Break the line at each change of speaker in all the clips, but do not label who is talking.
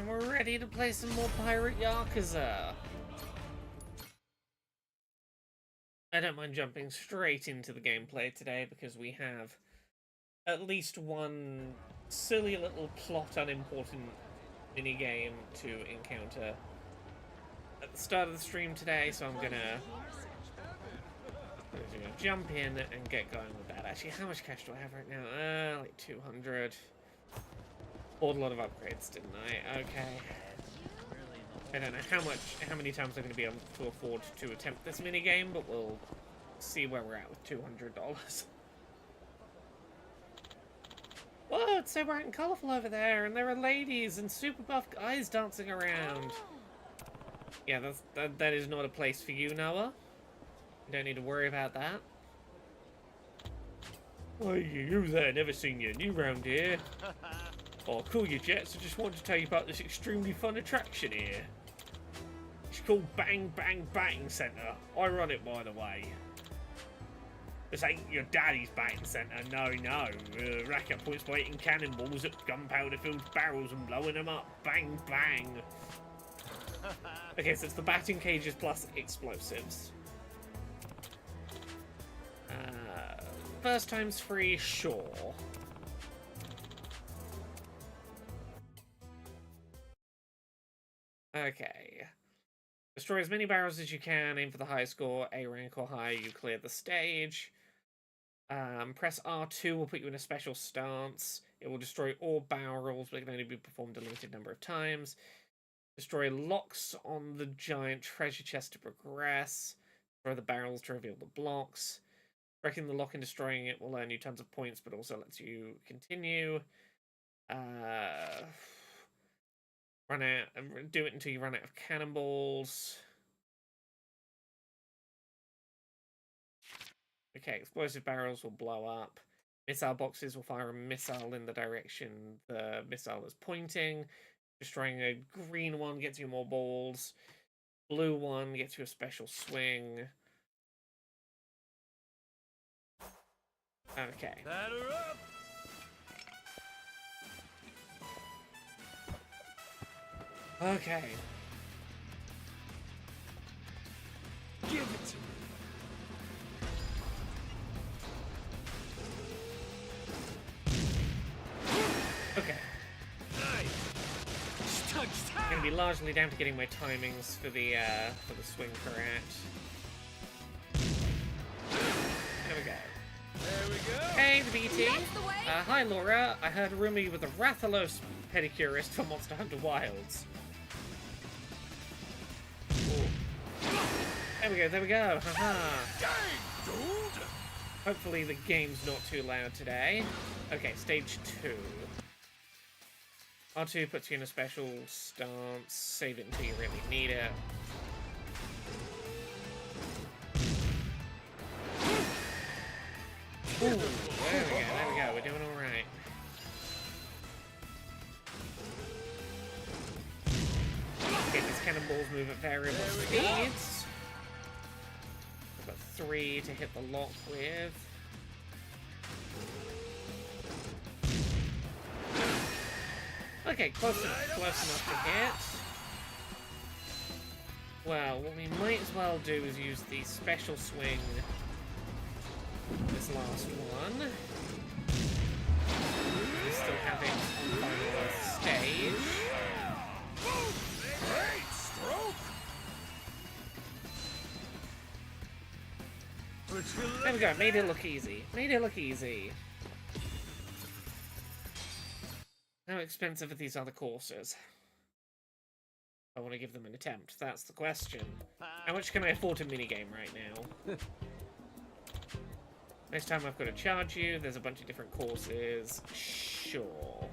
And we're ready to play some more Pirate Yakuza. I don't mind jumping straight into the gameplay today because we have at least one silly little plot unimportant minigame to encounter at the start of the stream today, so I'm gonna jump in and get going with that. Actually, how much cash do I have right now? Like 200. Bought a lot of upgrades, didn't I? Okay. I don't know how many times I'm going to be able to afford to attempt this minigame, but we'll see where we're at with $200. Whoa, it's so bright and colourful over there, and there are ladies and super buff guys dancing around. Yeah, that is not a place for you, Noah. You don't need to worry about that. Oh, you there, never seen you new round here. Oh, cool, you Jets. I just wanted to tell you about this extremely fun attraction here. It's called Bang Bang Batting Centre. I run it, by the way. This ain't your daddy's batting centre, no. Rack up points by hitting cannonballs at gunpowder-filled barrels and blowing them up. Bang, bang. Okay, so it's the batting cages plus explosives. First time's free, sure. Okay. Destroy as many barrels as you can, aim for the high score, A rank or higher, you clear the stage. Press R2 will put you in a special stance. It will destroy all barrels, but it can only be performed a limited number of times. Destroy locks on the giant treasure chest to progress. Destroy the barrels to reveal the blocks. Breaking the lock and destroying it will earn you tons of points, but also lets you continue. Run out, do it until you run out of cannonballs. Okay, explosive barrels will blow up. Missile boxes will fire a missile in the direction the missile is pointing. Destroying a green one gets you more balls. Blue one gets you a special swing. Okay.
Batter up.
Okay.
Give it to me.
Okay.
Nice.
It's gonna be largely down to getting my timings for the swing correct. There we go.
There we go.
Hey, the BT. Hi, Laura. I heard a rumor you were the Rathalos pedicurist for Monster Hunter Wilds. Ooh. There we go. Haha.
Dang, dude.
Hopefully the game's not too loud today. Okay, stage 2. R2 puts you in a special stance. Save it until you really need it. Ooh, there we go. We're doing alright. Okay, these cannonballs move at variable speeds. I've got 3 to hit the lock with. Okay, close enough to hit. Well, what we might as well do is use the special swing. This last one. We still have it on the final stage.
Great stroke.
There we go, made it look easy. Made it look easy. How expensive are these other courses? I want to give them an attempt, that's the question. How much can I afford to minigame right now? Next time I've got to charge you, there's a bunch of different courses. Sure.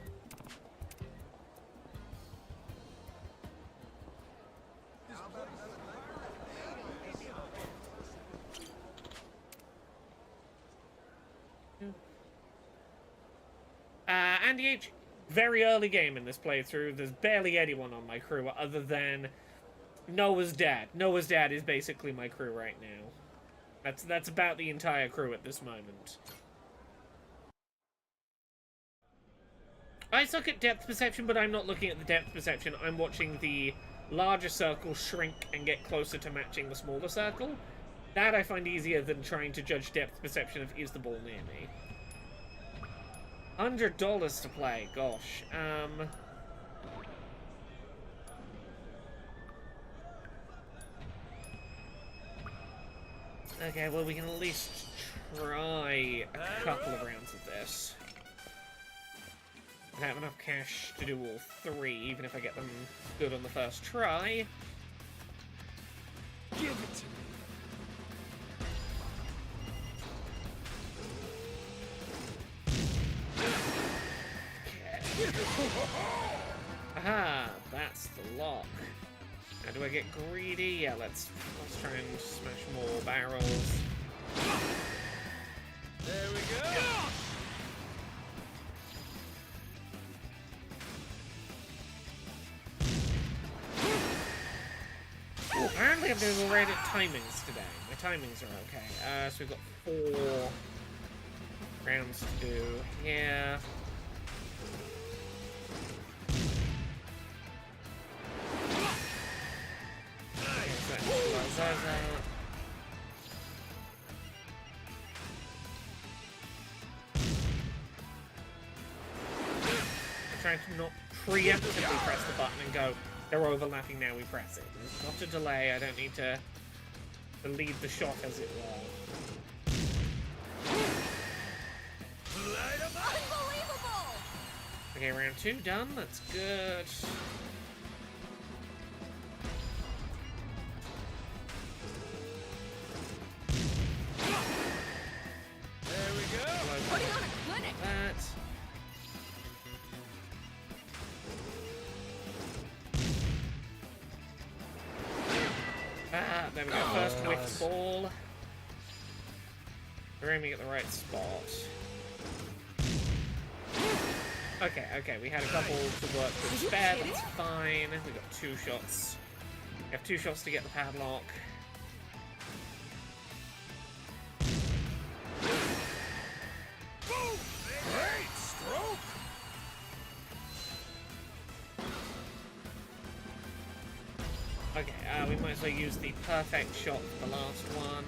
Andy H, very early game in this playthrough. There's barely anyone on my crew other than Noah's dad. Noah's dad is basically my crew right now. That's about the entire crew at this moment. I suck at depth perception, but I'm not looking at the depth perception. I'm watching the larger circle shrink and get closer to matching the smaller circle. That I find easier than trying to judge depth perception of is the ball near me. $100 to play, gosh. Okay, well we can at least try a couple of rounds of this. I have enough cash to do all three, even if I get them good on the first try.
Give it to me.
Aha, that's the lock. Now, do I get greedy? Yeah, let's try and smash more barrels.
There we go.
Ooh, apparently I'm doing alright at timings today. My timings are okay. So we've got 4 rounds to do. Yeah. I'm trying to not preemptively press the button and go, they're overlapping, now we press it. There's not a delay, I don't need to lead the shot, as it were.
Unbelievable!
Okay, round 2 done, that's good.
There we go.
Putting on a clinic.
That. Ah, there we go. First whiff ball. We're aiming at the right spot. Okay, we had a couple to work with spare, that's fine. We got 2 shots. We have 2 shots to get the padlock.
Boom! Great stroke!
Okay, we might as well use the perfect shot for the last one.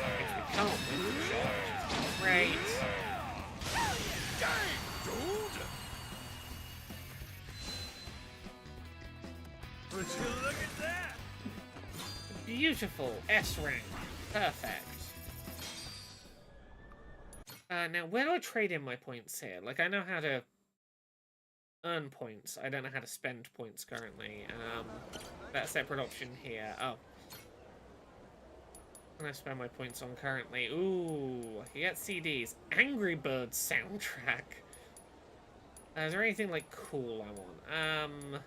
I guess we can't win the shot, which is great.
Dang, dude! Would you look at that?
Beautiful. S rank. Perfect. Now, where do I trade in my points here? Like, I know how to earn points. I don't know how to spend points currently. That separate option here. Oh. What can I spend my points on currently? Ooh, I can get CDs. Angry Birds soundtrack. Is there anything, like, cool I want?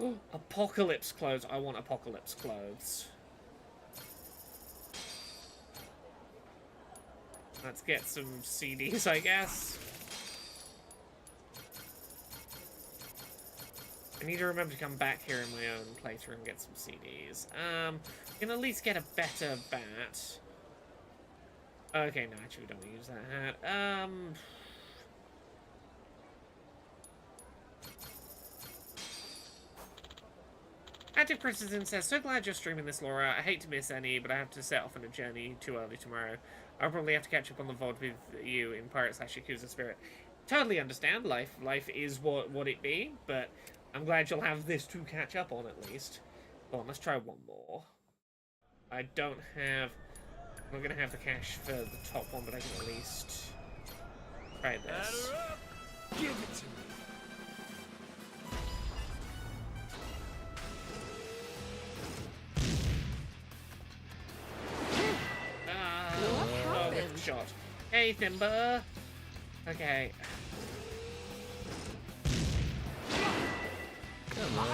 Ooh, Apocalypse clothes. I want Apocalypse clothes. Let's get some CDs, I guess. I need to remember to come back here in my own playthrough and get some CDs. We can at least get a better bat. Okay, no, actually we don't want to use that hat. Active Criticism says, so glad you're streaming this, Laura. I hate to miss any, but I have to set off on a journey too early tomorrow. I'll probably have to catch up on the VOD with you in Pirate/Yakuza Spirit. Totally understand. Life is what it be, but I'm glad you'll have this to catch up on at least. Hold on, let's try one more. I don't have... I'm not going to have the cash for the top one, but I can at least try this.
Batter up. Give it to me.
Oh, good shot. Hey, Thimba. Okay.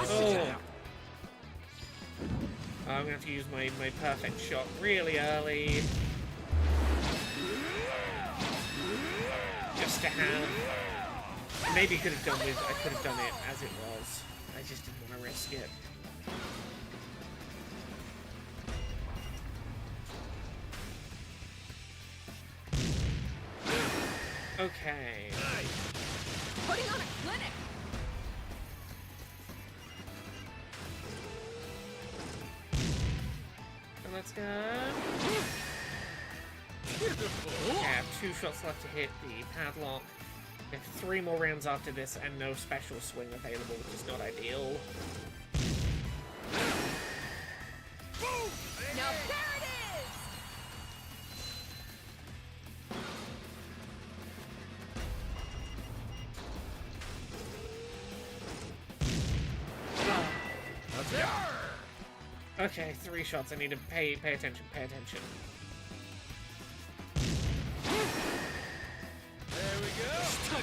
Oh. I'm going to have to use my perfect shot really early. Just to have... Maybe I could have done it as it was. I just didn't want to risk it. Okay.
Putting on a clinic.
So let's go. Okay, I have 2 shots left to hit the padlock. I have 3 more rounds after this and no special swing available, which is not ideal.
Now there it is!
Okay, 3 shots. I need to pay attention, pay attention.
There we go.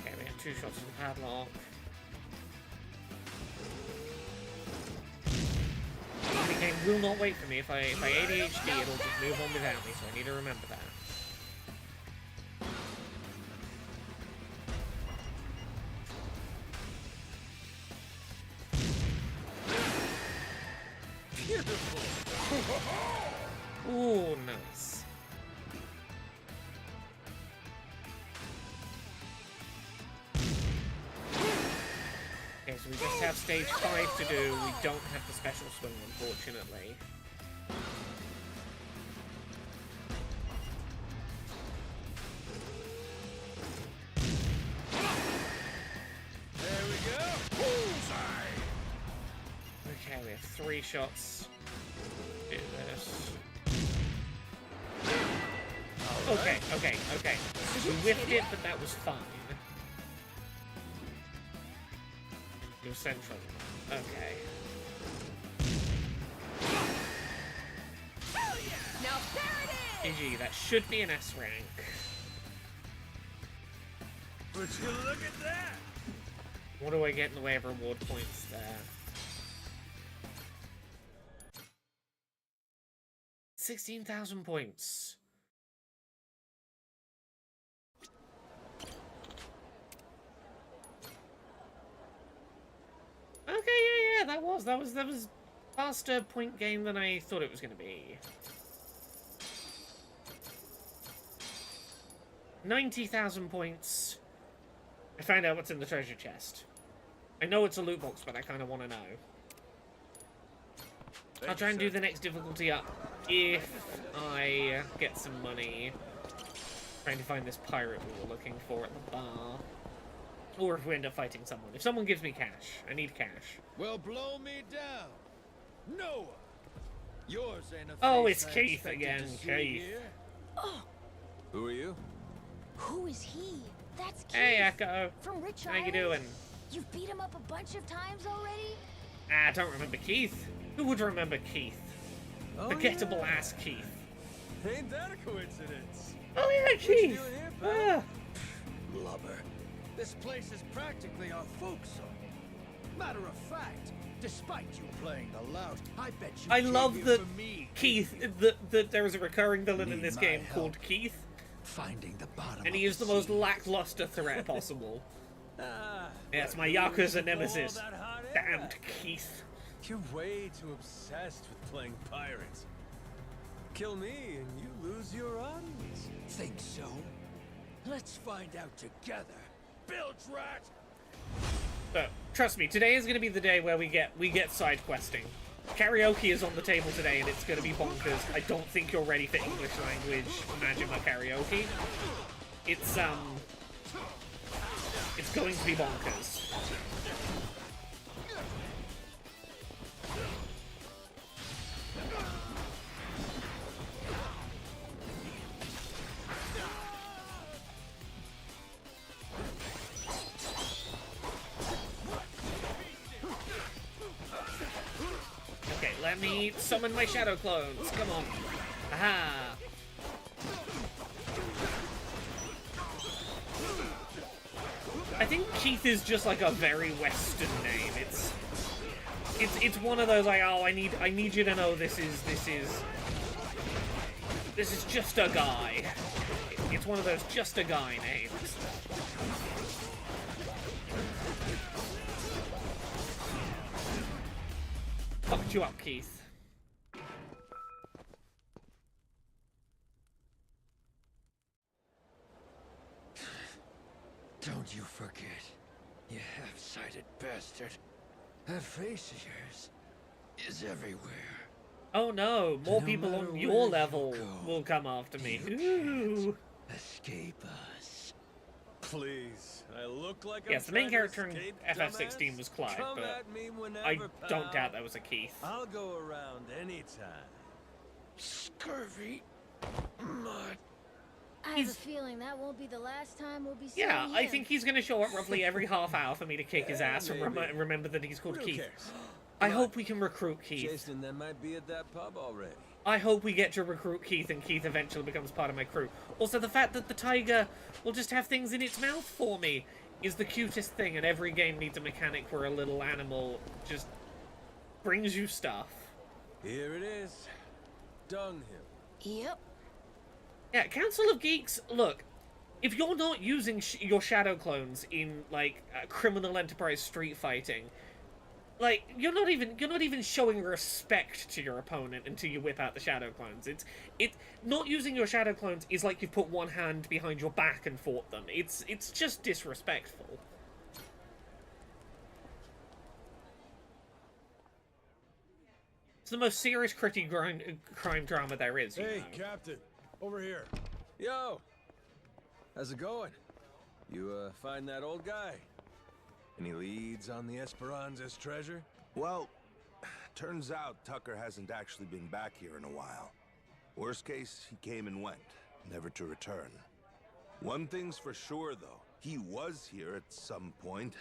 Okay, we have 2 shots to the padlock. The game will not wait for me. If I ADHD, it'll just move on without me, so I need to remember that. Ooh, nice. Okay, so we just have stage 5 to do. We don't have the special swing, unfortunately.
There we go. Bullseye.
Okay, we have 3 shots. Do this. Okay. We whiffed it, but that was fine. You're central. Okay.
Now there it is!
GG, that should be an S rank.
Would you look at that?
What do I get in the way of reward points there? 16,000 points. Okay, yeah, that was faster point game than I thought it was going to be. 90,000 points. I found out what's in the treasure chest. I know it's a loot box, but I kind of want to know. I'll try and do the next difficulty up if I get some money. Trying to find this pirate we were looking for at the bar. Or if we end up fighting someone. If someone gives me cash, I need cash.
Well, blow me down. Noah. Yours ain't a
Oh,
face
it's
I
Keith
expected
again,
to see
Keith.
here.
Oh,
Who are you?
who is he? That's Keith.
Hey, Echo.
From Rich
How you
Island?
doing?
You've beat him up a bunch of times already?
Ah, I don't remember Keith. Who would remember Keith? Forgettable ass Keith.
Ain't that a coincidence?
Oh yeah,
What you
Keith.
doing here, pal?
Ah.
Blubber. This place is practically our folk song. Matter of fact, despite you playing the lout, I bet you
I
came
love
here
that
for me.
Keith, that there is a recurring villain in
Need
this
my
game
help.
called Keith,
Finding the bottom
and he
of
is the most
sea.
lackluster threat possible.
Ah,
Yeah, it's my
you
Yakuza
used all
nemesis.
that hot air.
Damned Keith.
You're way too obsessed with playing pirates. Kill me and you lose your audience. Think so? Let's find out together. Bilge rat!
But trust me, today is going to be the day where we get side questing. Karaoke is on the table today, and it's going to be bonkers. I don't think you're ready for English language Majima karaoke. It's going to be bonkers. Okay, let me summon my shadow clones. Come on. Aha. I think Keith is just like a very Western name. It's one of those like, oh, I need you to know this is just a guy. It's one of those just a guy names. Fucked you up, Keith.
Look it, you half-sighted bastard. That face of yours is everywhere.
Oh no, more
No
people
matter
on
where
your
you
level
go,
will come after me.
you
Ooh.
escape us. Please, I look like
Yes, the
I'm
main
trying to
character in
escape,
FF16
dumbass?
was Clive,
Come
but
at me whenever,
I don't
pal.
doubt that was a Keith.
I'll go around anytime. Scurvy. Mud.
I have a feeling that won't be the last time we'll be seeing
Yeah,
him.
I think he's going to show up roughly every half hour for me to kick his ass and
maybe.
remember that he's called
Who
Keith.
cares?
I
Come
hope
on.
we can recruit Keith.
Jason, that might be at that pub already.
I hope we get to recruit Keith and Keith eventually becomes part of my crew. Also, the fact that the tiger will just have things in its mouth for me is the cutest thing, and every game needs a mechanic where a little animal just brings you stuff.
Here it is. Dunghill.
Yep.
Yeah, Council of Geeks, look, if you're not using your shadow clones in, like, criminal enterprise street fighting, like, you're not even showing respect to your opponent until you whip out the shadow clones. It's not using your shadow clones is like you've put one hand behind your back and fought them. It's just disrespectful. It's the most serious crime drama there is.
Hey,
know.
Captain, over here.
Yo! How's it going? You, find that old guy? Any leads on the Esperanza's treasure?
Well, turns out Tucker hasn't actually been back here in a while. Worst case, he came and went, never to return. One thing's for sure, though. He was here at some point.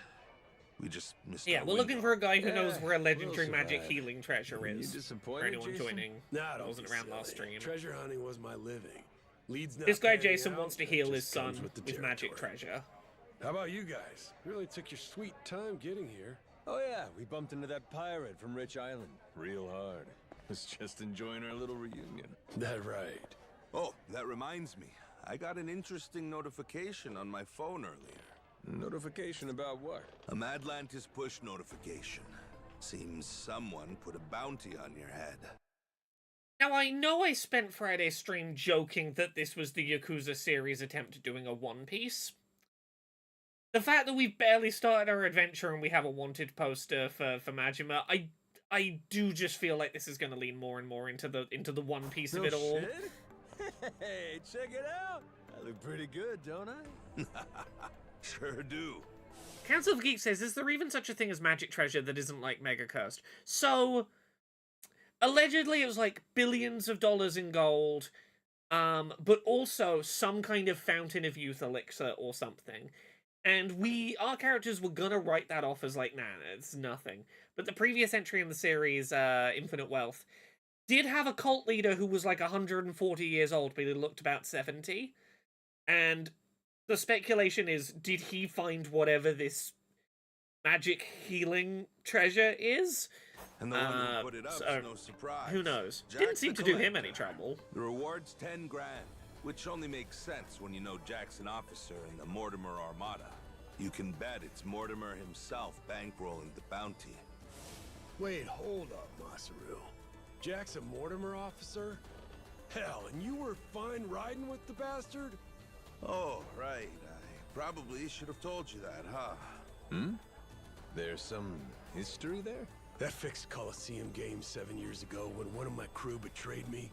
We just missed
Yeah,
our
we're looking
window.
for a guy who knows
Yeah,
where a legendary
we'll
magic
survive.
healing treasure
You
is.
disappointed,
For anyone
Jason?
joining
Nah,
that
don't
wasn't
be
around last
silly.
stream.
Treasure hunting was my living. Leads not
This guy
panning
Jason
out,
wants to
that
heal
just
his son
comes
with,
the
magic
territory.
treasure.
How about you guys? Really took your sweet time getting here.
Oh yeah, we bumped into that pirate from Rich Island. Real hard. Was just enjoying our little reunion.
That right.
Oh, that reminds me. I got an interesting notification on my phone earlier.
Notification about what?
A Madlantis push notification. Seems someone put a bounty on your head.
Now, I know I spent Friday's stream joking that this was the Yakuza series attempt at doing a One Piece. The fact that we've barely started our adventure and we have a wanted poster for Majima, I do just feel like this is going to lean more and more into the One Piece of it all.
Shit? Hey, check it out. I look pretty good, don't I?
Sure do.
Council of Geeks says, is there even such a thing as magic treasure that isn't like Mega Cursed? So, allegedly it was like billions of dollars in gold, but also some kind of fountain of youth elixir or something. And our characters were gonna write that off as like, nah, it's nothing. But the previous entry in the series, Infinite Wealth, did have a cult leader who was like 140 years old, but he looked about 70. And the speculation is, did he find whatever this magic healing treasure is?
And the one who put it up is no surprise.
Who knows?
Jack
Didn't seem
the
to do him
Collector.
any trouble.
The reward's 10 grand, which only makes sense when you know Jack's an officer in the Mortimer Armada. You can bet it's Mortimer himself bankrolling the bounty.
Wait, hold up, Masaru. Jack's a Mortimer officer? Hell, and you were fine riding with the bastard?
Oh, right. I probably should have told you that, huh?
Hmm? There's some history there?
That fixed Coliseum game 7 years ago when one of my crew betrayed me.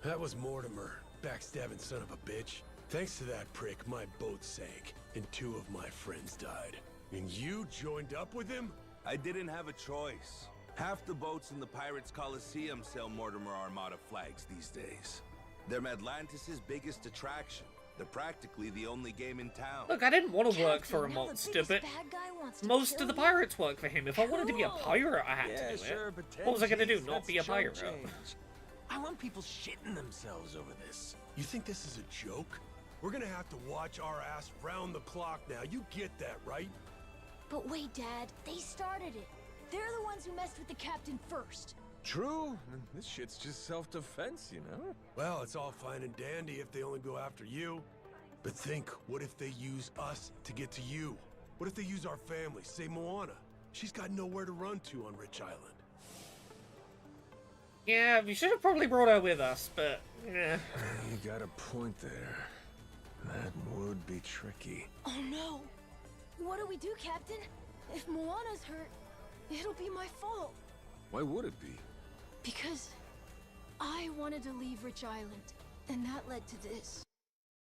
That was Mortimer, backstabbing son of a bitch. Thanks to that prick, my boat sank, and 2 of my friends died. And you joined up with him?
I didn't have a choice. Half the boats in the Pirates Coliseum sell Mortimer Armada flags these days. They're Atlantis' biggest attraction. They're practically the only game in town.
Look, I didn't want to work
Captain,
for a
now the
monster,
biggest
but
bad guy wants to
most
kill
of the
you?
pirates work for him. If I wanted to be a
Cool.
pirate, I had
Yeah,
to do
sure,
it.
but
What was I going to do?
10
Not
G's,
be a
that's chump
pirate?
change. I want people shitting themselves over this.
You think this is a joke? We're gonna have to watch our ass round the clock now. You get that, right?
But wait, Dad. They started it. They're the ones who messed with the captain first.
True. This shit's just self-defense, you know?
Well, it's all fine and dandy if they only go after you. But think, what if they use us to get to you? What if they use our family, say Moana? She's got nowhere to run to on Rich Island.
Yeah, we should have probably brought her with us, but yeah.
You got a point there. That would be tricky.
Oh no. What do we do, Captain? If Moana's hurt, it'll be my fault.
Why would it be?
Because I wanted to leave Rich Island, and that led to this.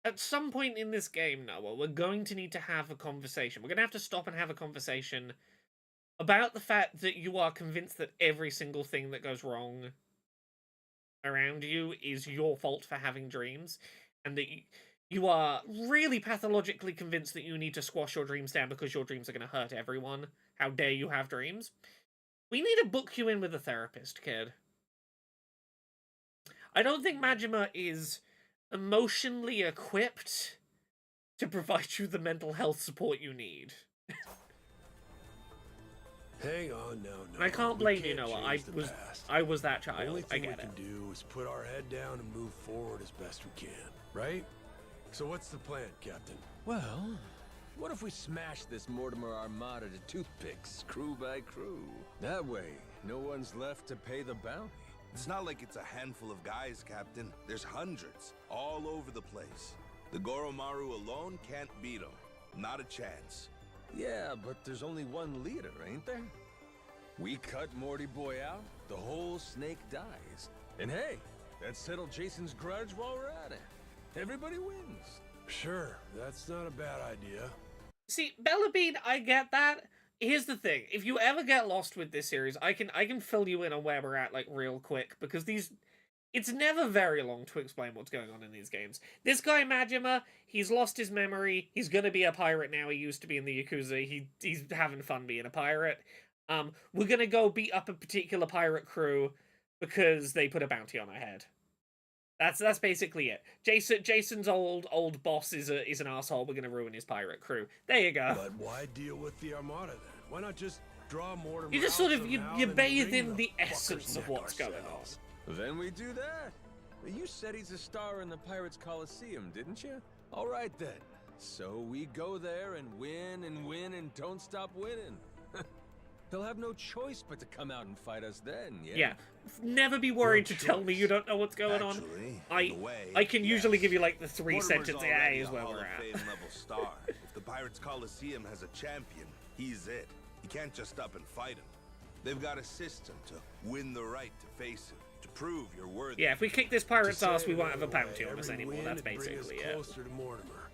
At some point in this game, Noah, we're going to need to have a conversation. We're going to have to stop and have a conversation about the fact that you are convinced that every single thing that goes wrong around you is your fault for having dreams, and that you are really pathologically convinced that you need to squash your dreams down because your dreams are going to hurt everyone. How dare you have dreams? We need to book you in with a therapist, kid. I don't think Majima is emotionally equipped to provide you the mental health support you need.
Hang on now, Noah.
I can't blame you, Noah. I was that
The
child.
only
I
thing we
get
can
it.
do is put our head down and move forward as best we can, right? So what's the plan, Captain?
Well, what if we smash this Mortimer Armada to toothpicks, crew by crew? That way, no one's left to pay the bounty.
It's not like it's a handful of guys, Captain. There's hundreds, all over the place. The Goromaru alone can't beat them. Not a chance.
Yeah, but there's only one leader, ain't there? We cut Morty Boy out, the whole snake dies. And hey, that settled Jason's grudge while we're at it. Everybody wins.
Sure, that's not a bad idea.
See, Bella Bean, I get that. Here's the thing: if you ever get lost with this series, I can fill you in on where we're at like real quick, because it's never very long to explain what's going on in these games. This guy Majima, he's lost his memory. He's gonna be a pirate now. He used to be in the Yakuza. He's having fun being a pirate. We're gonna go beat up a particular pirate crew because they put a bounty on our head. That's basically it. Jason's old boss is an asshole. We're gonna ruin his pirate crew. There you go.
But why deal with the Armada then? Why not just draw Mortimer
You just
out
sort of you
somehow and
bathe
wring
in the
fucker's
essence of
neck
what's going on.
ourselves?
Then we do that. You said he's a star in the Pirates Coliseum, didn't you? All right then. So we go there and win and don't stop winning. He'll have no choice but to come out and fight us then, yeah?
Yeah. Never be worried to
No
tell me
choice.
you don't know what's going on.
Actually, in a way,
I can usually
yes.
give you like the three
Mortimer's
sentence
already
is
a
where
Hall
we're
of
at.
Fame level star. If the Pirates Coliseum has a champion, he's it. You can't just up and fight him. They've got a system to win the right to face him, to prove you're worthy.
Yeah, if we kick this pirate's
To
ass,
say
we won't have a
another
bounty
way,
on us
every
anymore.
win
That's
would bring us
basically it.
closer to Mortimer.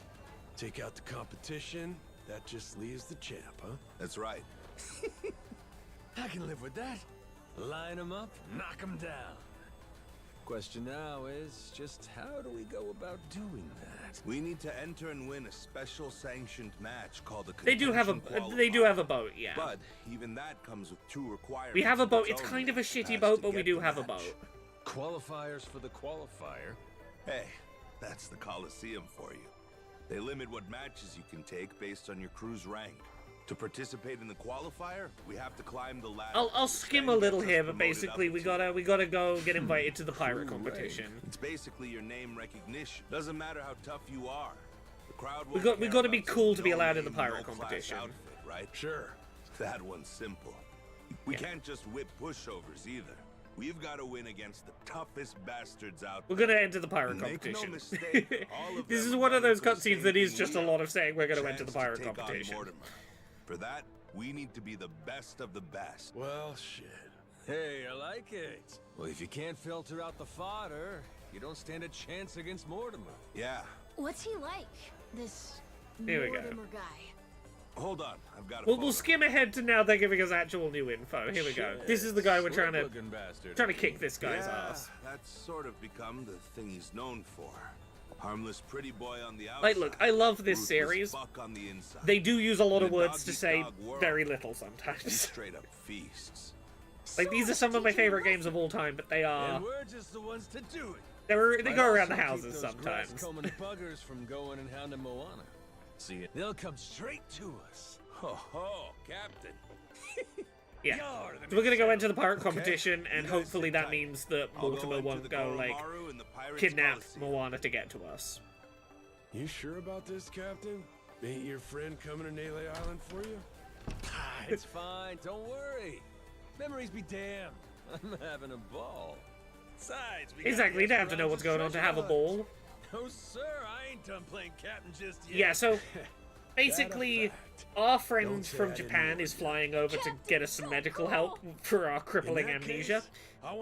Take out the competition, that just leaves the champ, huh?
That's right.
I can live with that. Line them up, knock them down. Question now is just how do we go about doing that?
We need to enter and win a special sanctioned match called the
They do have a
Qualifier.
boat, yeah.
But even that comes with two requirements.
We have a
of
boat.
its
It's
own
kind of a
that
shitty
has
boat,
to
but we
get
do
the
have a
match.
boat.
Qualifiers for the qualifier.
Hey, that's the Coliseum for you. They limit what matches you can take based on your crew's rank. To participate in the qualifier, we have to climb the ladder.
I'll
which
skim
then
a little
gets us
here, but
promoted up
basically we
into-
gotta go get invited to the pirate
Cool, right.
competition.
It's basically your name recognition. Doesn't matter how tough you are. The crowd
We
won't
got
care
to be
about
cool
some
to be allowed in the
no-name,
pirate
no-class
competition.
outfit, right?
Sure.
That one's simple. We
Yeah.
can't just whip pushovers either. We've got to win against the toughest bastards out
We're
there.
gonna enter the pirate
And make no
competition.
mistake, all of
This
them
is
are
one of
gunning
those
for the
cutscenes
same
that is
thing
just
we
a lot of saying we're gonna
Chance
enter the
to
pirate
take on
competition.
Mortimer. For that, we need to be the best of the best.
Well, shit.
Hey, I like it. Well, if you can't filter out the fodder, you don't stand a chance against Mortimer.
Yeah.
What's he like? This
Here we go.
Mortimer guy.
Hold on, I've got a
We'll
photo.
skim ahead to now they're giving us actual new info. Here we go.
Shit,
This is the guy we're trying to
slick-looking bastard.
kick this guy's
Yeah,
ass.
that's sort of become the thing he's known for. Harmless pretty boy on the outside.
Like, look, I love this
ruthless
series.
buck on the inside.
They do use a lot of
In a
words to
dog-eat-dog
say
world.
very little
He
sometimes.
straight up feasts.
Like, these are some of my favorite games of all time, but they are
And we're just the ones to do it.
they
Might
go around the
also keep
houses
those
sometimes.
grass-combing buggers from going and hounding Moana. See, they'll come straight to us.
Ho ho, Captain.
Yeah.
You're the
So we're gonna go enter the pirate
Okay,
competition, and
you guys
hopefully
sit
that
tight.
means that
I'll
Mortimer
into
won't
the
go like
Goromaru and the Pirates
kidnap
Coliseum.
Moana to get to us.
You sure about this, Captain? Ain't your friend coming to Nele Island for you?
It's fine, don't worry. Memories be damned. I'm having a ball. Besides, we
Exactly, you don't have to know what's going on to have a ball.
No, sir, I ain't done playing captain just yet.
Yeah, so Basically, our friend from Japan is flying over to get us some medical help for our crippling amnesia. But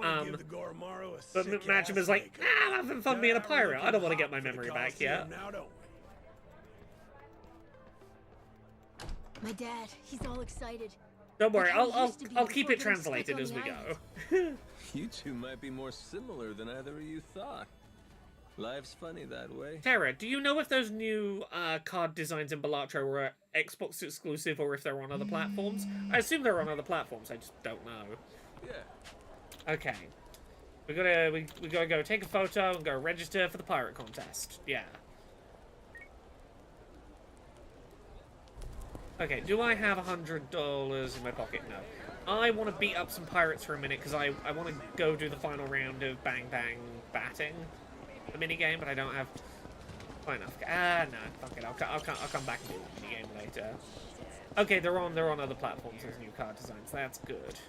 Majima's like, I'm having fun being a pirate. I don't want to get my memory back yet.
My dad, he's all excited.
Don't worry, I'll keep it translated as we go.
You two might be more similar than either of you thought. Life's funny that way.
Tara, do you know if those new card designs in Balatro were Xbox exclusive or if they're on other platforms? I assume they're on other platforms, I just don't know.
Yeah.
Okay. We gotta go take a photo and go register for the pirate contest. Yeah. Okay, do I have $100 in my pocket? No. I want to beat up some pirates for a minute because I want to go do the final round of Bang Bang Batting, the minigame, but I don't have quite enough. No, fuck it. I'll come back and do the minigame later. Okay, they're on other platforms. Those new card designs. That's good.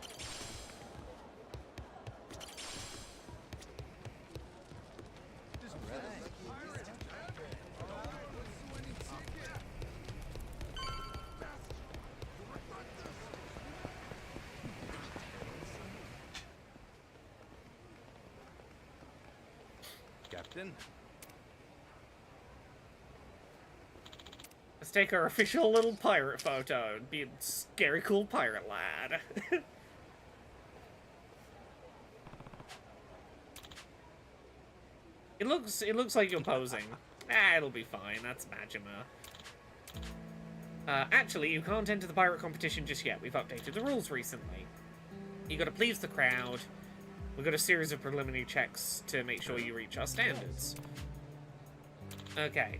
Captain?
Let's take our official little pirate photo and be a scary cool pirate lad. It looks like you're posing. It'll be fine. That's Majima. Actually, you can't enter the pirate competition just yet. We've updated the rules recently. You gotta please the crowd. We've got a series of preliminary checks to make sure you reach our standards. Okay.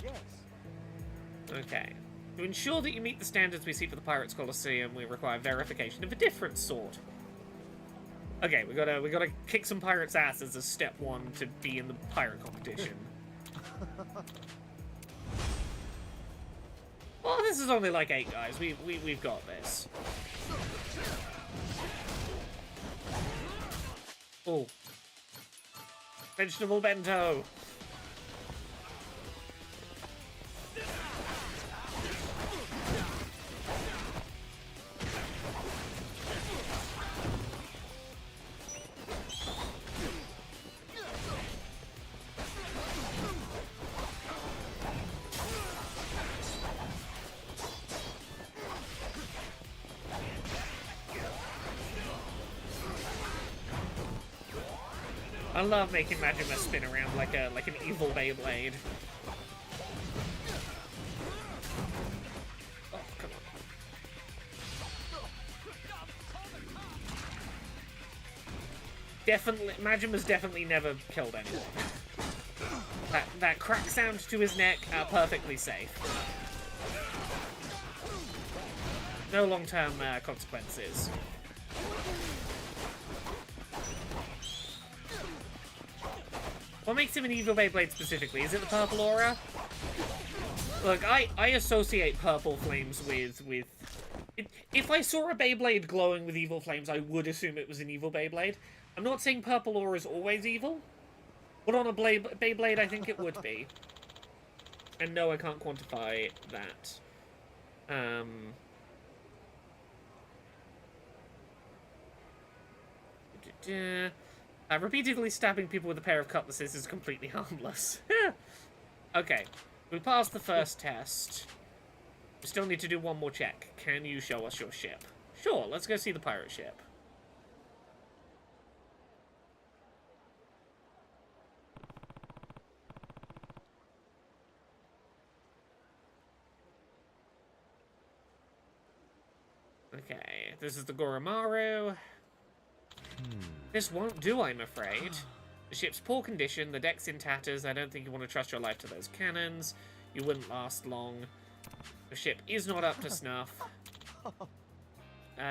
Yes.
Okay. To ensure that you meet the standards we see for the Pirates Coliseum, we require verification of a different sort. Okay, we gotta kick some pirates' asses as step one to be in the pirate competition. Well, this is only like 8 guys. We've got this. Oh. Vegetable bento. I love making Majima spin around like an evil Beyblade. Oh, come on. Definitely, Majima's definitely never killed anyone. That crack sound to his neck are perfectly safe. No long-term consequences. What makes him an evil Beyblade specifically? Is it the purple aura? Look, I associate purple flames with... If I saw a Beyblade glowing with evil flames, I would assume it was an evil Beyblade. I'm not saying purple aura is always evil, but on a Beyblade, I think it would be. And no, I can't quantify that. Repeatedly stabbing people with a pair of cutlasses is completely harmless. Okay, we passed the first test. We still need to do one more check. Can you show us your ship? Sure, let's go see the pirate ship. Okay, this is the Goromaru. This won't do, I'm afraid. The ship's poor condition, the deck's in tatters, I don't think you want to trust your life to those cannons. You wouldn't last long. The ship is not up to snuff.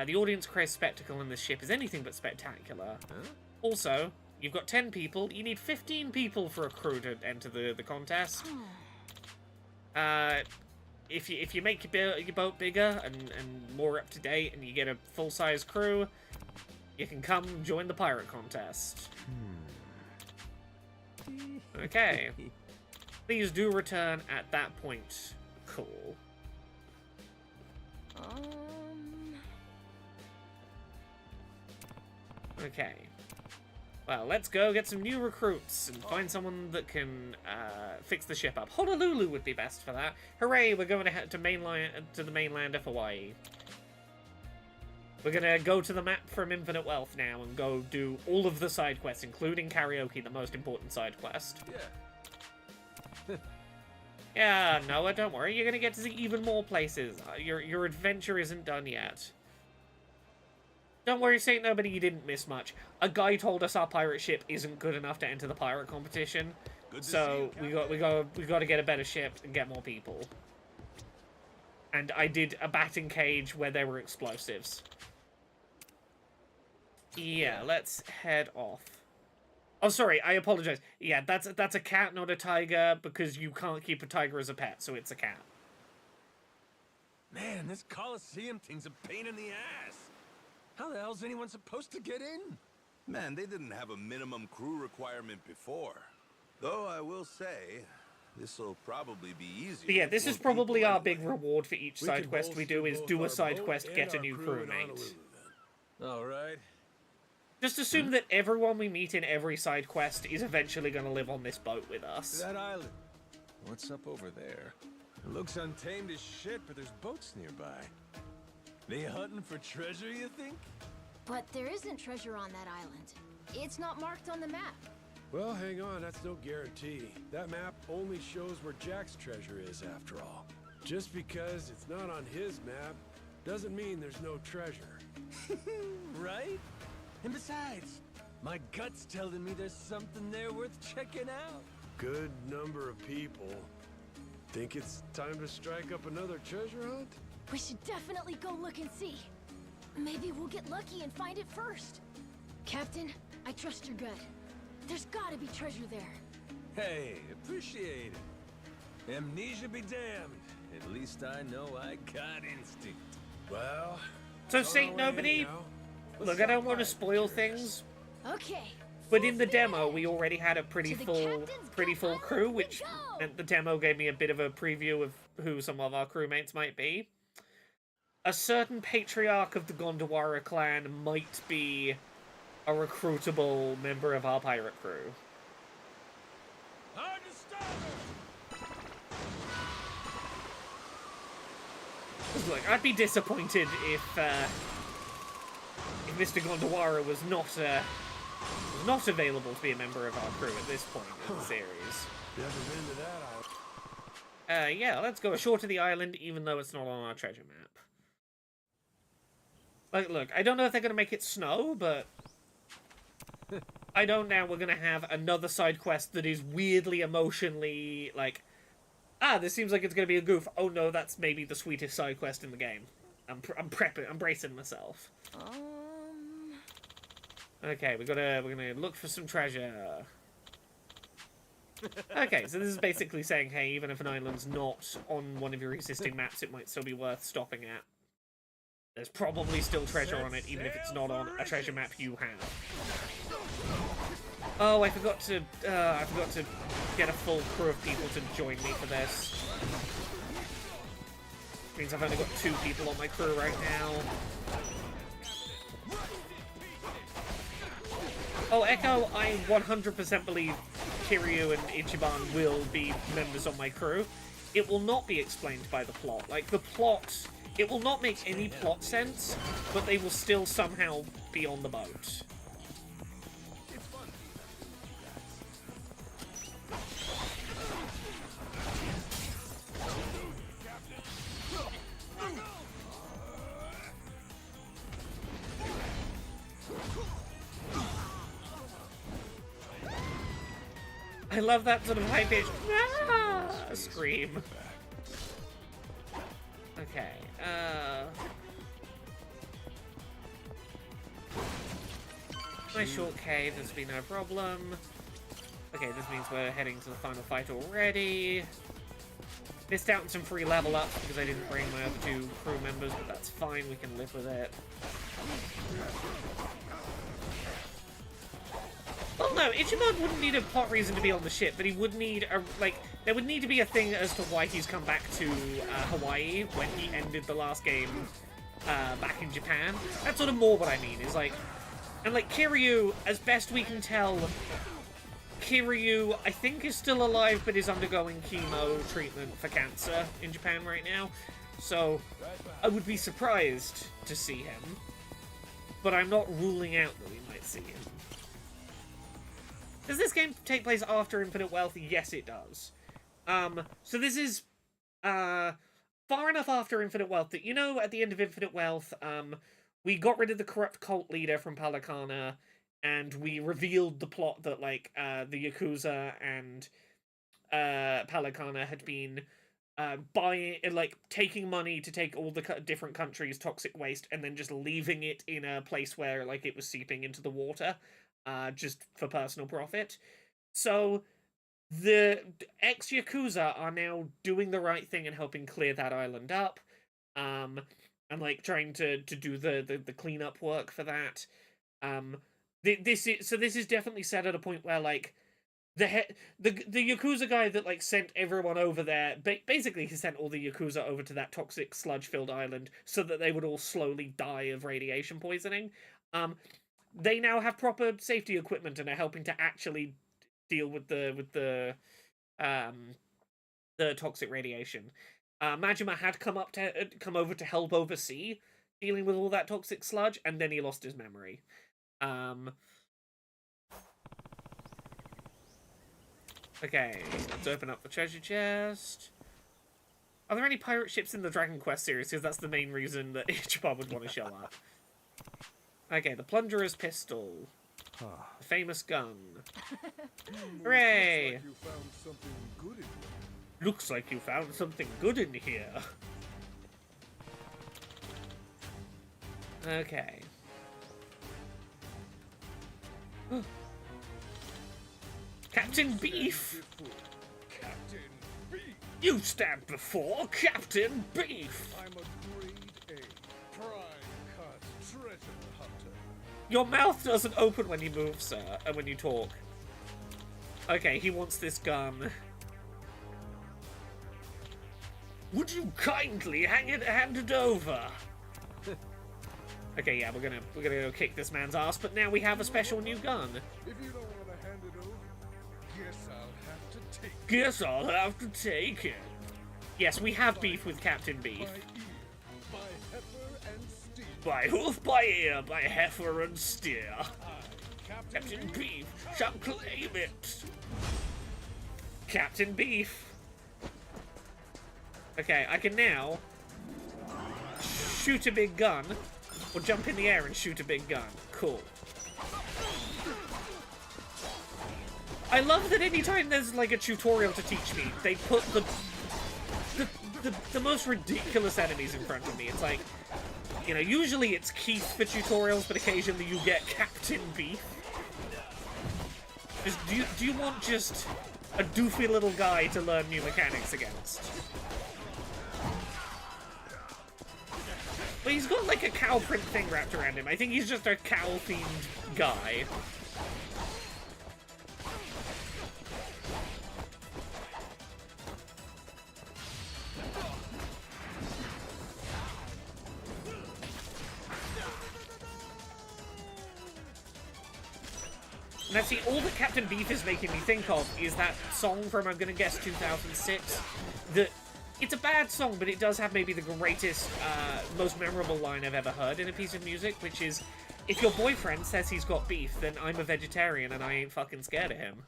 The audience crazed spectacle in this ship is anything but spectacular. Also, you've got 10 people, you need 15 people for a crew to enter the contest. If you make your boat bigger and more up to date and you get a full-size crew, you can come join the pirate contest. Okay. Please do return at that point. Cool. Okay. Well, let's go get some new recruits and find someone that can fix the ship up. Honolulu would be best for that. Hooray! We're going to head to the mainland of Hawaii. We're gonna go to the map from Infinite Wealth now and go do all of the side quests, including karaoke, the most important side quest.
Yeah.
Yeah, Noah, don't worry. You're gonna get to see even more places. Your adventure isn't done yet. Don't worry, Saint Nobody, you didn't miss much. A guy told us our pirate ship isn't good enough to enter the pirate competition, so we got to get a better ship and get more people. And I did a batting cage where there were explosives. Yeah, let's head off. Oh, sorry, I apologize. Yeah, that's a cat, not a tiger, because you can't keep a tiger as a pet, so it's a cat.
Man, this Coliseum thing's a pain in the ass. How the hell's anyone supposed to get in?
Man, they didn't have a minimum crew requirement before. Though I will say, this'll probably be easier.
But yeah, this is probably our big reward for each
We
side
can
quest we
bolster
do, is
both
do
our
a side
boat
quest,
and
get a
our
new
crew in
crewmate.
Honolulu, then.
All right.
Just assume that everyone we meet in every side quest is eventually going to live on this boat with us.
That island. What's up over there? It looks untamed as shit, but there's boats nearby. They hunting for treasure, you think?
But there isn't treasure on that island. It's not marked on the map.
Well, hang on, that's no guarantee. That map only shows where Jack's treasure is, after all. Just because it's not on his map doesn't mean there's no treasure.
Right? And besides, my gut's telling me there's something there worth checking out.
Good number of people. Think it's time to strike up another treasure hunt?
We should definitely go look and see. Maybe we'll get lucky and find it first. Captain, I trust your gut. There's gotta be treasure there.
Hey, appreciate it. Amnesia be damned. At least I know I got instinct.
Well...
So,
it's on
Saint
our way
Nobody,
anyhow. Let's
look, I don't
stop
want
by
to spoil
first.
things,
Okay.
but
full
in the
speed
demo,
ahead.
we already had a pretty
To the
full
captain's cup
crew,
island we
which
go!
meant the demo gave me a bit of a preview of who some of our crewmates might be. A certain patriarch of the Gondawara clan might be a recruitable member of our pirate crew.
Hard to stop her!
Look, I'd be disappointed if Mr. Gondawara was not available to be a member of our crew at this point in the series.
Never been to that island.
Yeah, let's go ashore to the island, even though it's not on our treasure map. Like, look, I don't know if they're going to make it snow, but I know now we're going to have another side quest that is weirdly emotionally, like, this seems like it's going to be a goof. Oh no, that's maybe the sweetest side quest in the game. I'm bracing myself. Okay, we're gonna look for some treasure. Okay, so this is basically saying, hey, even if an island's not on one of your existing maps, it might still be worth stopping at. There's probably still treasure on it, even if it's not on a treasure map you have. Oh, I forgot to get a full crew of people to join me for this. Means I've only got 2 people on my crew right now. Oh, Echo, I 100% believe Kiryu and Ichiban will be members of my crew. It will not be explained by the plot. Like, the plot, it will not make any plot sense, but they will still somehow be on the boat. I love that sort of high-pitched scream. Okay, nice short cave, this will be no problem. Okay, this means we're heading to the final fight already. Missed out on some free level ups because I didn't bring my other 2 crew members, but that's fine, we can live with it. Oh know. Ichiban wouldn't need a plot reason to be on the ship, but he would need a, like, there would need to be a thing as to why he's come back to Hawaii when he ended the last game back in Japan. That's sort of more what I mean, is like, and like Kiryu, as best we can tell, Kiryu, I think, is still alive, but is undergoing chemo treatment for cancer in Japan right now. So, I would be surprised to see him, but I'm not ruling out that we might see him. Does this game take place after Infinite Wealth? Yes, it does. So this is, far enough after Infinite Wealth that, you know, at the end of Infinite Wealth, we got rid of the corrupt cult leader from Palakana, and we revealed the plot that, like, the Yakuza and Palakana had been buying, like, taking money to take all the different countries' toxic waste and then just leaving it in a place where, like, it was seeping into the water, just for personal profit. So the ex-Yakuza are now doing the right thing and helping clear that island up, and, like, trying to do the cleanup work for that. This is definitely set at a point where, like, the Yakuza guy that, like, sent everyone over there, basically he sent all the Yakuza over to that toxic sludge-filled island so that they would all slowly die of radiation poisoning. They now have proper safety equipment and are helping to actually deal with the toxic radiation. Majima had come over to help oversee dealing with all that toxic sludge, and then he lost his memory. Okay, let's open up the treasure chest. Are there any pirate ships in the Dragon Quest series? Because that's the main reason that Ichiban would want to show up. Okay, the Plunderer's Pistol. The famous gun. Hooray! Looks like you found something good in here. Okay. Captain Beef!
Captain Beef!
You stand before Captain Beef!
I'm a grade A, prime cut treasure hunter.
Your mouth doesn't open when you move, sir, and when you talk. Okay, he wants this gun. Would you kindly hand it over? Okay, yeah, we're gonna go kick this man's ass, but now we have a special new gun.
If you don't want to hand it over, guess I'll have to take it.
Guess I'll have to take it. Yes, we have beef with Captain Beef.
By ear, by heifer and steer.
By hoof, by ear, by heifer and steer. Captain Beef shall claim it. Captain Beef. Okay, I can now shoot a big gun, or jump in the air and shoot a big gun. Cool. I love that anytime there's, like, a tutorial to teach me, they put the most ridiculous enemies in front of me. It's like, you know, usually it's Keith for tutorials, but occasionally you get Captain Beef. Do you want just a doofy little guy to learn new mechanics against? But he's got, like, a cow print thing wrapped around him. I think he's just a cow-themed guy. Now, see, all that Captain Beef is making me think of is that song from, I'm gonna guess, 2006. It's a bad song, but it does have maybe the greatest, most memorable line I've ever heard in a piece of music, which is, if your boyfriend says he's got beef, then I'm a vegetarian and I ain't fucking scared of him.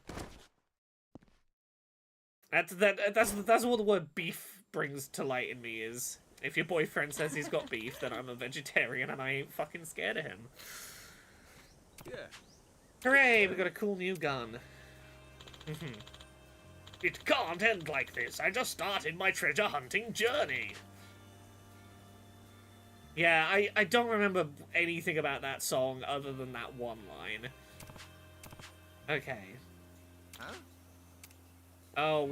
That's what the word beef brings to light in me is, if your boyfriend says he's got beef, then I'm a vegetarian and I ain't fucking scared of him.
Yeah.
Hooray, we got a cool new gun. It can't end like this. I just started my treasure hunting journey. Yeah, I don't remember anything about that song other than that one line. Okay.
Huh?
Oh,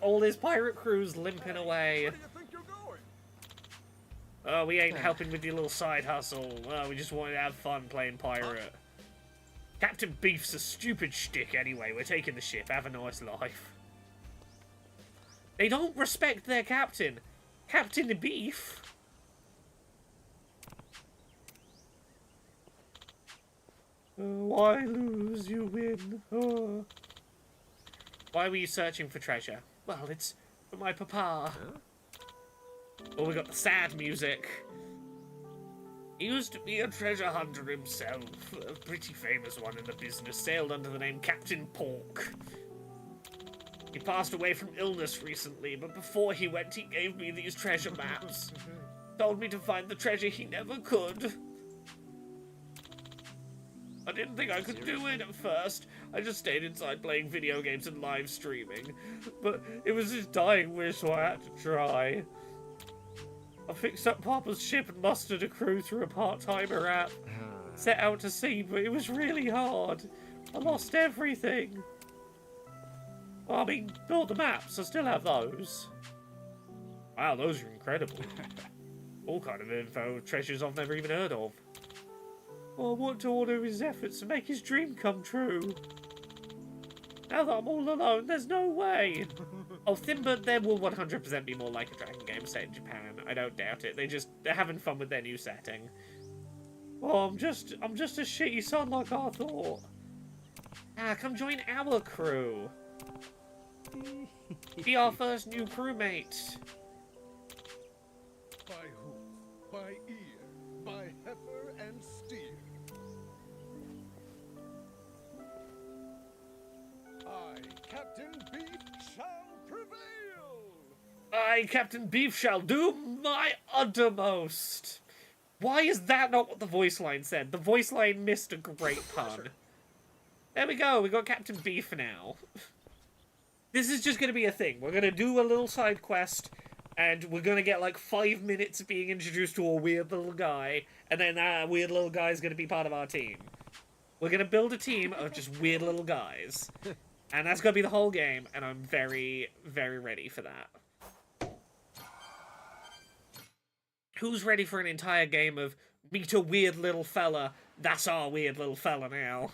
all his pirate crew's limping away.
Where do you think you're going?
Oh, we ain't helping with your little side hustle. Oh, we just want to have fun playing pirate. Captain Beef's a stupid shtick anyway. We're taking the ship. Have a nice life. They don't respect their captain. Captain Beef. Why lose, you win. Oh. Why were you searching for treasure? Well, it's for my papa. Huh? Oh, we got the sad music. He used to be a treasure hunter himself, a pretty famous one in the business, sailed under the name Captain Pork. He passed away from illness recently, but before he went, he gave me these treasure maps. Told me to find the treasure he never could. I didn't think I could do it at first. I just stayed inside playing video games and live streaming. But it was his dying wish, so I had to try. I fixed up Papa's ship and mustered a crew through a part-timer app. Set out to sea, but it was really hard. I lost everything. Well, I mean, all the maps, I still have those. Wow, those are incredible. All kind of info, treasures I've never even heard of. Well, I want to honor his efforts to make his dream come true. Now that I'm all alone, there's no way. Oh, Thimba, there will 100% be more like a dragon game set in Japan. I don't doubt it. They're having fun with their new setting. Oh, I'm just a shitty son like I thought. Ah, come join our crew. Be our first new crewmate.
By hoof, by ear, by heifer and steer. I, Captain Beef, shall prevail!
I, Captain Beef, shall do my uttermost. Why is that not what the voice line said? The voice line missed a great pun. There we go, we got Captain Beef now. This is just going to be a thing. We're going to do a little side quest, and we're going to get like 5 minutes of being introduced to a weird little guy, and then that weird little guy is going to be part of our team. We're going to build a team of just weird little guys. And that's going to be the whole game, and I'm very, very ready for that. Who's ready for an entire game of meet a weird little fella? That's our weird little fella now.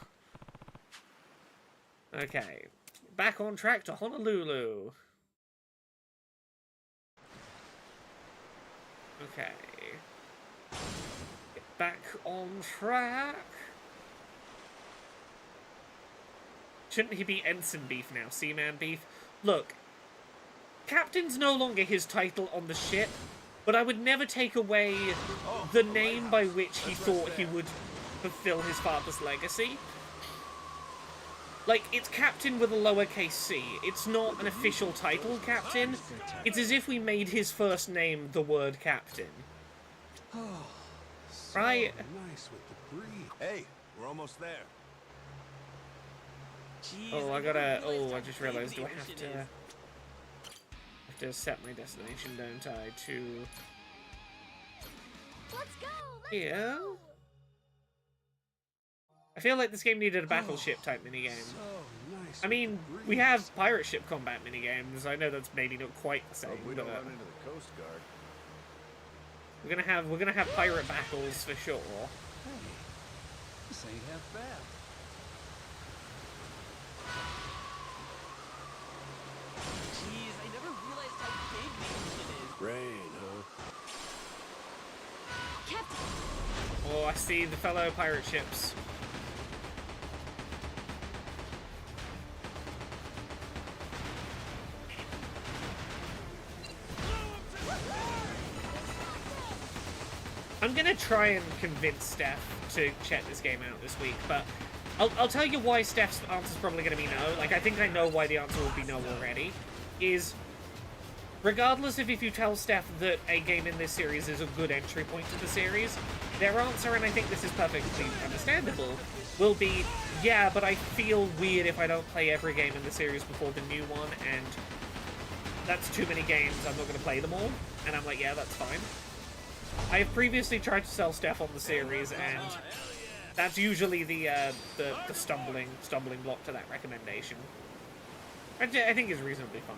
Okay. Back on track to Honolulu. Okay. Get back on track. Shouldn't he be Ensign Beef now? Seaman Beef? Look, Captain's no longer his title on the ship, but I would never take away the name by which he thought he would fulfill his father's legacy. Like, it's Captain with a lowercase c. It's not an official title, Captain. It's as if we made his first name the word Captain. Right?
Nice with the breeze.
Hey, we're almost there.
Jeez,
Oh, I just realized, do I have to set my destination, don't I, to
Let's go!
here? I feel like this game needed a battleship type minigame.
So nice.
I mean, we have pirate ship combat minigames. I know that's maybe not quite the same,
We
but
don't run into the Coast Guard.
we're gonna have pirate battles for sure.
Hey, this ain't half bad. Jeez, I never realized how big this shit is.
Rain, huh?
Captain!
Oh, I see the fellow pirate ships. I'm gonna try and convince Steph to check this game out this week, but I'll tell you why Steph's answer's probably gonna be no. Like, I think I know why the answer will be no already. Is, regardless of if you tell Steph that a game in this series is a good entry point to the series, their answer, and I think this is perfectly understandable, will be, yeah, but I feel weird if I don't play every game in the series before the new one, and that's too many games, I'm not gonna play them all. And I'm like, yeah, that's fine. I have previously tried to sell Steph on the series, and that's usually the stumbling block to that recommendation. I think is reasonably fine.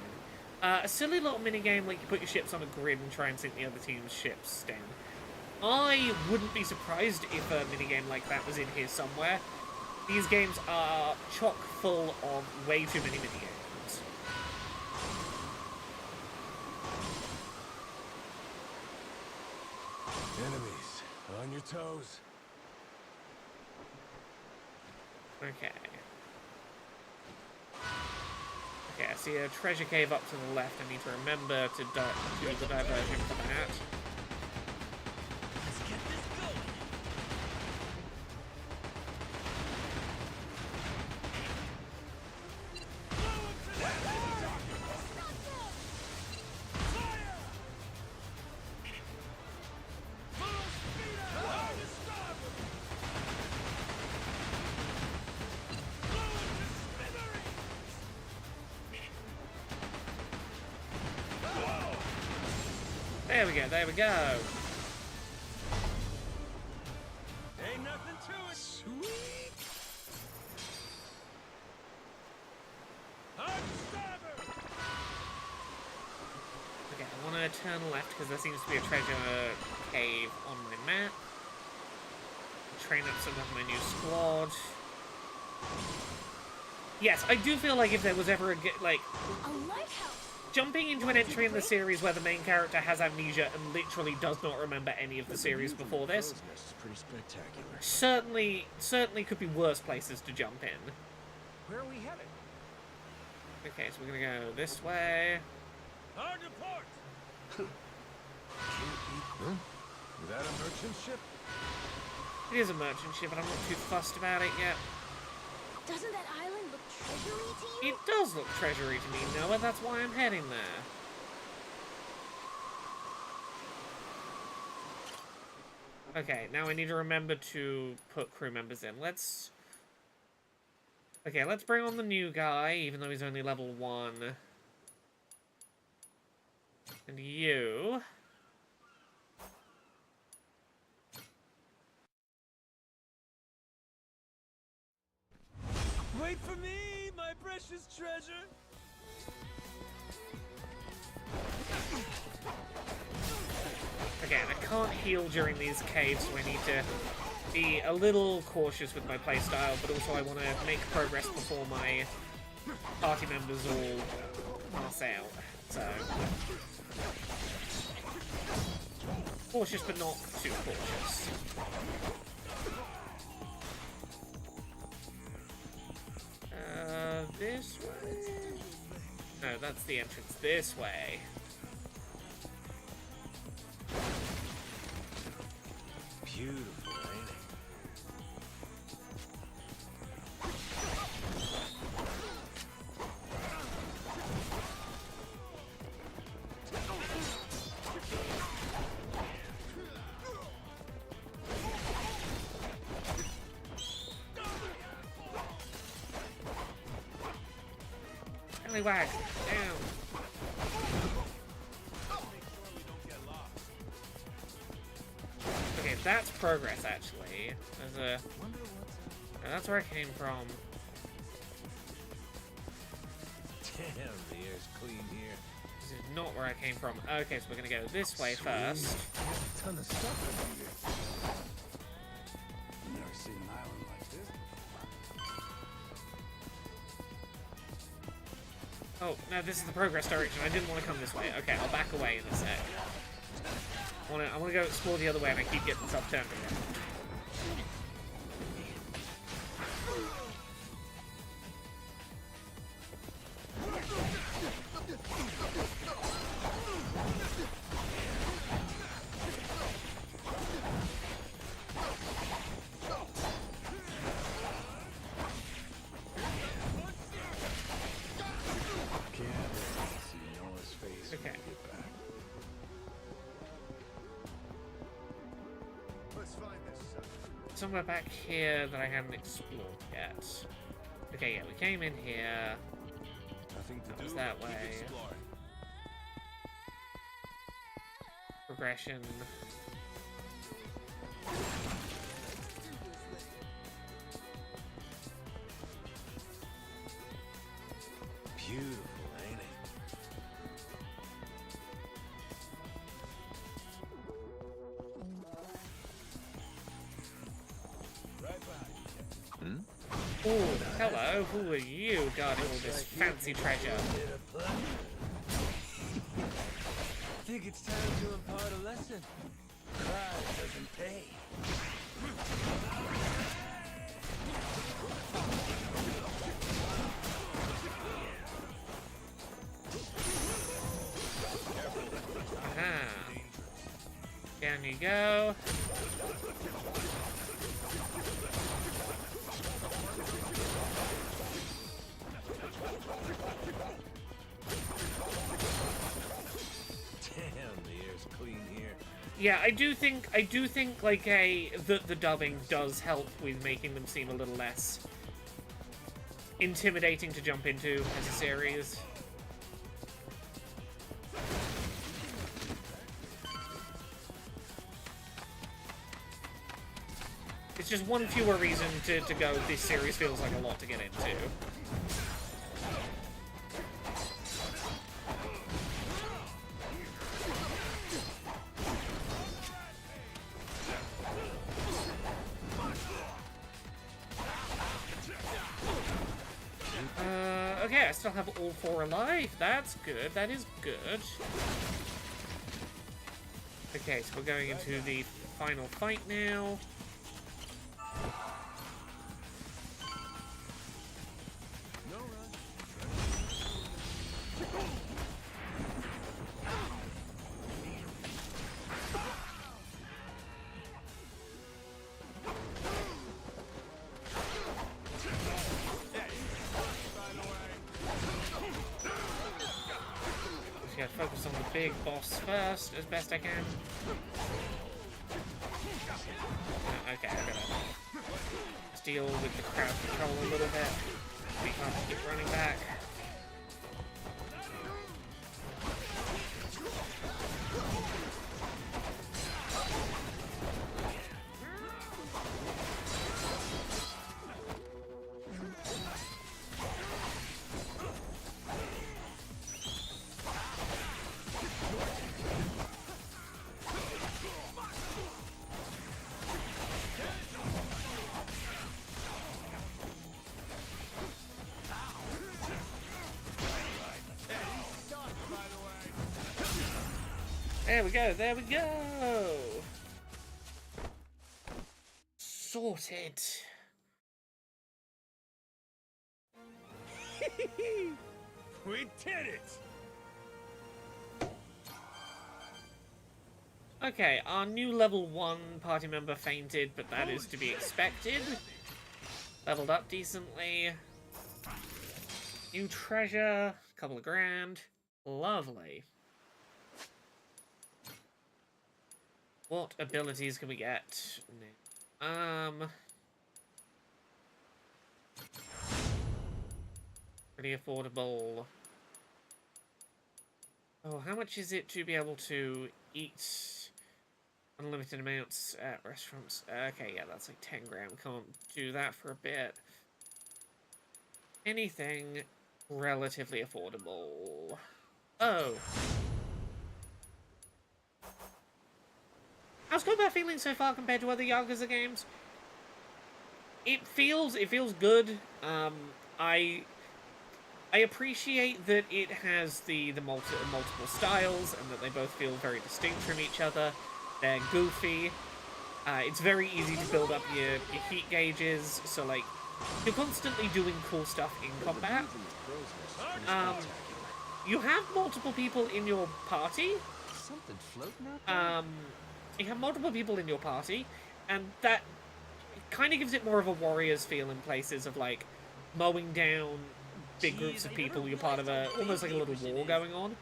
A silly little minigame, like you put your ships on a grid and try and sink the other team's ships down. I wouldn't be surprised if a minigame like that was in here somewhere. These games are chock full of way too many minigames.
Enemies, on your toes.
Okay. Okay, I see a treasure cave up to the left. I need to remember to do the diversion for that.
Let's get this going.
There we go, there we go.
Ain't nothing to it. Sweet.
Okay, I want to turn left because there seems to be a treasure cave on my map. Train up some of my new squad. Yes, I do feel like if there was ever a
lighthouse.
jumping into an entry in the series where the main character has amnesia and literally does not remember any of the series before this,
It's pretty spectacular.
certainly could be worse places to jump in.
Where are we headed?
Okay, so we're gonna go this way.
Hard to port.
Is that a merchant ship?
It is a merchant ship, but I'm not too fussed about it yet.
Doesn't that island look treasury to you?
It does look treasury to me, Noah. That's why I'm heading there. Okay, now I need to remember to put crew members in. Let's bring on the new guy, even though he's only level 1. And you...
Wait for me, my precious treasure.
Okay, I can't heal during these caves, so I need to be a little cautious with my playstyle, but also I want to make progress before my party members all pass out. So... cautious, but not too cautious. This way? No, that's the entrance. This way.
Beautiful, ain't it?
Wag, down. Okay, that's progress actually. There's a... that's where I came from.
Damn, the air's clean here.
This is not where I came from. Okay, so we're gonna go this way first.
A ton of stuff over here. Never seen an island like this.
Oh, no, this is the progress direction. I didn't want to come this way. Okay, I'll back away in a sec. I want to go explore the other way, and I keep getting myself turned around. Okay. Somewhere back here that I haven't explored yet. Okay, yeah, we came in here.
Nothing to
That
do.
was that
Keep
way.
exploring.
Progression.
Beautiful, ain't it?
Right behind you.
Oh, hello. Who are you guarding all this fancy treasure?
Think it's time to impart a lesson. Pride doesn't pay.
Aha. Down you go. Yeah, I do think like the dubbing does help with making them seem a little less intimidating to jump into as a series. It's just one fewer reason to go, this series feels like a lot to get into. Okay, I still have all 4 alive. That's good. That is good. Okay, so we're going into the final fight now. Focus on the big boss first, as best I can. Okay, I gotta deal with the crowd control a little bit. We can't keep running back. There we go, there we go! Sorted.
We did it!
Okay, our new level 1 party member fainted, but that is to be expected. Leveled up decently. New treasure, a couple of grand. Lovely. What abilities can we get? Pretty affordable. Oh, how much is it to be able to eat unlimited amounts at restaurants? Okay, yeah, that's like 10 grand. Can't do that for a bit. Anything relatively affordable. Oh. How's combat feeling so far compared to other Yakuza games? It feels good. I appreciate that it has the multiple styles and that they both feel very distinct from each other. They're goofy. It's very easy to build up your heat gauges, so like you're constantly doing cool stuff in combat. You have multiple people in your party.
Something floating out there?
You have multiple people in your party, and that kind of gives it more of a warrior's feel in places of like mowing down big groups of people. You're part of almost like a little war going on.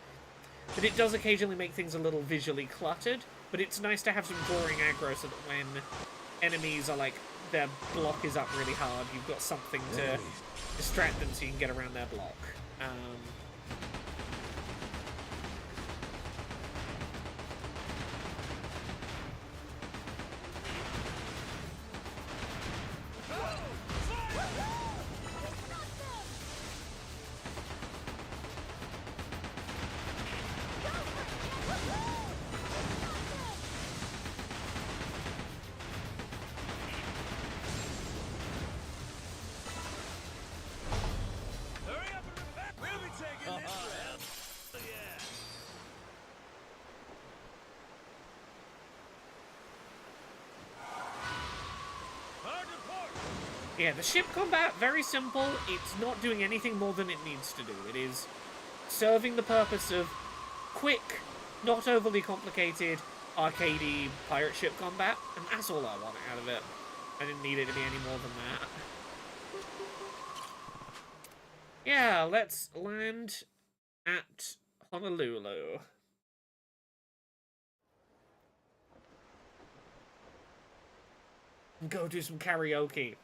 But it does occasionally make things a little visually cluttered, but it's nice to have some drawing aggro so that when enemies are like, their block is up really hard, you've got something to distract them so you can get around their block. Yeah, the ship combat, very simple. It's not doing anything more than it needs to do. It is serving the purpose of quick, not overly complicated, arcadey pirate ship combat, and that's all I want out of it. I didn't need it to be any more than that. Yeah, let's land at Honolulu. And go do some karaoke.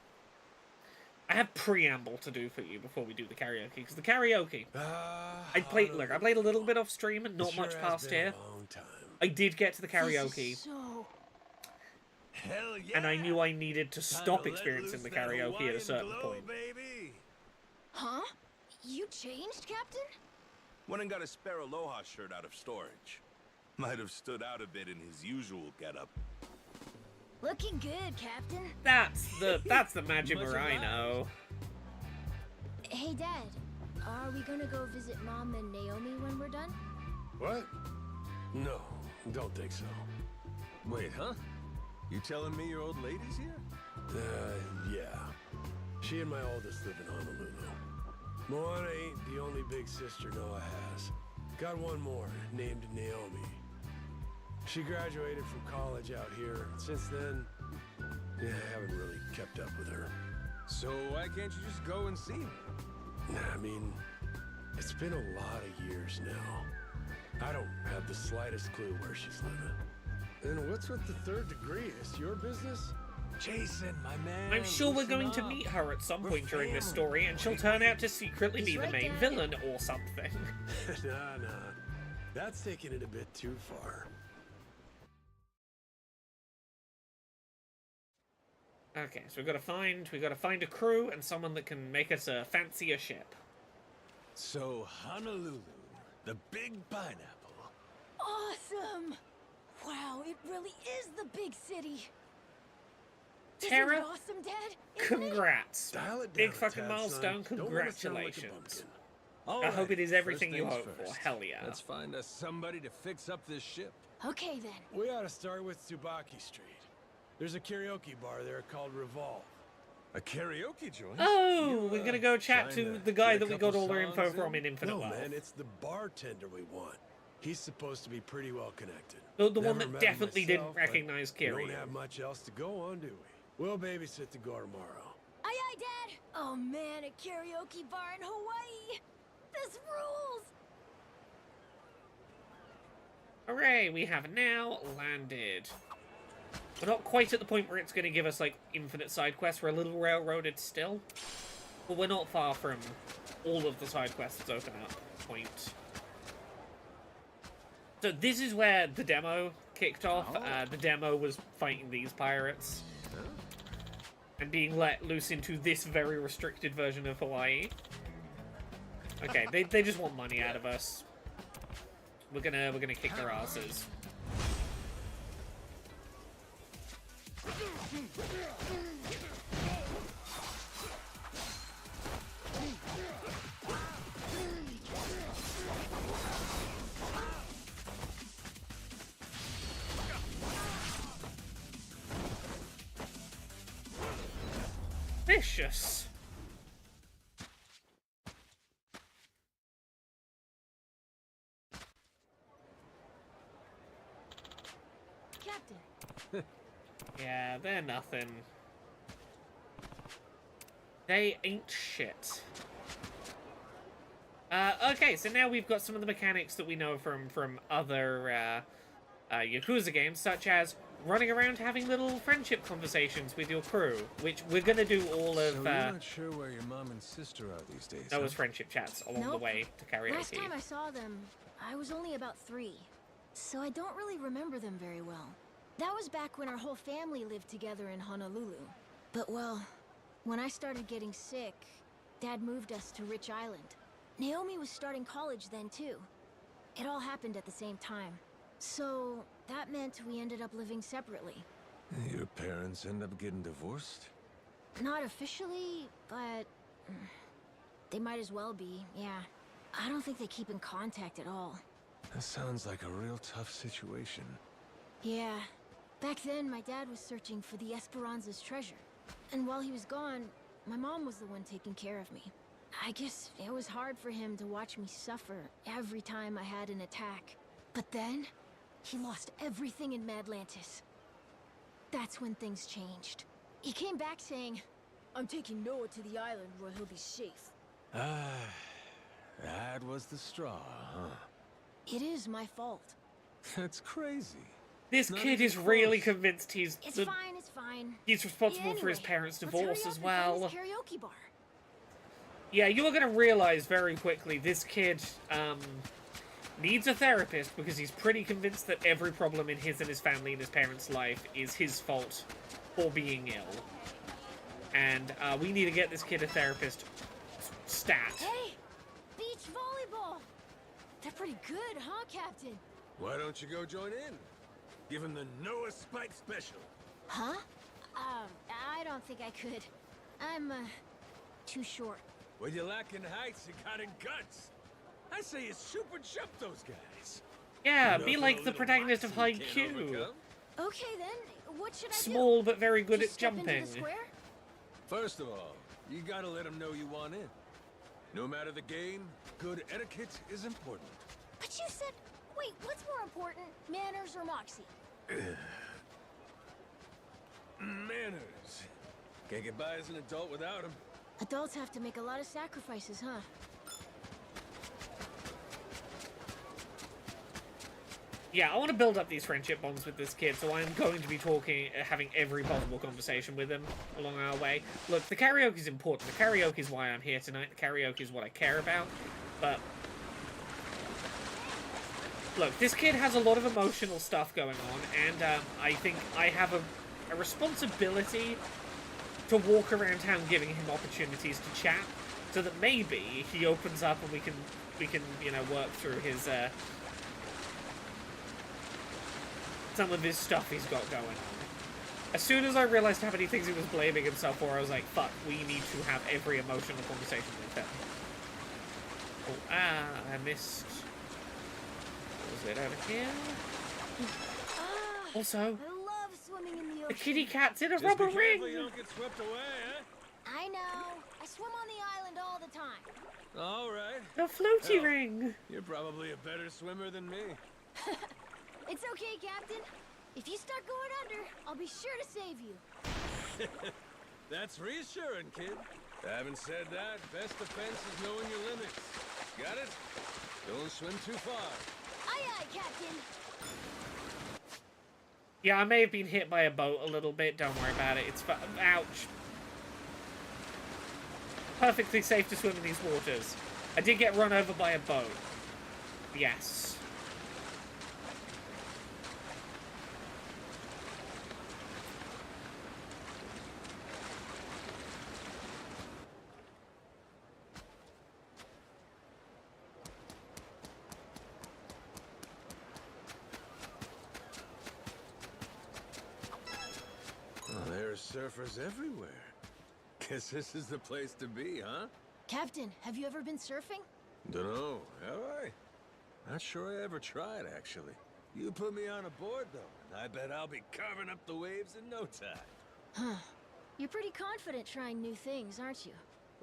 I have preamble to do for you before we do the karaoke, because the karaoke, I played a little bit off stream and not much past here. I did get to the karaoke,
Hell yeah.
and I knew I needed to stop experiencing the karaoke at a certain point.
Baby.
Huh? You changed, Captain?
Went and got a spare Aloha shirt out of storage. Might have stood out a bit in his usual getup.
Looking good, Captain.
That's the Majima I know.
Hey, Dad. Are we gonna go visit Mom and Naomi when we're done?
What? No, don't think so.
Wait, huh? You telling me your old lady's here?
Yeah. She and my oldest live in Honolulu. Moana ain't the only big sister Noah has. Got one more, named Naomi. She graduated from college out here. Since then, yeah, I haven't really kept up with her.
So why can't you just go and see her?
I mean, it's been a lot of years now. I don't have the slightest clue where she's living. And what's with the third degree? Is your business?
Jason, my man.
I'm sure we're going to meet her at some point during this story, and she'll turn out to secretly be the main villain or something.
Nah. That's taking it a bit too far.
Okay, so we gotta find a crew and someone that can make us a fancier ship.
So Honolulu, the big pineapple.
Awesome! Wow, it really is the big city.
Tara,
Isn't it awesome, Dad? Isn't it?
congrats.
Dial it
Big
down a
fucking
tad,
milestone,
son. Don't wanna sound like a
congratulations.
bumpkin.
I hope it is everything
First
you
things
hope for,
first.
hell yeah.
Let's find us somebody to fix up this ship.
Okay, then.
We ought to start with Tsubaki Street. There's a karaoke bar there called Revolve.
A karaoke joint?
Oh, we're gonna go chat
trying
to
to
the guy
get a
that we got
couple
all our info
songs
from
in?
in Infinite
No,
Wealth.
man, it's the bartender we want. He's supposed to be pretty well connected.
The one
Never
that
met him
definitely
myself,
didn't
but
recognize
We
Kiri.
don't have much else to go on, do we? We'll babysit the go tomorrow.
Aye, Dad. Oh man, a karaoke bar in Hawaii. This rules.
Hooray, we have now landed. We're not quite at the point where it's going to give us, like, infinite side quests. We're a little railroaded still. But we're not far from all of the side quests open up point. So this is where the demo kicked off. The demo was fighting these pirates. And being let loose into this very restricted version of Hawaii. Okay, they just want money out of us. We're gonna kick their asses. Vicious.
Captain.
Yeah, they're nothing. They ain't shit. Okay, so now we've got some of the mechanics that we know from other Yakuza games, such as running around having little friendship conversations with your crew, which we're gonna do all of.
So you're not sure where your mom and sister are these days,
That
huh?
was friendship chats along the
Nope.
way to karaoke.
Last time I saw them, I was only about 3. So I don't really remember them very well. That was back when our whole family lived together in Honolulu. But well, when I started getting sick, Dad moved us to Rich Island. Naomi was starting college then too. It all happened at the same time. So that meant we ended up living separately.
Your parents end up getting divorced?
Not officially, but they might as well be, yeah. I don't think they keep in contact at all.
That sounds like a real tough situation.
Yeah. Back then, my dad was searching for the Esperanza's treasure. And while he was gone, my mom was the one taking care of me. I guess it was hard for him to watch me suffer every time I had an attack. But then, he lost everything in Madlantis. That's when things changed. He came back saying, "I'm taking Noah to the island where he'll be safe."
Ah, that was the straw, huh?
It is my fault.
That's crazy.
This
Not
kid
even
is really
close.
convinced he's
It's fine, it's fine.
he's responsible for his
Anyway,
parents'
let's hurry
divorce
up
as
and find
well.
this karaoke bar.
Yeah, you're gonna realize very quickly this kid needs a therapist because he's pretty convinced that every problem in his and his family and his parents' life is his fault for being ill. And we need to get this kid a therapist stat.
Hey, beach volleyball. They're pretty good, huh, Captain?
Why don't you go join in? Give him the Noah Spike special.
Huh? I don't think I could. I'm, too short.
When you lack in heights, you got in guts. I say you super jump those guys.
Yeah,
Enough
be
of
like
a
the
little
protagonist of
boxing you
High
can't
Q.
overcome.
Okay then, what should I do?
Small but very good
Just
at
step into
jumping.
the square?
First of all, you gotta let them know you want in. No matter the game, good etiquette is important.
But you said, wait, what's more important, manners or moxie?
Manners. Can't get by as an adult without them.
Adults have to make a lot of sacrifices, huh?
Yeah, I want to build up these friendship bonds with this kid, so I'm going to be having every possible conversation with him along our way. Look, the karaoke is important. The karaoke is why I'm here tonight. The karaoke is what I care about. But look, this kid has a lot of emotional stuff going on, and I think I have a responsibility to walk around town giving him opportunities to chat, so that maybe he opens up and we can you know, work through his some of his stuff he's got going on. As soon as I realized how many things he was blaming himself for, I was like, fuck, we need to have every emotional conversation with him. Oh, I missed. What was it over here? Also,
I love swimming in the ocean.
the kitty cat's in a
Just
rubber
be careful
ring!
you don't get swept away, huh?
I know. I swim on the island all the time.
All right.
The floaty
Hell,
ring!
You're probably a better swimmer than me.
It's okay, Captain. If you start going under, I'll be sure to save you.
That's reassuring, kid. Having said that, best defense is knowing your limits. Got it? Don't swim too far.
Aye, aye, Captain.
Yeah, I may have been hit by a boat a little bit, don't worry about it. It's ouch. Perfectly safe to swim in these waters. I did get run over by a boat. Yes.
Oh, there's surfers everywhere. Guess this is the place to be, huh?
Captain, have you ever been surfing?
Dunno, have I? Not sure I ever tried, actually. You put me on a board, though, and I bet I'll be carving up the waves in no time.
Huh. You're pretty confident trying new things, aren't you?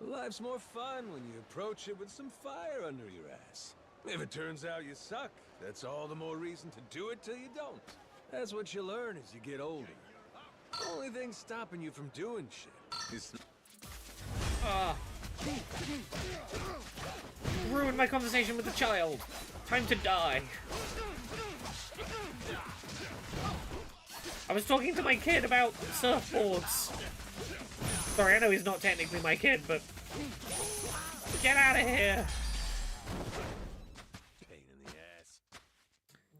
Life's more fun when you approach it with some fire under your ass. If it turns out you suck, that's all the more reason to do it till you don't. That's what you learn as you get older. Only thing stopping you from doing shit is...
Ruined my conversation with the child. Time to die. I was talking to my kid about surfboards. Sorry, I know he's not technically my kid, but... Get out of here!
pain in the ass.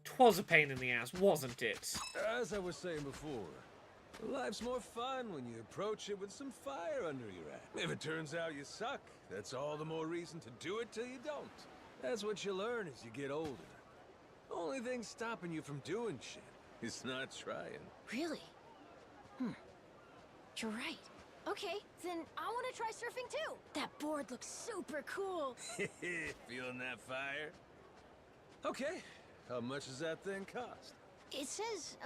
'Twas a pain in the ass, wasn't it?
As I was saying before, life's more fun when you approach it with some fire under your ass. If it turns out you suck, that's all the more reason to do it till you don't. That's what you learn as you get older. Only thing stopping you from doing shit is not trying.
Really? You're right. Okay, then I want to try surfing too. That board looks super cool.
Feeling that fire? Okay, how much does that thing cost?
It says,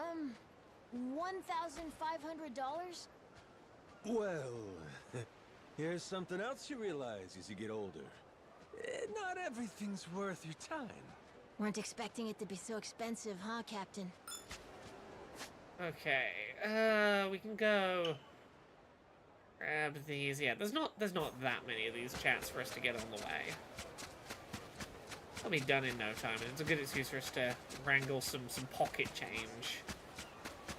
$1,500.
Well, here's something else you realize as you get older. Not everything's worth your time.
Weren't expecting it to be so expensive, huh, Captain?
Okay, we can go grab these. Yeah, there's not that many of these chats for us to get on the way. I'll be done in no time, and it's a good excuse for us to wrangle some pocket change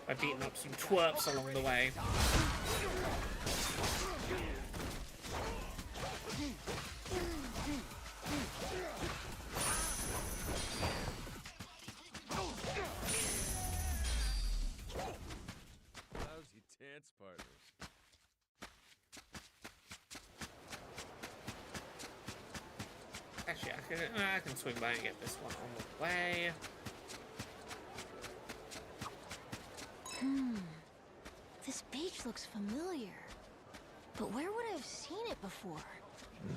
by beating up some twerps along the way.
Lousy dance partners.
Actually, I can swing by and get this one on the way.
This beach looks familiar. But where would I have seen it before?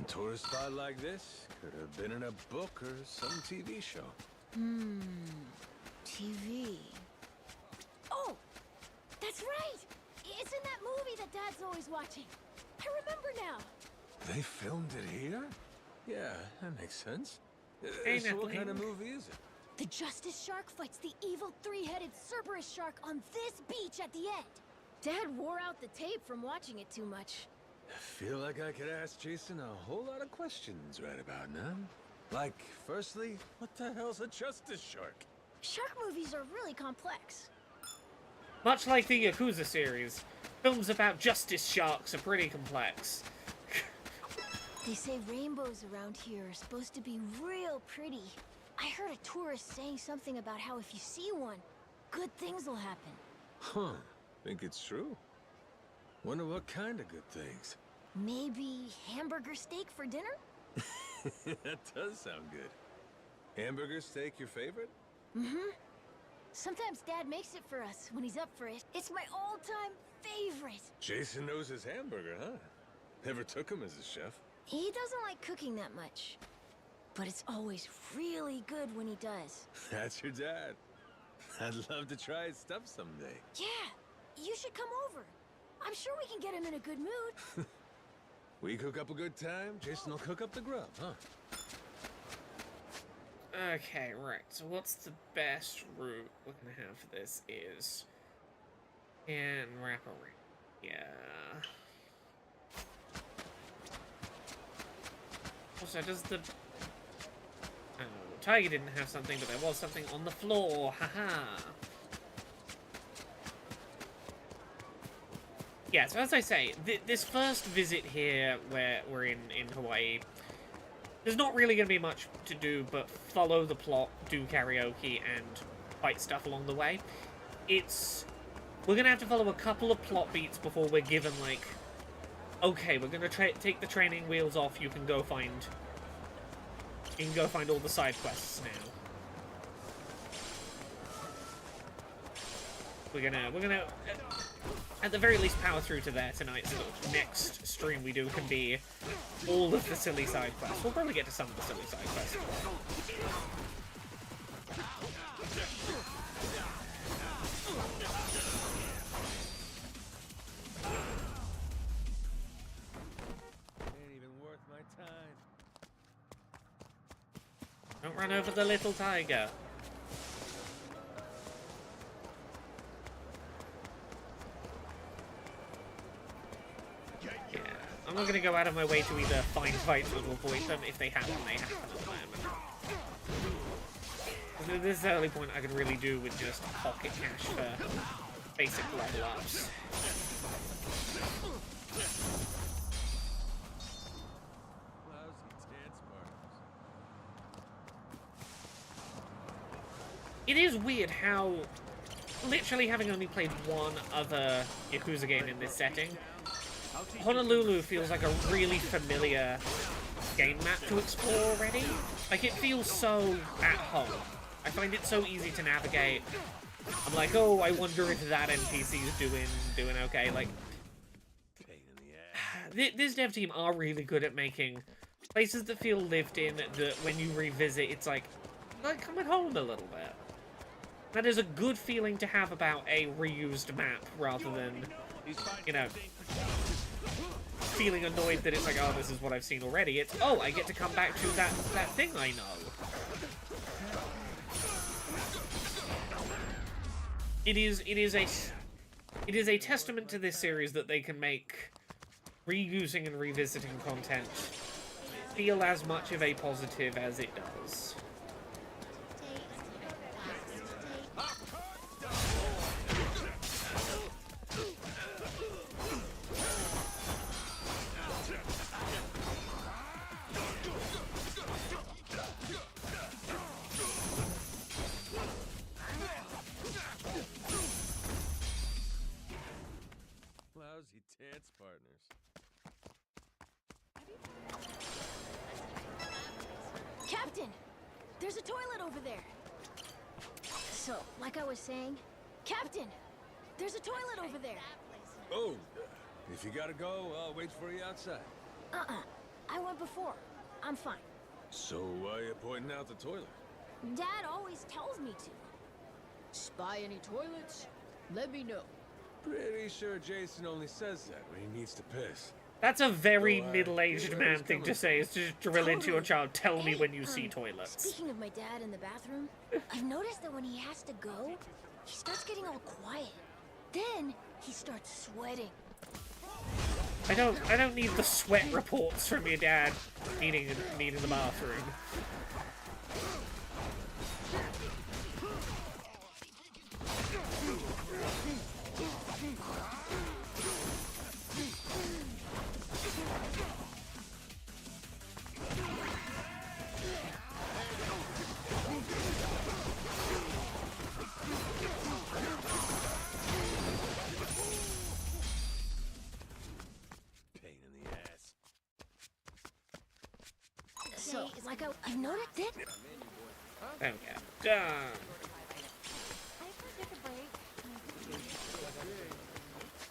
A tourist spot like this could have been in a book or some TV show.
TV. Oh! That's right! It's in that movie that Dad's always watching. I remember now.
They filmed it here? Yeah, that makes sense.
Ain't
So what
nothing.
kind of movie is it?
The Justice Shark fights the evil three-headed Cerberus shark on this beach at the end. Dad wore out the tape from watching it too much.
I feel like I could ask Jason a whole lot of questions right about now. Like, firstly, what the hell's a Justice Shark?
Shark movies are really complex.
Much like the Yakuza series, films about justice sharks are pretty complex.
They say rainbows around here are supposed to be real pretty. I heard a tourist saying something about how if you see one, good things will happen.
Huh, think it's true? Wonder what kind of good things.
Maybe hamburger steak for dinner?
That does sound good. Hamburger steak your favorite?
Sometimes Dad makes it for us when he's up for it. It's my all-time favorite.
Jason knows his hamburger, huh? Never took him as a chef.
He doesn't like cooking that much. But it's always really good when he does.
That's your dad. I'd love to try his stuff someday.
Yeah, you should come over. I'm sure we can get him in a good mood.
We cook up a good time, Jason will cook up the grub, huh?
Okay, right. So what's the best route we're gonna have for this is and wrap around. Yeah. Also, does the Tiger didn't have something, but there was something on the floor. Haha. Yeah, so as I say, this first visit here, where we're in Hawaii, there's not really going to be much to do but follow the plot, do karaoke, and fight stuff along the way. We're going to have to follow a couple of plot beats before we're given, like, okay, we're going to take the training wheels off, you can go find all the side quests now. We're gonna at the very least power through to there tonight, so that next stream we do can be all of the silly side quests. We'll probably get to some of the silly side quests.
Ain't even worth my time.
Don't run over the little tiger. Yeah, I'm not going to go out of my way to either find fights or to avoid them. If they happen, they happen at the moment. This is the only point I could really do with just pocket cash for basic level ups.
Lousy dance partners.
It is weird how, literally having only played one other Yakuza game in this setting, Honolulu feels like a really familiar game map to explore already. Like, it feels so at home. I find it so easy to navigate. I'm like, oh, I wonder if that NPC is doing okay. Like,
Pain in the ass.
this dev team are really good at making places that feel lived in, that when you revisit, it's like coming home a little bit. That is a good feeling to have about a reused map, rather than you know, feeling annoyed that it's like, oh, this is what I've seen already. It's, oh, I get to come back to that thing I know. It is a testament to this series that they can make reusing and revisiting content feel as much of a positive as it does.
Lousy dance partners.
Captain! There's a toilet over there! So, like I was saying... Captain! There's a toilet over there!
Oh, if you gotta go, I'll wait for you outside.
I went before. I'm fine.
So why you pointing out the toilet?
Dad always tells me to. Spy any toilets? Let me know.
Pretty sure Jason only says that when he needs to piss.
That's a very
Well,
middle-aged
yeah,
man
he's
thing to
coming.
say, is to just drill into your child, tell me
Hey,
when you see toilets.
Speaking of my dad in the bathroom, I've noticed that when he has to go, he starts getting all quiet. Then he starts sweating.
I don't need the sweat reports from your dad needing the bathroom.
Pain in the ass.
So, like I've noticed it.
There we go. Done.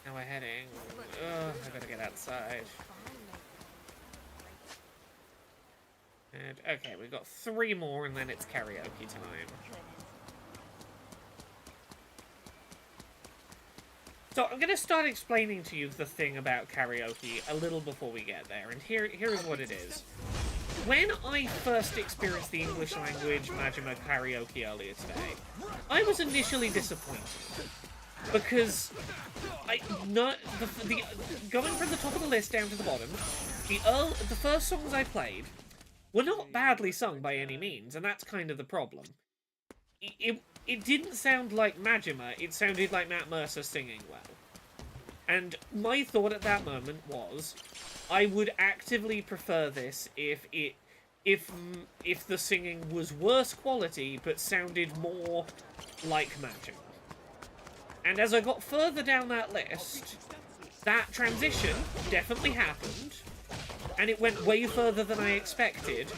Now we're heading. Ugh, I gotta get outside. And, okay, we've got 3 more and then it's karaoke time. So I'm gonna start explaining to you the thing about karaoke a little before we get there, and here is what it is. When I first experienced the English language Majima karaoke earlier today, I was initially disappointed. Because going from the top of the list down to the bottom, the first songs I played were not badly sung by any means, and that's kind of the problem. It didn't sound like Majima, it sounded like Matt Mercer singing well. And my thought at that moment was, I would actively prefer this if the singing was worse quality but sounded more like Majima. And as I got further down that list, that transition definitely happened, and it went way further than I expected.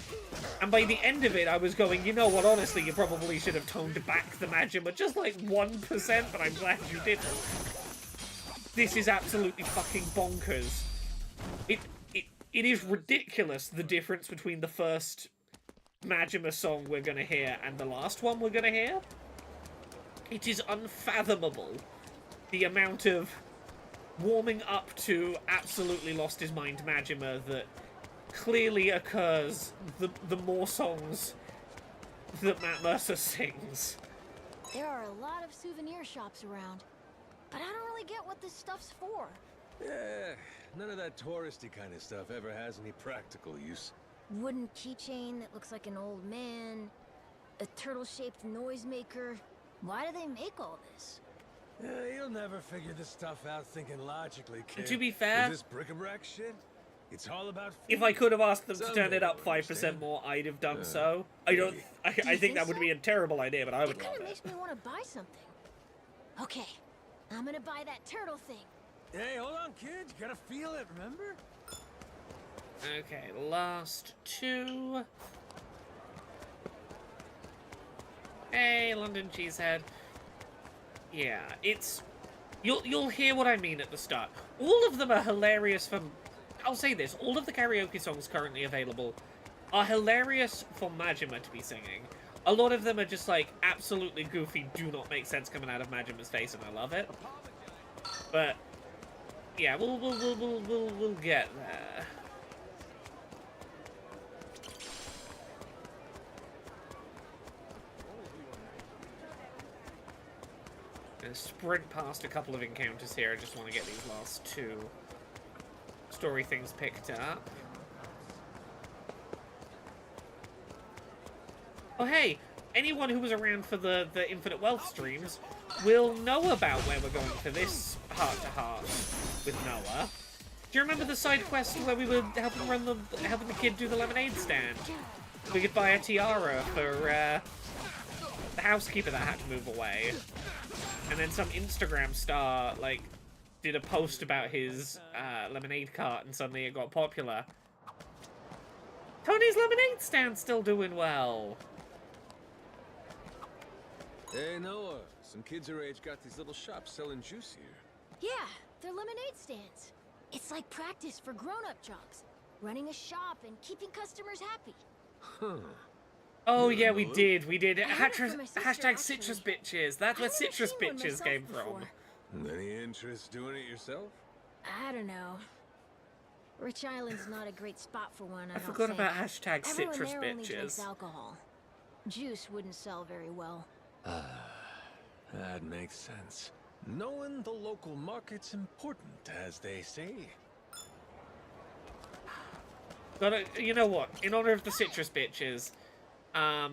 And by the end of it, I was going, you know what, honestly, you probably should have toned back the Majima just like 1%, but I'm glad you didn't. This is absolutely fucking bonkers. It is ridiculous, the difference between the first Majima song we're gonna hear and the last one we're gonna hear. It is unfathomable the amount of warming up to absolutely lost his mind Majima that clearly occurs the more songs that Matt Mercer sings.
There are a lot of souvenir shops around, but I don't really get what this stuff's for.
Yeah, none of that touristy kind of stuff ever has any practical use.
Wooden keychain that looks like an old man, a turtle-shaped noisemaker. Why do they make all this?
You'll never figure this stuff out thinking logically, kid.
To be fair,
With this bric-a-brac shit, it's all about
if I could have asked them to turn it up 5% more, I'd have done so. I think that would be a terrible idea, but I would
It
love
kind of
it.
makes me want to buy something. Okay, I'm gonna buy that turtle thing.
Hey, hold on, kid. You gotta feel it, remember?
Okay, last 2. Hey, London Cheesehead. Yeah, it's... You'll hear what I mean at the start. All of them are hilarious from... I'll say this, all of the karaoke songs currently available are hilarious for Majima to be singing. A lot of them are just, like, absolutely goofy, do not make sense coming out of Majima's face, and I love it. But Yeah, we'll get there. Gonna sprint past a couple of encounters here. I just want to get these last two story things picked up. Oh hey, anyone who was around for the Infinite Wealth streams will know about where we're going for this heart-to-heart with Noah. Do you remember the side quest where we were helping the kid do the lemonade stand? We could buy a tiara for the housekeeper that had to move away. And then some Instagram star, like, did a post about his lemonade cart, and suddenly it got popular. Tony's lemonade stand's still doing well.
Hey, Noah. Some kids our age got these little shops selling juice here.
Yeah, they're lemonade stands. It's like practice for grown-up jobs. Running a shop and keeping customers happy.
Huh.
Oh yeah, we did.
I heard it from my sister,
Hashtag citrus
actually.
bitches. That's where
I've never
citrus
seen one
bitches
myself
came
before.
from.
Any interest doing it yourself?
I don't know. Rich Island's not a great spot for one, I
I
don't
forgot
think.
about hashtag
Everyone
citrus
there only drinks
bitches.
alcohol. Juice wouldn't sell very well.
That makes sense. Knowing the local market's important, as they say.
Gotta, you know what? In honor of the citrus bitches, I'll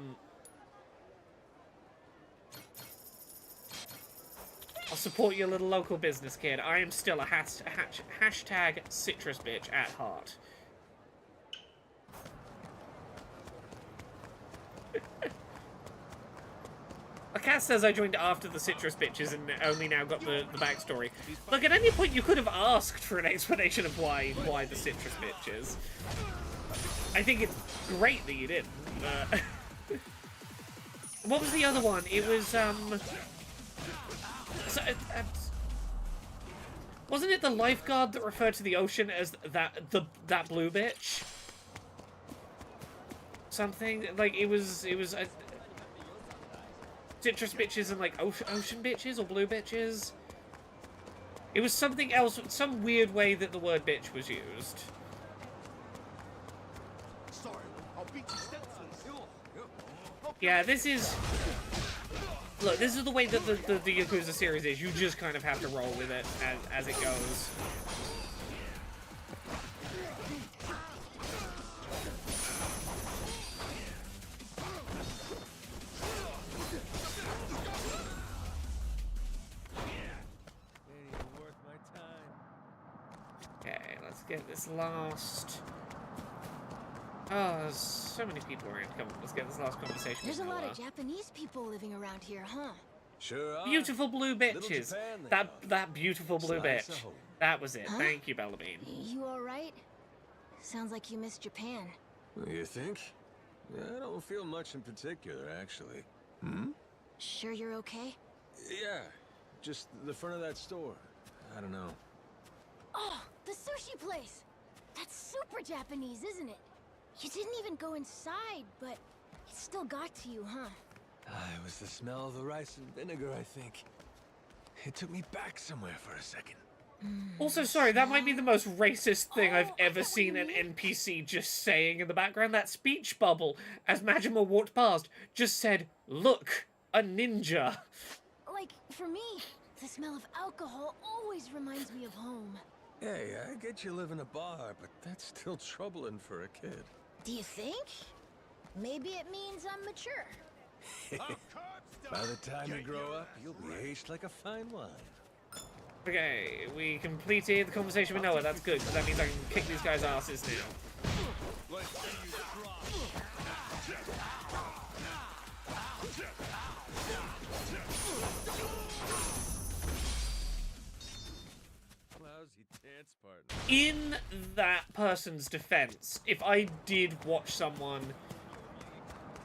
support your little local business, kid. I am still a hashtag citrus bitch at heart. A cat says I joined after the citrus bitches and only now got the backstory. Look, at any point you could have asked for an explanation of why the citrus bitches. I think it's great that you didn't. What was the other one? It was, wasn't it the lifeguard that referred to the ocean as that blue bitch? Something like it was citrus bitches and like ocean bitches or blue bitches. It was something else, some weird way that the word bitch was used.
Sorry, I'll beat you steps.
Yeah, this is... Look, this is the way that the Yakuza series is. You just kind of have to roll with it as it goes. Okay, let's get this last... Oh, there's so many people around. Come on, let's get this last conversation.
There's a
with
lot
Noah.
of Japanese people living around here, huh?
Sure are.
Beautiful blue bitches.
Japan, they
That beautiful blue
Slice
bitch.
of home.
That was it.
Huh?
Thank you, Bellamine.
You alright? Sounds like you miss Japan.
You think? I don't feel much in particular, actually. Hmm?
Sure you're okay?
Yeah, just the front of that store. I don't know.
Oh, the sushi place! That's super Japanese, isn't it? You didn't even go inside, but it still got to you, huh?
It was the smell of the rice and vinegar, I think. It took me back somewhere for a second.
Also, sorry, that might be the most racist thing I've
Oh, I
ever
get what
seen
you
an
mean.
NPC just saying in the background. That speech bubble, as Majima walked past, just said, "Look, a ninja."
Like, for me, the smell of alcohol always reminds me of home.
Hey, I get you live in a bar, but that's still troubling for a kid.
Do you think? Maybe it means I'm mature.
By the time you grow up, you'll be aged like a fine wine.
Okay, we completed the conversation with Noah. That's good, because that means I can kick these guys' asses now.
Lousy dance partner.
In that person's defense, if I did watch someone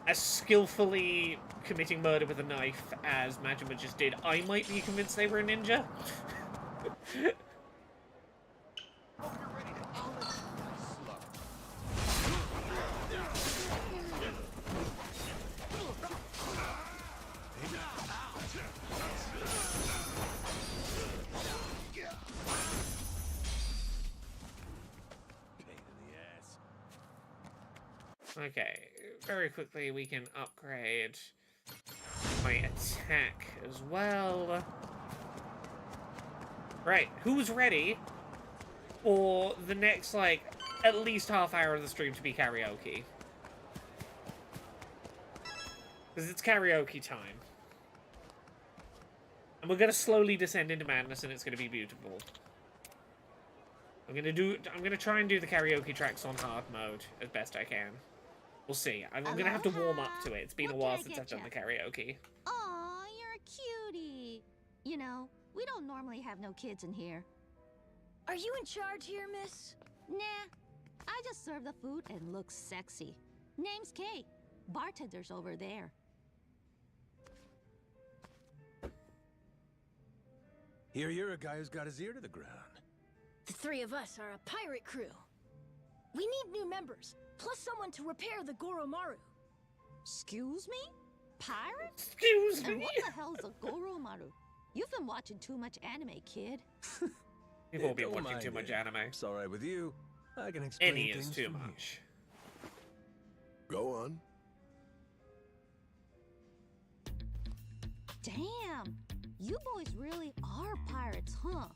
as skillfully committing murder with a knife as Majima just did, I might be convinced they were a ninja. Okay, very quickly we can upgrade my attack as well. Right, who's ready for the next, like, at least half hour of the stream to be karaoke? Because it's karaoke time. And we're gonna slowly descend into madness, and it's gonna be beautiful. I'm gonna try and do the karaoke tracks on hard mode as best I can. We'll see. I'm gonna have to warm up to it. It's been a while since I've done the karaoke.
Aw, you're a cutie. You know, we don't normally have no kids in here.
Are you in charge here, miss?
Nah, I just serve the food and look sexy. Name's Kate. Bartender's over there.
Here you're a guy who's got his ear to the ground.
The three of us are a pirate crew. We need new members, plus someone to repair the Goromaru.
Excuse me? Pirates?
Excuse
And
me.
what the hell's a Goromaru? You've been watching too much anime, kid.
You've all been
Don't
watching
mind
too much
it.
anime.
It's all right with you. I can explain
Any
things
is too
from here.
much.
Go on.
Damn, you boys really are pirates, huh?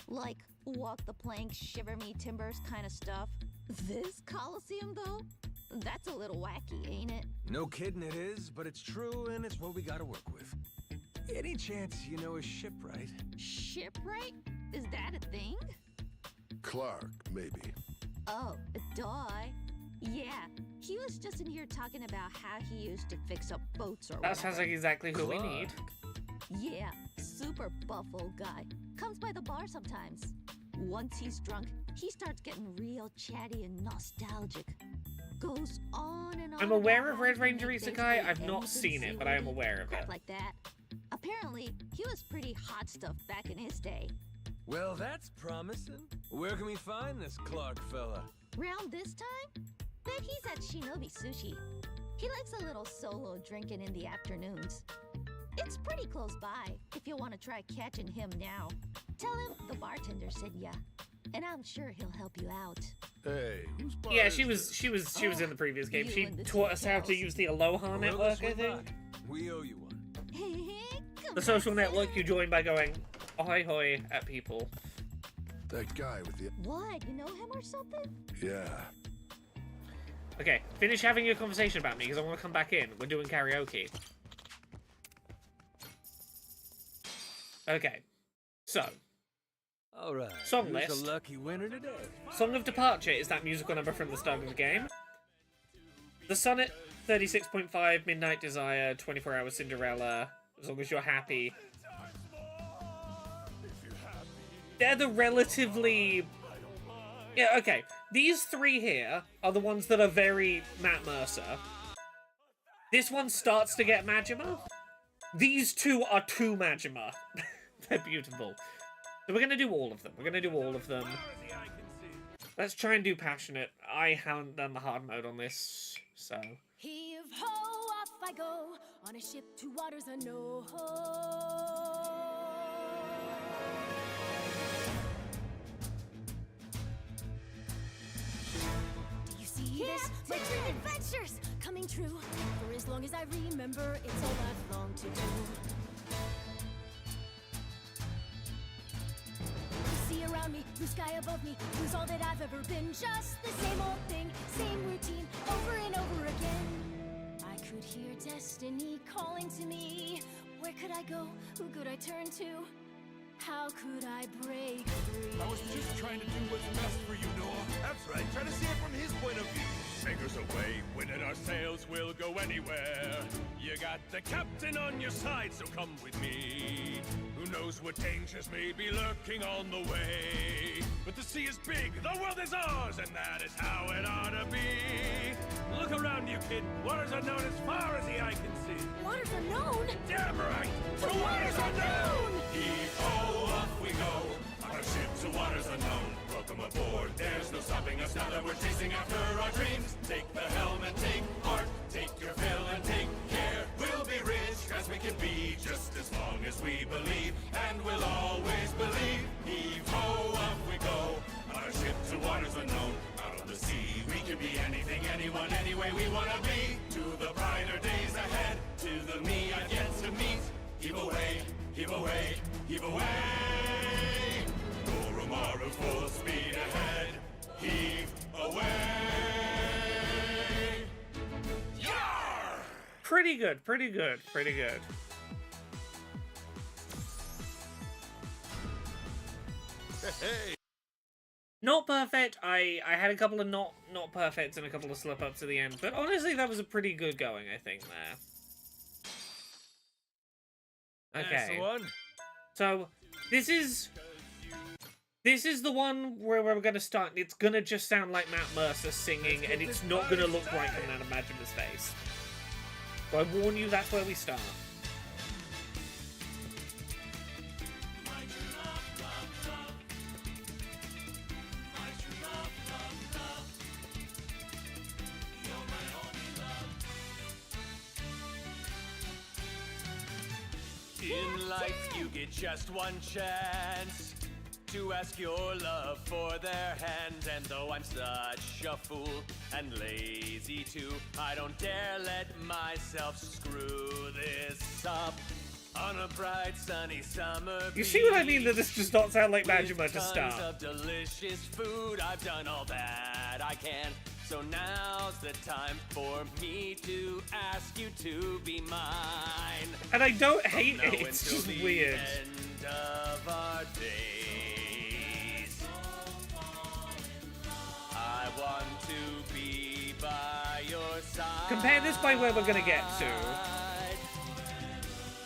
Like, walk the plank, shiver me timbers kind of stuff. This Coliseum, though? That's a little wacky, ain't it?
No kidding it is, but it's true and it's what we gotta work with. Any chance you know a shipwright?
Shipwright? Is that a thing?
Clark, maybe.
Oh, duh. Yeah, he was just in here talking about how he used to fix up boats or
That
whatever.
sounds like exactly who we need.
Yeah, super buff old guy. Comes by the bar sometimes. Once he's drunk, he starts getting real chatty and nostalgic. Goes on and on.
I'm aware
about
of
how
Red
he
Ranger
made
Isekai.
basically
I've not
anything
seen it, but I am
seaworthy,
aware of
crap
it.
like that. Apparently, he was pretty hot stuff back in his day.
Well, that's promising. Where can we find this Clark fella?
Round this time, bet he's at Shinobi Sushi. He likes a little solo drinking in the afternoons. It's pretty close by, if you want to try catching him now. Tell him the bartender said yeah, and I'm sure he'll help you out.
Hey, who's bar
Yeah,
is
she was
this?
in the previous game.
you
She
and the
taught us how to
details.
use the Aloha
We'll
network,
swing
I think.
by. We owe you one.
Come
The social
on,
network
Sam.
you join by going ahoy hoy at people.
That guy with the...
What, you know him or something?
Yeah.
Okay, finish having your conversation about me because I want to come back in. We're doing karaoke. Okay, so
All right.
Song
who's
list.
the lucky winner today?
Song of Departure is that musical number from the start of the game. The Sonnet, 36.5, Midnight Desire, 24 Hour Cinderella, As Long As You're Happy. They're the relatively... Yeah, okay. These three here are the ones that are very Matt Mercer. This one starts to get Majima. These two are too Majima. They're beautiful. So we're going to do all of them. We're going to do all of them. Let's try and do Passionate. I haven't done the hard mode on this, so...
Heave ho, off I go on a ship to waters unknown. Do you see this? My dream adventures coming true. For as long as I remember, it's all I've longed to do. The sea around me, blue sky above me, who's all that I've ever been. Just the same old thing, same routine, over and over again. I could hear destiny calling to me. Where could I go? Who could I turn to? How could I break free?
I was just trying to do what's best for you, Noah.
That's right, try to see it from his point of view.
Fingers away, winding our sails, we'll go anywhere. You got the captain on your side, so come with me. Who knows what dangers may be lurking on the way? But the sea is big, the world is ours, and that is how it ought to be. Look around you, kid. Waters unknown as far as the eye can see.
Waters unknown?
Damn right!
To waters unknown!
Heave-ho, off we go, on our ship to waters unknown. Welcome aboard, there's no stopping us now that we're chasing after our dreams. Take the helm and take heart, take your fill and take care. We'll be rich as we can be, just as long as we believe, and we'll always believe. Heave-ho, off we go, on our ship to waters unknown. Out on the sea, we can be anything, anywhere. anyone, anyway we wanna be. To the brighter days ahead, to the me I've yet to meet. Heave away, heave away, heave away. Goromaru full speed ahead, heave away. Yar!
Pretty good, pretty good, pretty good.
Hey!
Not perfect. I had a couple of not perfects and a couple of slip ups at the end, but honestly, that was a pretty good going, I think, there. Okay.
That's the one.
So this is the one where we're gonna start. It's gonna just sound like Matt Mercer singing, and it's not gonna look right coming out of Majima's face. So I warn you, that's where we start.
In life you get just one chance to ask your love for their hand. And though I'm such a fool and lazy too, I don't dare let myself screw this up. On a bright sunny summer
You see what I mean? That this does not sound like Majima to
tons
start.
of delicious food, I've done all that I can. So now's the time for me to ask you to be mine.
And I don't hate
Now
it, it's
until
just
the
weird.
End of our days. I want to be by your side.
Compare this by where we're gonna get to.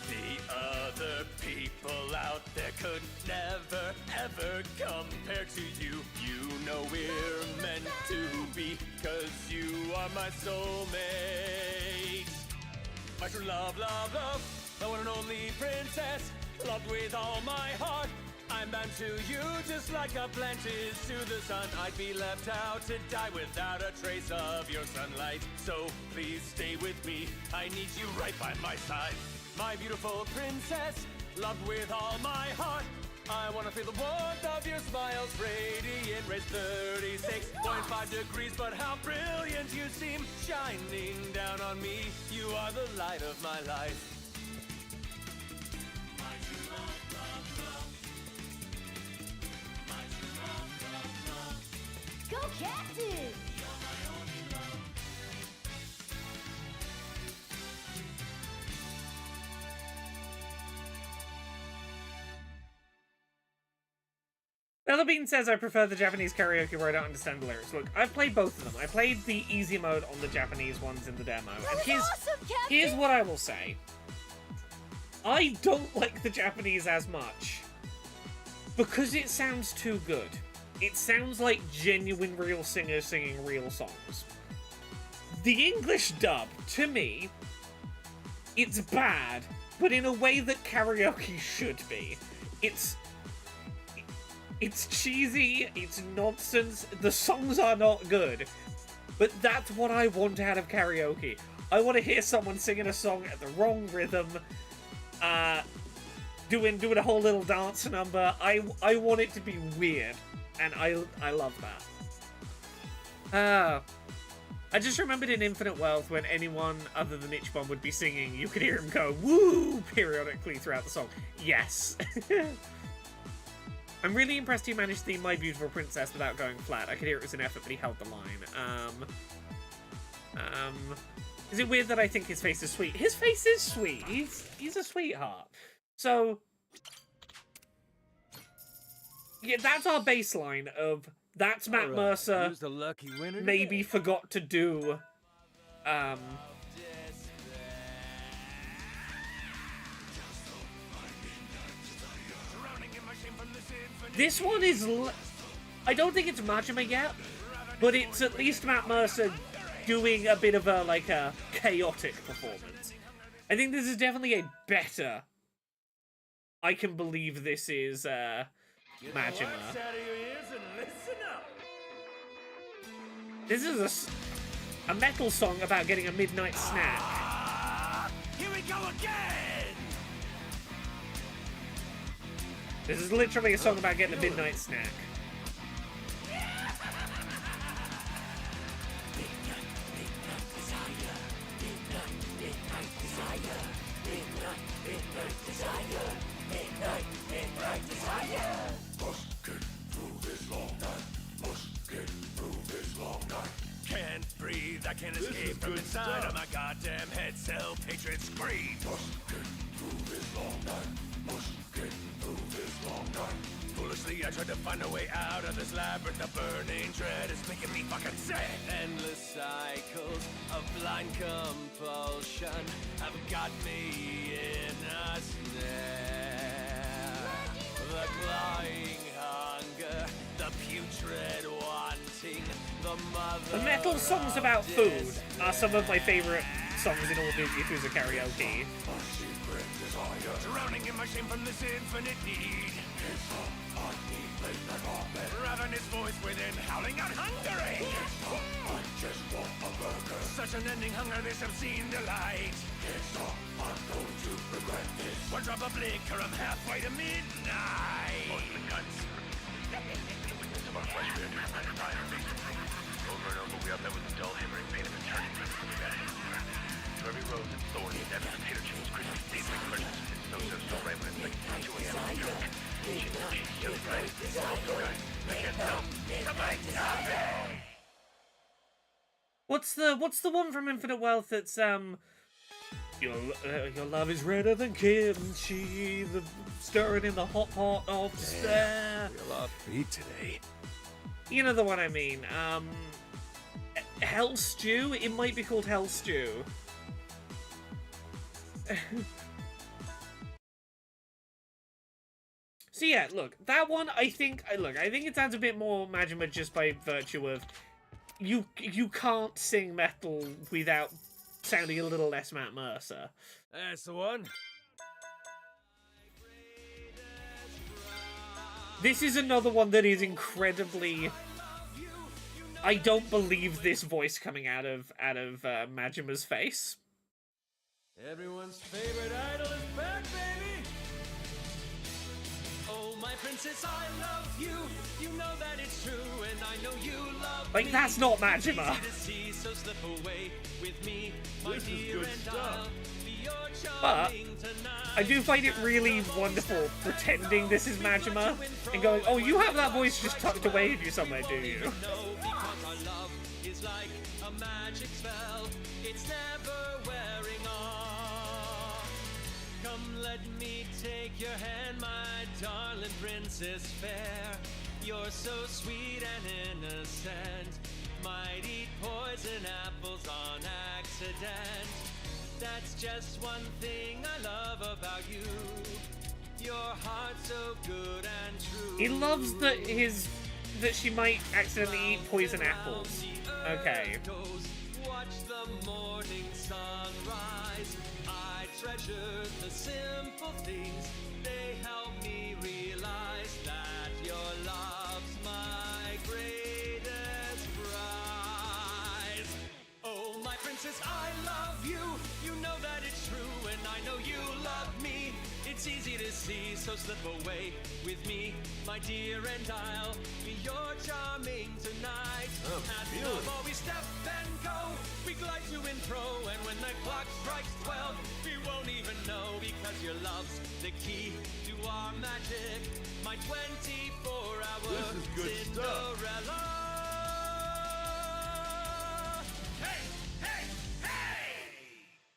The other people out there could never, ever compare to you. You know we're meant to be, 'cause you are my soulmate. My true love, love, love, the one and only princess, loved with all my heart. I'm bound to you just like a plant is to the sun. I'd be left out to die without a trace of your sunlight. So please stay with me, I need you right by my side. My beautiful princess, loved with all my heart. I wanna feel the warmth of your smiles, radiant rays, 36.5 degrees, but how brilliant you seem, shining down on me. You are the light of my life. My true love, love, love. My true love, love, love.
Go Cactus!
You're my only love.
Bean says I prefer the Japanese karaoke where I don't understand the lyrics. Look, I've played both of them. I played the easy mode on the Japanese ones in the demo. And here's what I will say. I don't like the Japanese as much because it sounds too good. It sounds like genuine real singers singing real songs. The English dub, to me, it's bad, but in a way that karaoke should be. It's cheesy, it's nonsense, the songs are not good, but that's what I want out of karaoke. I want to hear someone singing a song at the wrong rhythm, doing a whole little dance number. I want it to be weird, and I love that. I just remembered in Infinite Wealth when anyone other than Ichiban would be singing, you could hear him go, woo, periodically throughout the song. Yes. I'm really impressed he managed to theme My Beautiful Princess without going flat. I could hear it was an effort, but he held the line. Is it weird that I think his face is sweet? His face is sweet. He's a sweetheart. So, yeah, that's our baseline of that's Matt Mercer.
Who's the lucky winner
Maybe
today?
forgot to do. This one is. I don't think it's Majima yet, but it's at least Matt Mercer doing a bit of a chaotic performance. I think this is definitely a better. I can believe this is Majima. This is a metal song about getting a midnight snack.
Here we go again!
This is literally a song about getting a midnight snack.
I can't escape from inside of my goddamn head. Self-hatred screams. Foolishly, I tried to find a way out of this labyrinth of burning dread. It's making me fucking sick. Endless cycles of blind compulsion have got me in a snare. The clawing hunger, the putrid wanting, the mother.
The metal songs about food are some of my favorite songs in all the Yakuza karaoke.
Drowning in my shame from this infinite need. Ravenous voice within, howling out hungry. Such an ending hunger, this obscene delight. One drop of liquor, I'm halfway to midnight. Over and over, we are met with the dull, hammering pain of eternity. To every rose and thorn, the depth of potato chips, Christmas days like Christmas. It's so right when it's like 2 a.m. in New York. She's just right. So right. I can't help. Somebody stop me!
What's the one from Infinite Wealth that's your love is redder than kimchi, the stirring in the hot pot of despair.
Real offbeat today.
You know the one I mean. Hell Stew? It might be called Hell Stew. So yeah, look, that one I think it sounds a bit more Majima just by virtue of you can't sing metal without sounding a little less Matt Mercer.
That's the one.
This is another one that is incredibly. I don't believe this voice coming out of Majima's face.
Everyone's favorite idol is back, baby! Oh, my princess, I love you. You know that it's true, and I know you love
Like,
me.
that's not Majima.
It's easy to see, so slip away with me, my
This is
dear,
good
and
stuff.
I'll be your
But
charming tonight.
I do find it really wonderful pretending this is Majima and going, oh, you have that voice just tucked away in you somewhere, do you?
No, because our love is like a magic spell. It's never wearing off. Come, let me take your hand, my darling princess fair. You're so sweet and innocent. Might eat poison apples on accident. That's just one thing I love about you. Your heart's so good and true.
He loves that she might accidentally eat poison apples. Okay.
Watch the morning sunrise. I treasure the simple things. They help me realize that your love's my greatest prize. Oh, my princess, I love you. You know that it's true, and I know you love me. It's easy to see, so slip away with me, my dear, and I'll be your charming tonight. At love, we step and go, we glide to and fro, and when the clock strikes 12, we won't even know, because your love's the key to our magic, my 24-hour
This is good stuff.
Cinderella. Hey, hey, hey!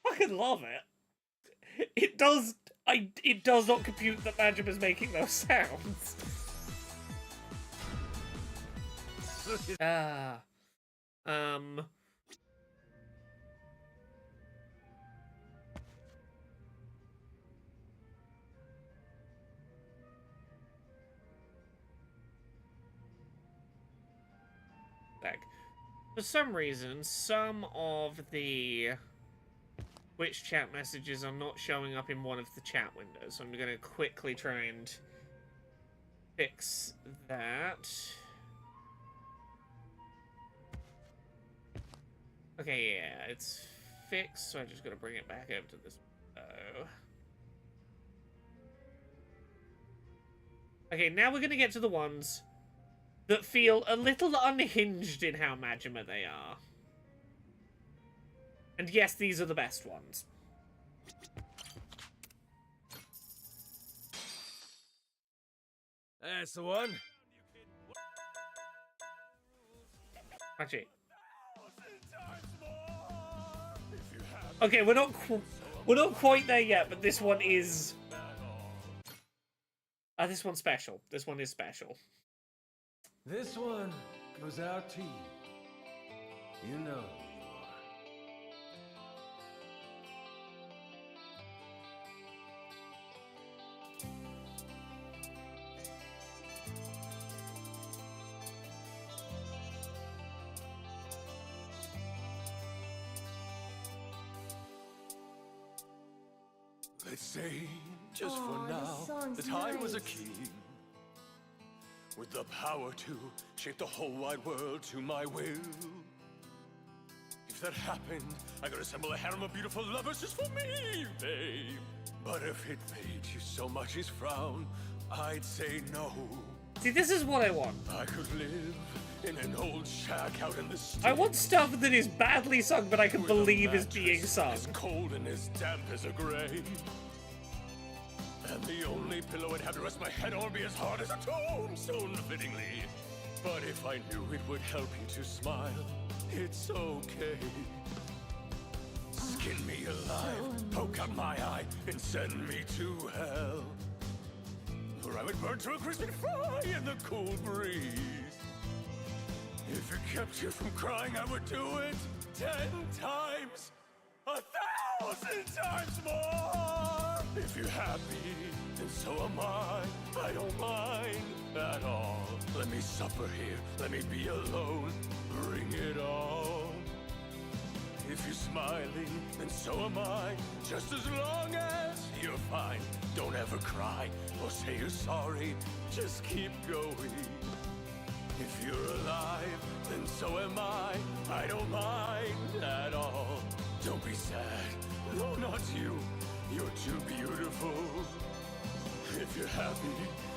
Fucking love it. It does not compute that Majima's making those sounds. Back. For some reason, some of the Twitch chat messages are not showing up in one of the chat windows, so I'm going to quickly try and fix that. Okay, yeah, it's fixed, so I just got to bring it back over to this window. Okay, now we're going to get to the ones that feel a little unhinged in how Majima they are. And yes, these are the best ones.
That's the one.
Actually, Okay, we're not quite there yet, but this one is. This one's special. This one is special.
This one goes out to you. You know who you are.
Let's say, just for
Aw, this
now,
song's
that I was a
nice.
king with the power to shape the whole wide world to my will. If that happened, I could assemble a harem of beautiful lovers just for me, babe. But if it made you so much as frown, I'd say no.
See, this is what I want.
I could live in an old shack out in the sticks.
I want stuff that is badly sung, but I can
with a
believe is being
mattress
sung.
As cold and as damp as a grave. And the only pillow I'd have to rest my head on would be as hard as a tombstone, fittingly. But if I knew it would help you to smile, it's okay. Skin me alive, poke out my eye, and send me to hell. Or I would burn to a crispy fry in the cool breeze. If it kept you from crying, I would do it 10 times, 1,000 times more. If you're happy, then so am I don't mind at all. Let me suffer here, let me be alone, bring it on. If you're smiling, then so am I, just as long as you're fine. Don't ever cry or say you're sorry, just keep going. If you're alive, then so am I don't mind at all. Don't be sad, no, not you, you're too beautiful. If you're happy,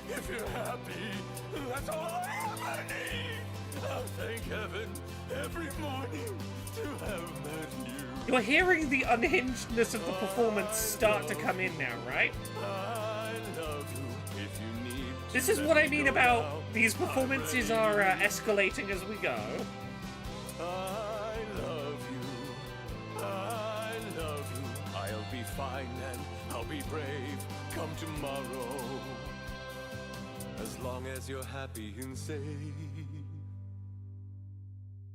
that's all I ever need. I'll thank heaven every morning to have met you.
You're hearing the unhingedness of the performance start to come in now, right?
I love you if you need to.
This is
let
what I
me
mean
go
about
now.
these performances are escalating as we go.
I love you. I love you. I'll be fine and I'll be brave come tomorrow. As long as you're happy and safe.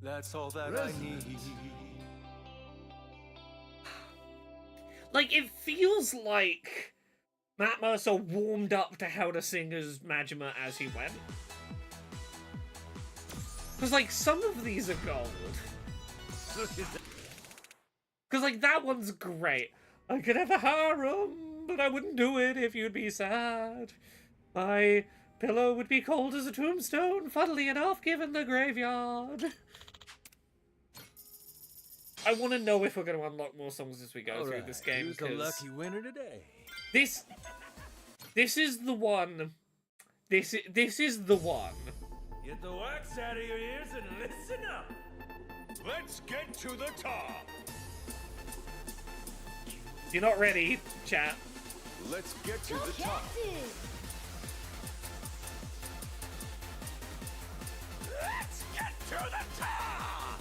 That's all that I need.
Like, it feels like Matt Mercer warmed up to how to sing as Majima as he went. Because, like, some of these are gold. Because, like, that one's great. I could have a harem, but I wouldn't do it if you'd be sad. My pillow would be cold as a tombstone, funnily enough, given the graveyard. I want to know if we're going to unlock more songs as we go through this game.
Who's the lucky winner today?
This is the one. This is the one.
Get the wax out of your ears and listen up.
Let's get to the top.
You're not ready, chat.
Let's get to the top. Let's get to the top.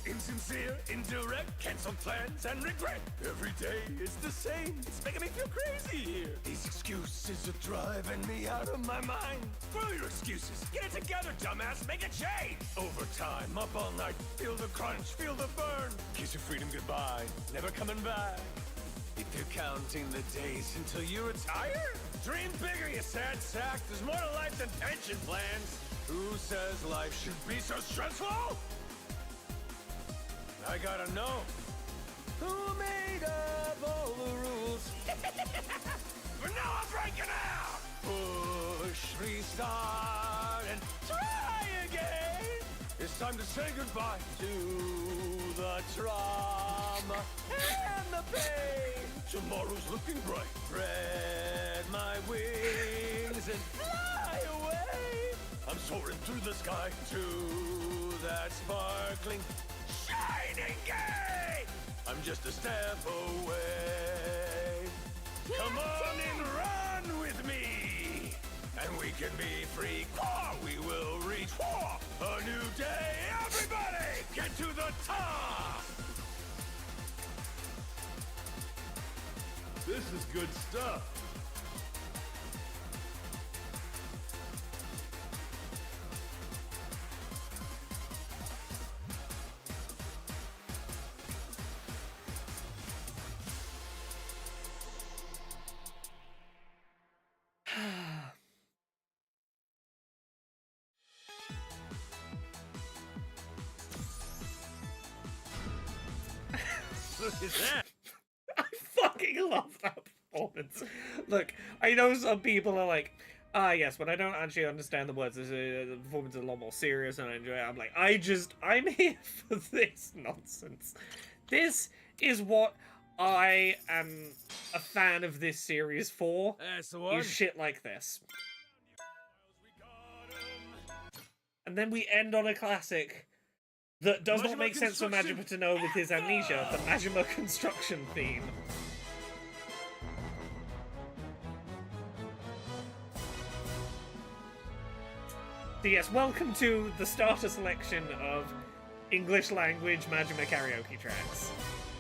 Insincere, indirect, canceled plans and regret. Every day is the same. It's making me feel crazy here. These excuses are driving me out of my mind. Screw your excuses. Get it together, dumbass. Make a change. Overtime, up all night. Feel the crunch, feel the burn. Kiss your freedom goodbye. Never coming back. If you're counting the days until you retire, dream bigger, you sad sack. There's more to life than pension plans. Who says life should be so stressful? I gotta know. Who made up all the rules? But now I'm breaking out! Push, restart, and try again! It's time to say goodbye to the trauma and the pain. Tomorrow's looking bright. Spread my wings and fly away. I'm soaring through the sky to that sparkling shining gate! I'm just a step away. Come on and run with me, and we can be free. Oh, we will reach A new day, everybody! Get to the top!
This is good stuff. Look at that.
I fucking love that performance. Look, I know some people are like, ah, yes, but I don't actually understand the words. The performance is a lot more serious and I enjoy it. I'm like, I'm here for this nonsense. This is what I am a fan of this series for.
That's the one.
Is shit like this. And then we end on a classic that does not make sense for Majima to know with his amnesia, the Majima construction theme. So yes, welcome to the starter selection of English language Majima karaoke tracks.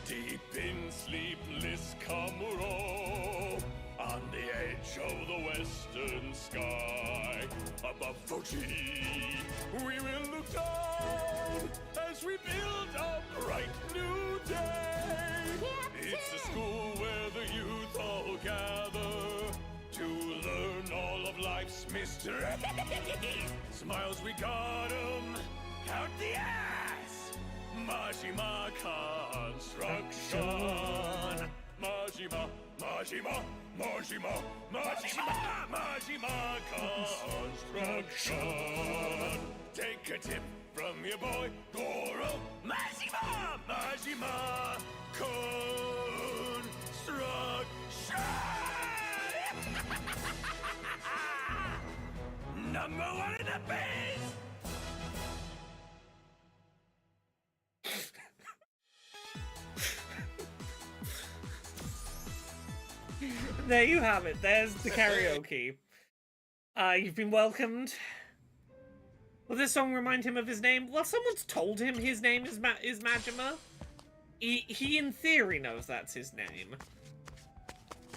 Deep in sleepless Kamuro, on the edge of the western sky, above Fuji, we will look down as we build a bright new day. It's a school where the youth all gather to learn all of life's mysteries. Smiles we got 'em, out the ass. Majima construction. Majima, Majima, Majima, Majima, Majima construction. Take a tip from your boy Goro. Majima, Majima construction. Number one in the biz.
There you have it. There's the karaoke. You've been welcomed. Will this song remind him of his name? Well, someone's told him his name is Majima. He in theory knows that's his name.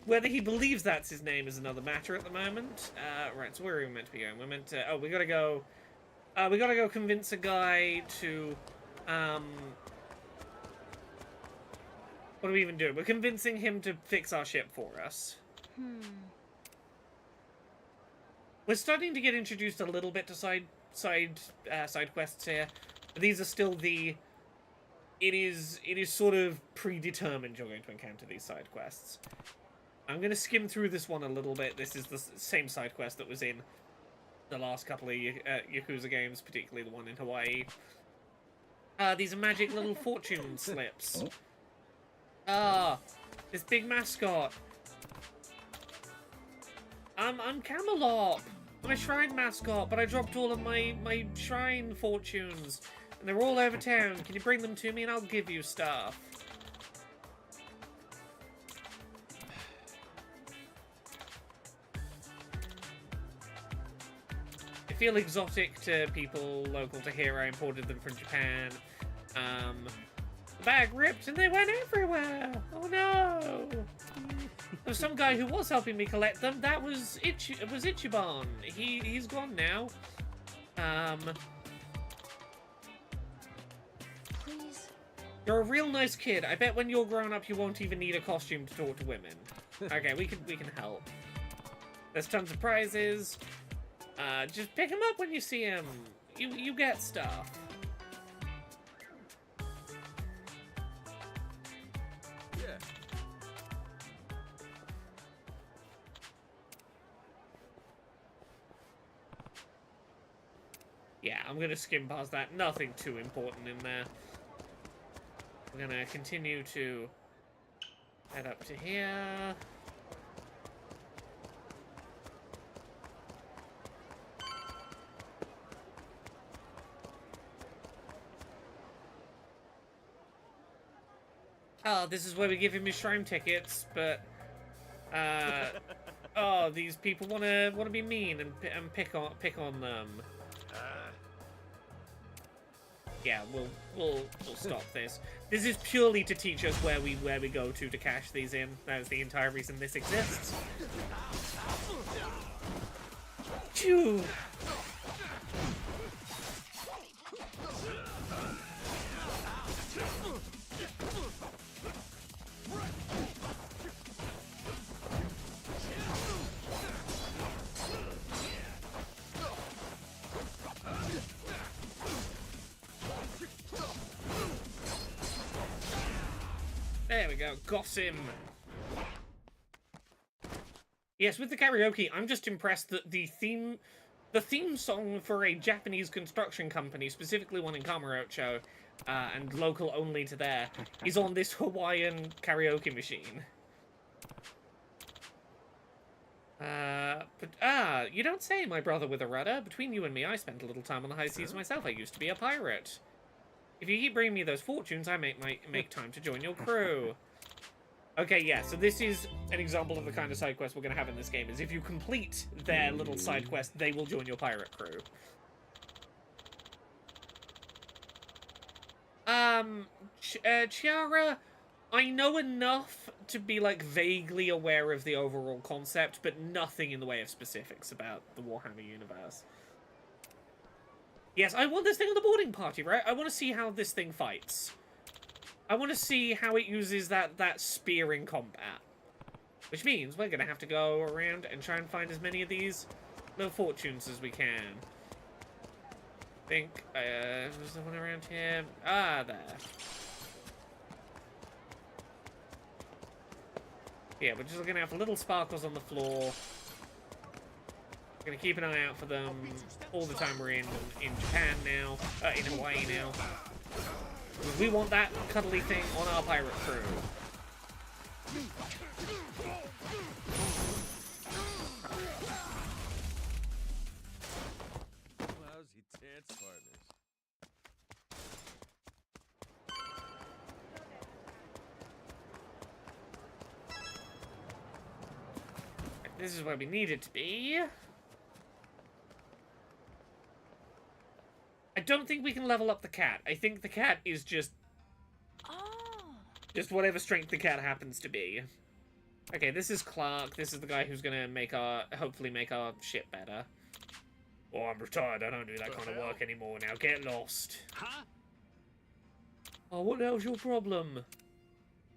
Whether he believes that's his name is another matter at the moment. Right, so where are we meant to be going? We're meant to... Oh, we gotta go convince a guy to... What do we even do? We're convincing him to fix our ship for us. We're starting to get introduced a little bit to side quests here. These are still the... It is sort of predetermined you're going to encounter these side quests. I'm going to skim through this one a little bit. This is the same side quest that was in the last couple of Yakuza games, particularly the one in Hawaii. These are magic little fortune slips. This big mascot. I'm Camelot. I'm a shrine mascot, but I dropped all of my shrine fortunes. And they're all over town. Can you bring them to me and I'll give you stuff? They feel exotic to people local to here. I imported them from Japan. The bag ripped and they went everywhere. Oh no! There was some guy who was helping me collect them. That was Ichiban. He's gone now.
Please.
You're a real nice kid. I bet when you're grown up you won't even need a costume to talk to women. Okay, we can help. There's tons of prizes. Just pick him up when you see him. You get stuff.
Yeah.
Yeah, I'm gonna skim past that. Nothing too important in there. We're gonna continue to head up to here. Oh, this is where we give him his shrine tickets, but oh, these people wanna be mean and pick on them. Yeah, we'll stop this. This is purely to teach us where we go to cash these in. That is the entire reason this exists. Phew. There we go, got him. Yes, with the karaoke, I'm just impressed that the theme song for a Japanese construction company, specifically one in Kamurocho, and local only to there, is on this Hawaiian karaoke machine. You don't say, my brother with a rudder. Between you and me, I spent a little time on the high seas myself. I used to be a pirate. If you keep bringing me those fortunes, I make time to join your crew. Okay, yeah, so this is an example of the kind of side quest we're going to have in this game, is if you complete their little side quest, they will join your pirate crew. Chiara, I know enough to be, like, vaguely aware of the overall concept, but nothing in the way of specifics about the Warhammer universe. Yes, I want this thing on the boarding party, right? I want to see how this thing fights. I want to see how it uses that spear in combat. Which means we're going to have to go around and try and find as many of these little fortunes as we can. I think, there's someone around here. Ah, there. Yeah, we're just going to have little sparkles on the floor. We're going to keep an eye out for them all the time we're in Japan now, in Hawaii now. We want that cuddly thing on our pirate crew.
Lousy dance partners.
This is where we need it to be. I don't think we can level up the cat. I think the cat is just whatever strength the cat happens to be. Okay, this is Clark. This is the guy who's gonna hopefully make our ship better. Oh, I'm retired. I don't do that kind of work anymore now. Get lost.
Huh?
Oh, what the hell's your problem?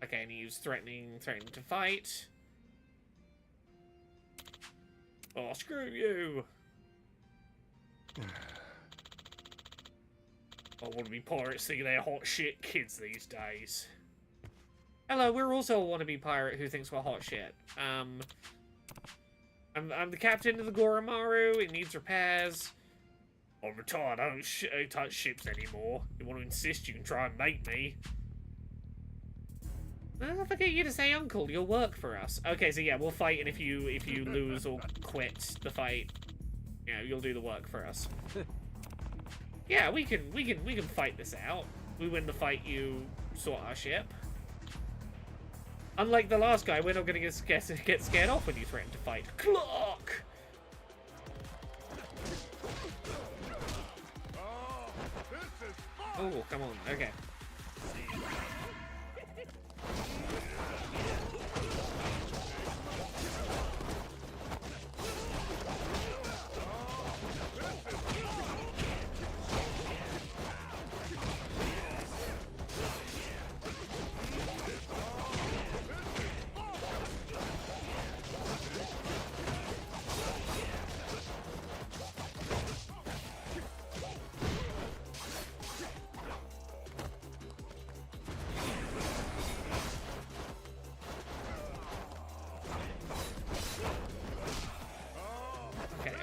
Okay, and he's threatening to fight. Oh, screw you. I want to be pirates think they're hot shit kids these days. Hello, we're also a wannabe pirate who thinks we're hot shit. I'm the captain of the Goromaru. It needs repairs. I'm retired. I don't touch ships anymore. You want to insist, you can try and make me. I'll forget you to say uncle. You'll work for us. Okay, so yeah, we'll fight, and if you lose or quit the fight, you know, you'll do the work for us. Yeah, we can fight this out. We win the fight, you sort our ship. Unlike the last guy, we're not going to get scared off when you threaten to fight. Clock! Oh, come on. Okay.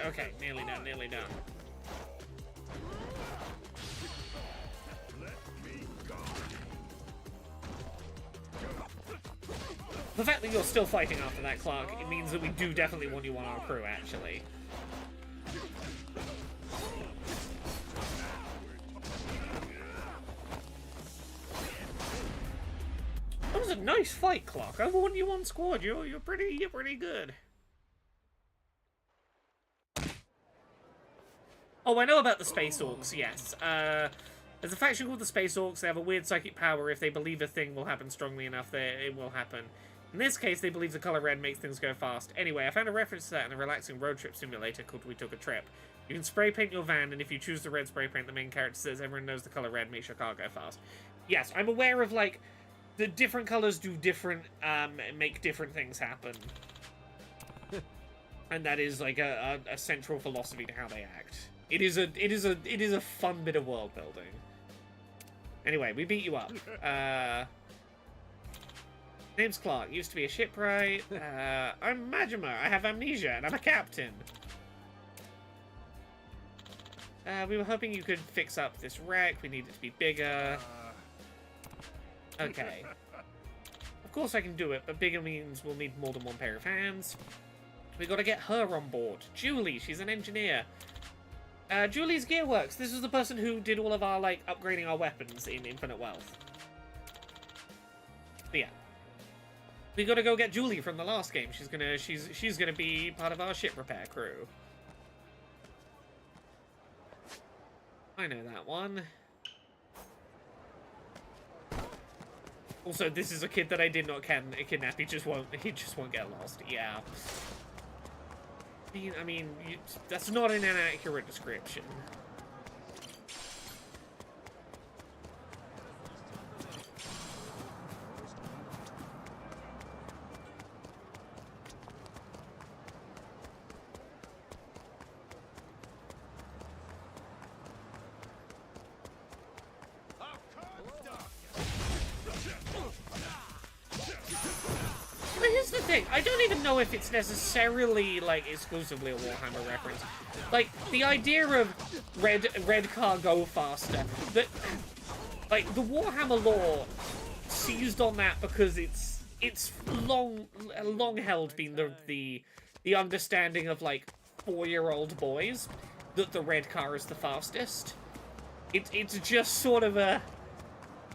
Okay, nearly done, nearly done. The fact that you're still fighting after that, Clark, it means that we do definitely want you on our crew, actually. That was a nice fight, Clark. I want you on squad. You're pretty good. Oh, I know about the space orcs, yes. There's a faction called the Space Orcs. They have a weird psychic power. If they believe a thing will happen strongly enough, it will happen. In this case, they believe the color red makes things go fast. Anyway, I found a reference to that in a relaxing road trip simulator called We Took a Trip. You can spray paint your van, and if you choose the red spray paint, the main character says everyone knows the color red makes your car go fast. Yes, I'm aware of, like, the different colors do different, make different things happen. And that is, like, a central philosophy to how they act. It is a fun bit of world building. Anyway, we beat you up. Name's Clark. Used to be a shipwright. I'm Majima. I have amnesia, and I'm a captain. We were hoping you could fix up this wreck. We need it to be bigger. Okay. Of course I can do it, but bigger means we'll need more than one pair of hands. We gotta get her on board. Julie, she's an engineer. Julie's Gearworks. This is the person who did all of our, like, upgrading our weapons in Infinite Wealth. But yeah. We gotta go get Julie from the last game. She's gonna be part of our ship repair crew. I know that one. Also, this is a kid that I did not kidnap. He just won't get lost. Yeah. I mean, that's not an inaccurate description. Here's the thing, I don't even know if it's necessarily, like, exclusively a Warhammer reference. Like, the idea of red car go faster, that, like, the Warhammer lore seized on that because it's long held been the understanding of, like, 4-year-old boys that the red car is the fastest. It's just sort of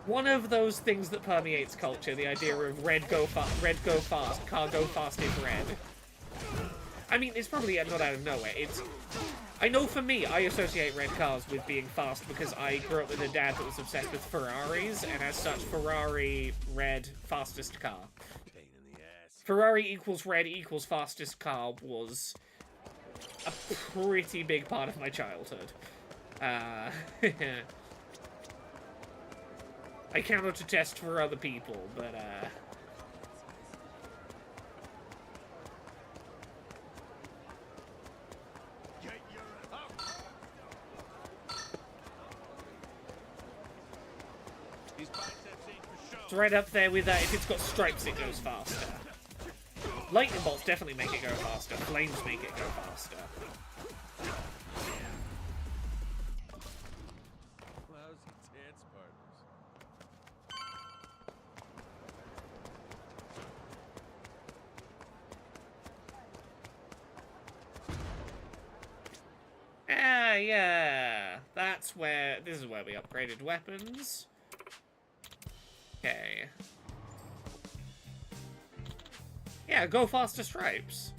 one of those things that permeates culture, the idea of red go fast, car go fast is red. I mean, it's probably not out of nowhere. I know for me, I associate red cars with being fast because I grew up with a dad that was obsessed with Ferraris, and as such, Ferrari, red, fastest car.
Pain in the ass.
Ferrari equals red equals fastest car was a pretty big part of my childhood. I cannot attest for other people, but, it's right up there with that. If it's got stripes, it goes faster. Lightning bolts definitely make it go faster. Flames make it go faster.
Lousy dance partners.
Yeah. This is where we upgraded weapons. Okay. Yeah, go faster stripes.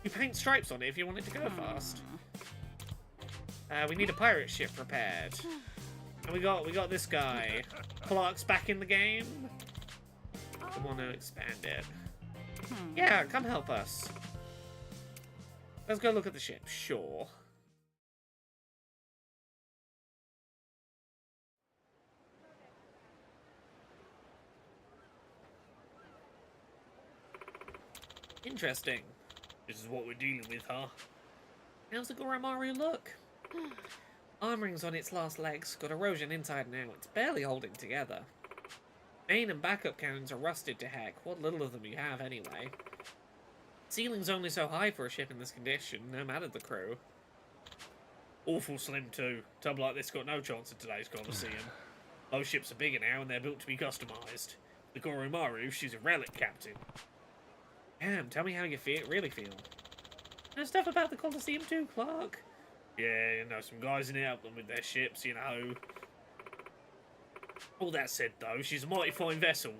You paint stripes on it if you want it to go fast. We need a pirate ship repaired. And we got this guy. Clark's back in the game. I want to expand it. Yeah, come help us. Let's go look at the ship. Sure. Interesting. This is what we're dealing with, huh? How's the Goromaru look? Armoring's on its last legs, got erosion inside and out. It's barely holding together. Main and backup cannons are rusted to heck. What little of them you have, anyway. Ceiling's only so high for a ship in this condition, no matter the crew. Awful slim, too. Tub like this got no chance in today's Colosseum. Those ships are bigger now, and they're built to be customised. The Goromaru, she's a relic captain. Damn, tell me how you really feel. There's stuff about the Colosseum too, Clark. Yeah, you know, some guys in it help them with their ships, you know. All that said, though, she's a mighty fine vessel.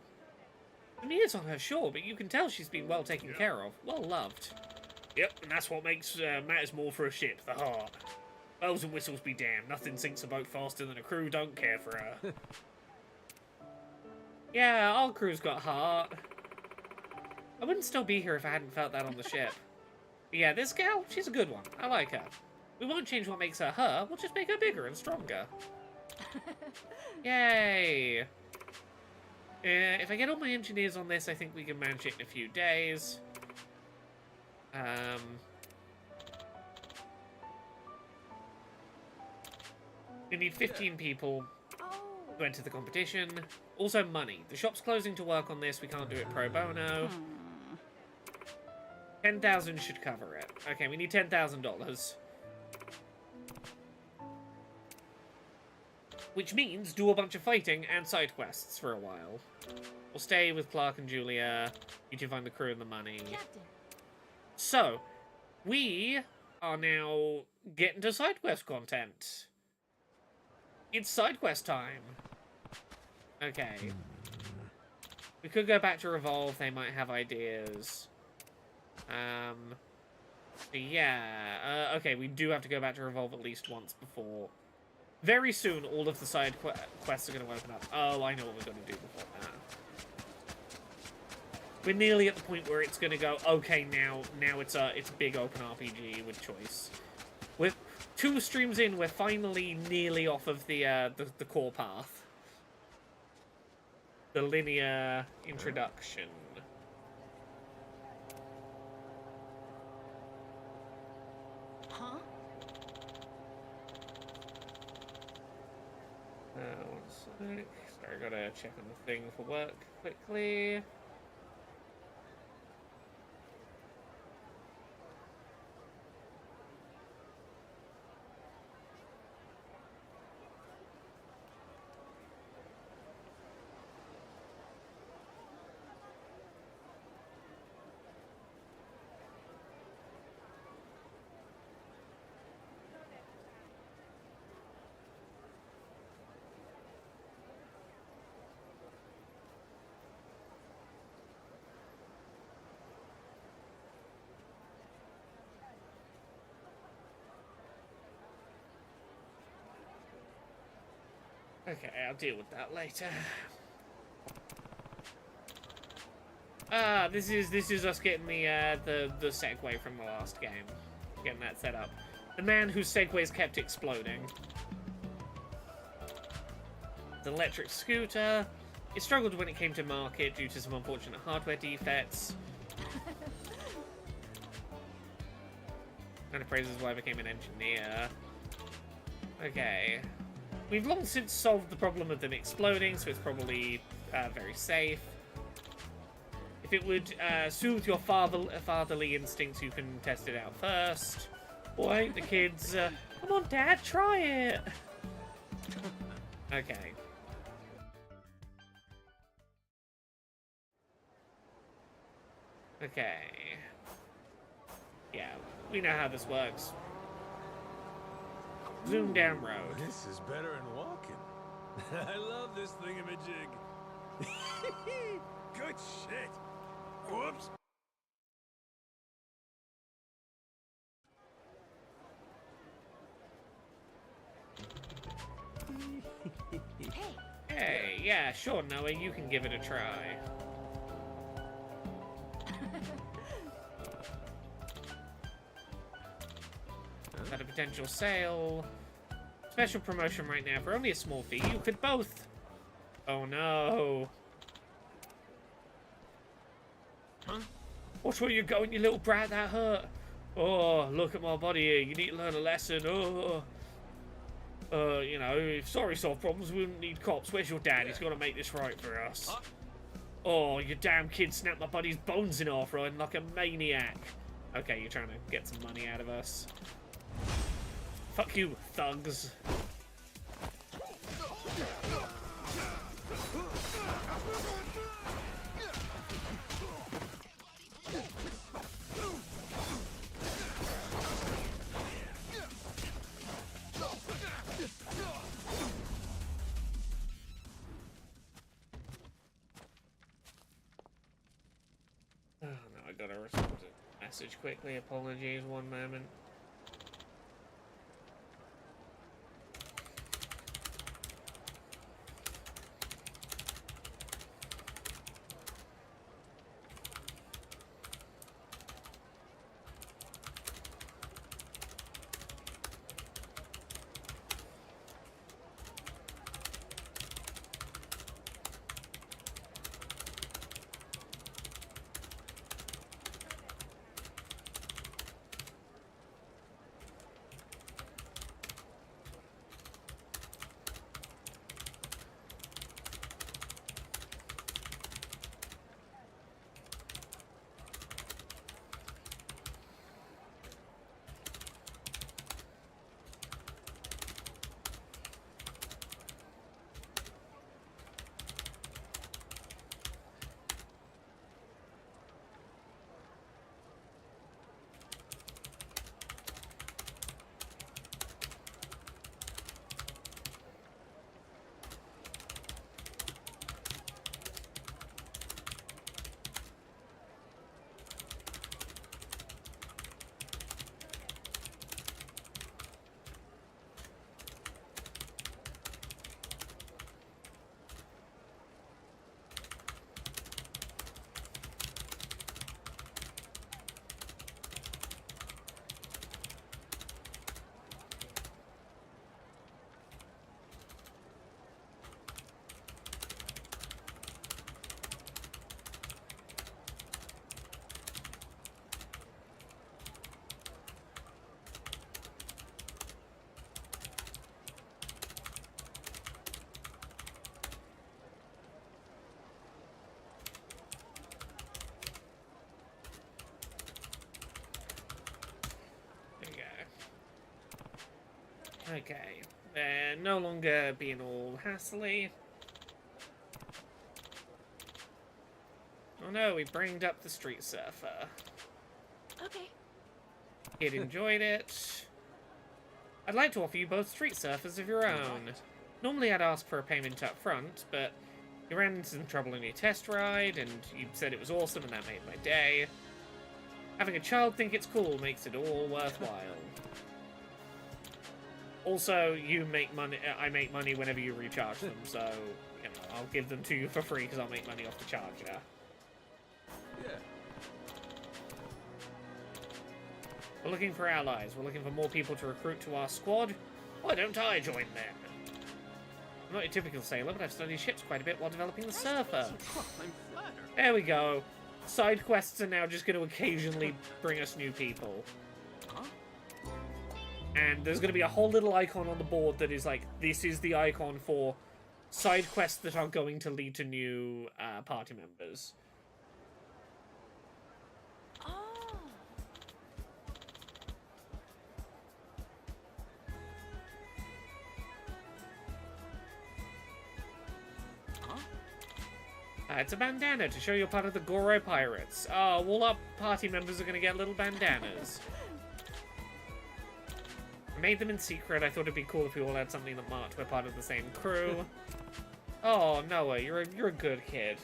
I mean, it's on her shore, but you can tell she's been well taken care of, well loved. Yep, and that's what makes matters more for a ship, the heart. Bells and whistles be damned. Nothing sinks a boat faster than a crew don't care for her. Yeah, our crew's got heart. I wouldn't still be here if I hadn't felt that on the ship. But yeah, this gal, she's a good one. I like her. We won't change what makes her her, we'll just make her bigger and stronger. Yay! If I get all my engineers on this, I think we can manage it in a few days. We need 15 people to enter the competition. Also money. The shop's closing to work on this. We can't do it pro bono. 10,000 should cover it. Okay, we need $10,000. Which means do a bunch of fighting and side quests for a while. We'll stay with Clark and Julia. You two find the crew and the money.
Captain.
So, we are now getting to side quest content. It's side quest time. Okay. We could go back to Revolve. They might have ideas. Yeah. Okay, we do have to go back to Revolve at least once before. Very soon, all of the side quests are going to open up. Oh, I know what we're going to do before that. We're nearly at the point where it's going to go, okay, now it's a big open RPG with choice. We're 2 streams in, we're finally nearly off of the core path. The linear introduction.
Huh?
One sec. Sorry, I gotta check on the thing for work quickly. Okay, I'll deal with that later. This is us getting the segue from the last game. Getting that set up. The man whose segways kept exploding. The electric scooter. It struggled when it came to market due to some unfortunate hardware defects. Kind of praises why I became an engineer. Okay. We've long since solved the problem of them exploding, so it's probably very safe. If it would soothe your fatherly instincts, you can test it out first. Boy, the kids, come on, Dad, try it. Okay. Okay. Yeah, we know how this works. Zoom down road.
This is better than walking. I love this thingamajig. Good shit. Whoops.
Hey, yeah, sure, Noah, you can give it a try. Got a potential sale. Special promotion right now for only a small fee. You could both. Oh no. Huh? Watch where you're going, you little brat. That hurt. Oh, look at my body here. You need to learn a lesson. Oh. You know, if sorry solve problems, we wouldn't need cops. Where's your dad? He's got to make this right for us. Oh, you damn kid snapped my buddy's bones in half, riding like a maniac. Okay, you're trying to get some money out of us. Fuck you, thugs. Oh no, I gotta respond to the message quickly. Apologies, one moment. Okay. They're no longer being all hassly. Oh no, we bringed up the street surfer.
Okay.
Kid enjoyed it. I'd like to offer you both street surfers of your own. Normally I'd ask for a payment up front, but you ran into some trouble on your test ride, and you said it was awesome, and that made my day. Having a child think it's cool makes it all worthwhile. Also, you make money. I make money whenever you recharge them, so you know I'll give them to you for free because I'll make money off the charger.
Yeah.
We're looking for allies. We're looking for more people to recruit to our squad. Why don't I join them? I'm not a typical sailor, but I've studied ships quite a bit while developing the surfer.
I'm flattered.
There we go. Side quests are now just going to occasionally bring us new people.
Huh?
And there's going to be a whole little icon on the board that is like, this is the icon for side quests that are going to lead to new party members.
Oh.
Huh?
It's a bandana to show you're part of the Goro Pirates. Oh, all our party members are going to get little bandanas. I made them in secret. I thought it'd be cool if we all had something that marked we're part of the same crew. Oh, Noah, you're a good kid.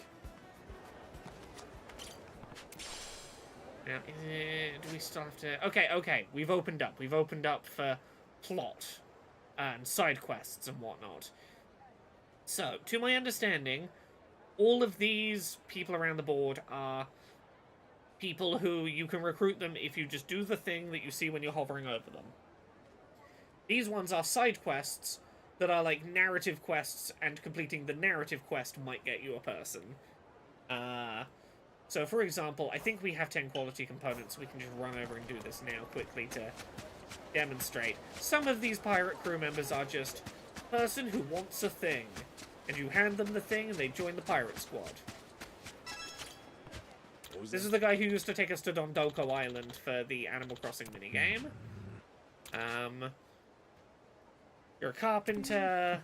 Now, do we still have to... Okay, we've opened up. We've opened up for plot and side quests and whatnot. So, to my understanding, all of these people around the board are people who you can recruit them if you just do the thing that you see when you're hovering over them. These ones are side quests that are like narrative quests, and completing the narrative quest might get you a person. So, for example, I think we have 10 quality components. We can just run over and do this now quickly to demonstrate. Some of these pirate crew members are just person who wants a thing, and you hand them the thing and they join the pirate squad. This is the guy who used to take us to Dondoko Island for the Animal Crossing minigame. You're a carpenter.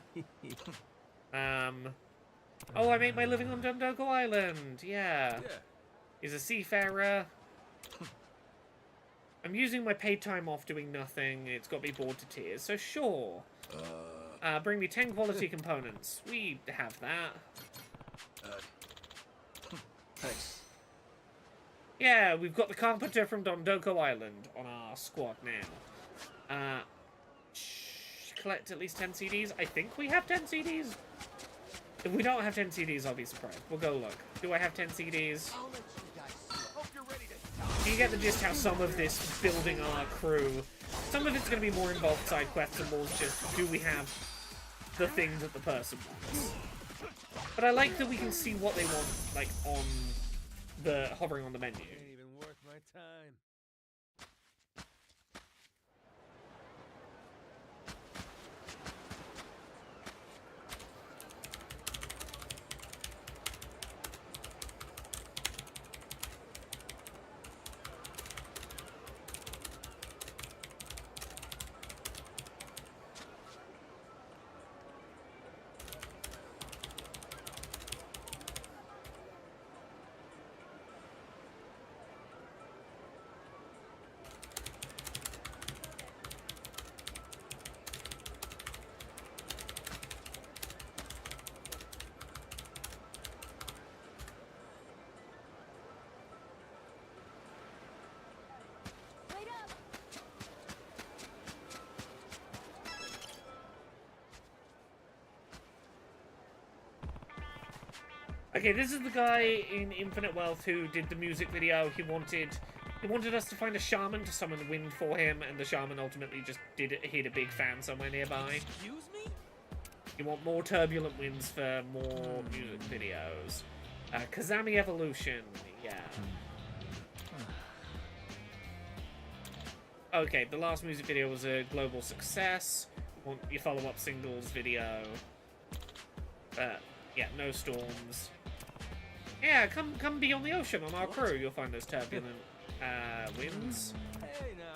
Oh, I made my living on Dondoko Island. Yeah. He's a seafarer. I'm using my paid time off doing nothing. It's got me bored to tears, so sure. Bring me 10 quality components. We have that.
Thanks.
Yeah, we've got the carpenter from Dondoko Island on our squad now. Collect at least 10 CDs. I think we have 10 CDs. If we don't have 10 CDs, I'll be surprised. We'll go look. Do I have 10 CDs? You get the gist how some of this building our crew, some of it's going to be more involved side quests and more just, do we have the thing that the person wants? But I like that we can see what they want, like, on the, hovering on the menu.
Ain't even worth my time.
Wait up.
Okay, this is the guy in Infinite Wealth who did the music video. He wanted us to find a shaman to summon wind for him, and the shaman ultimately just hit a big fan somewhere nearby.
Excuse me?
You want more turbulent winds for more music videos. Kazami Evolution, yeah. Okay, the last music video was a global success. Want your follow-up singles video. Yeah, no storms. Yeah, come be on the ocean on our crew. You'll find those turbulent winds.
Hey now.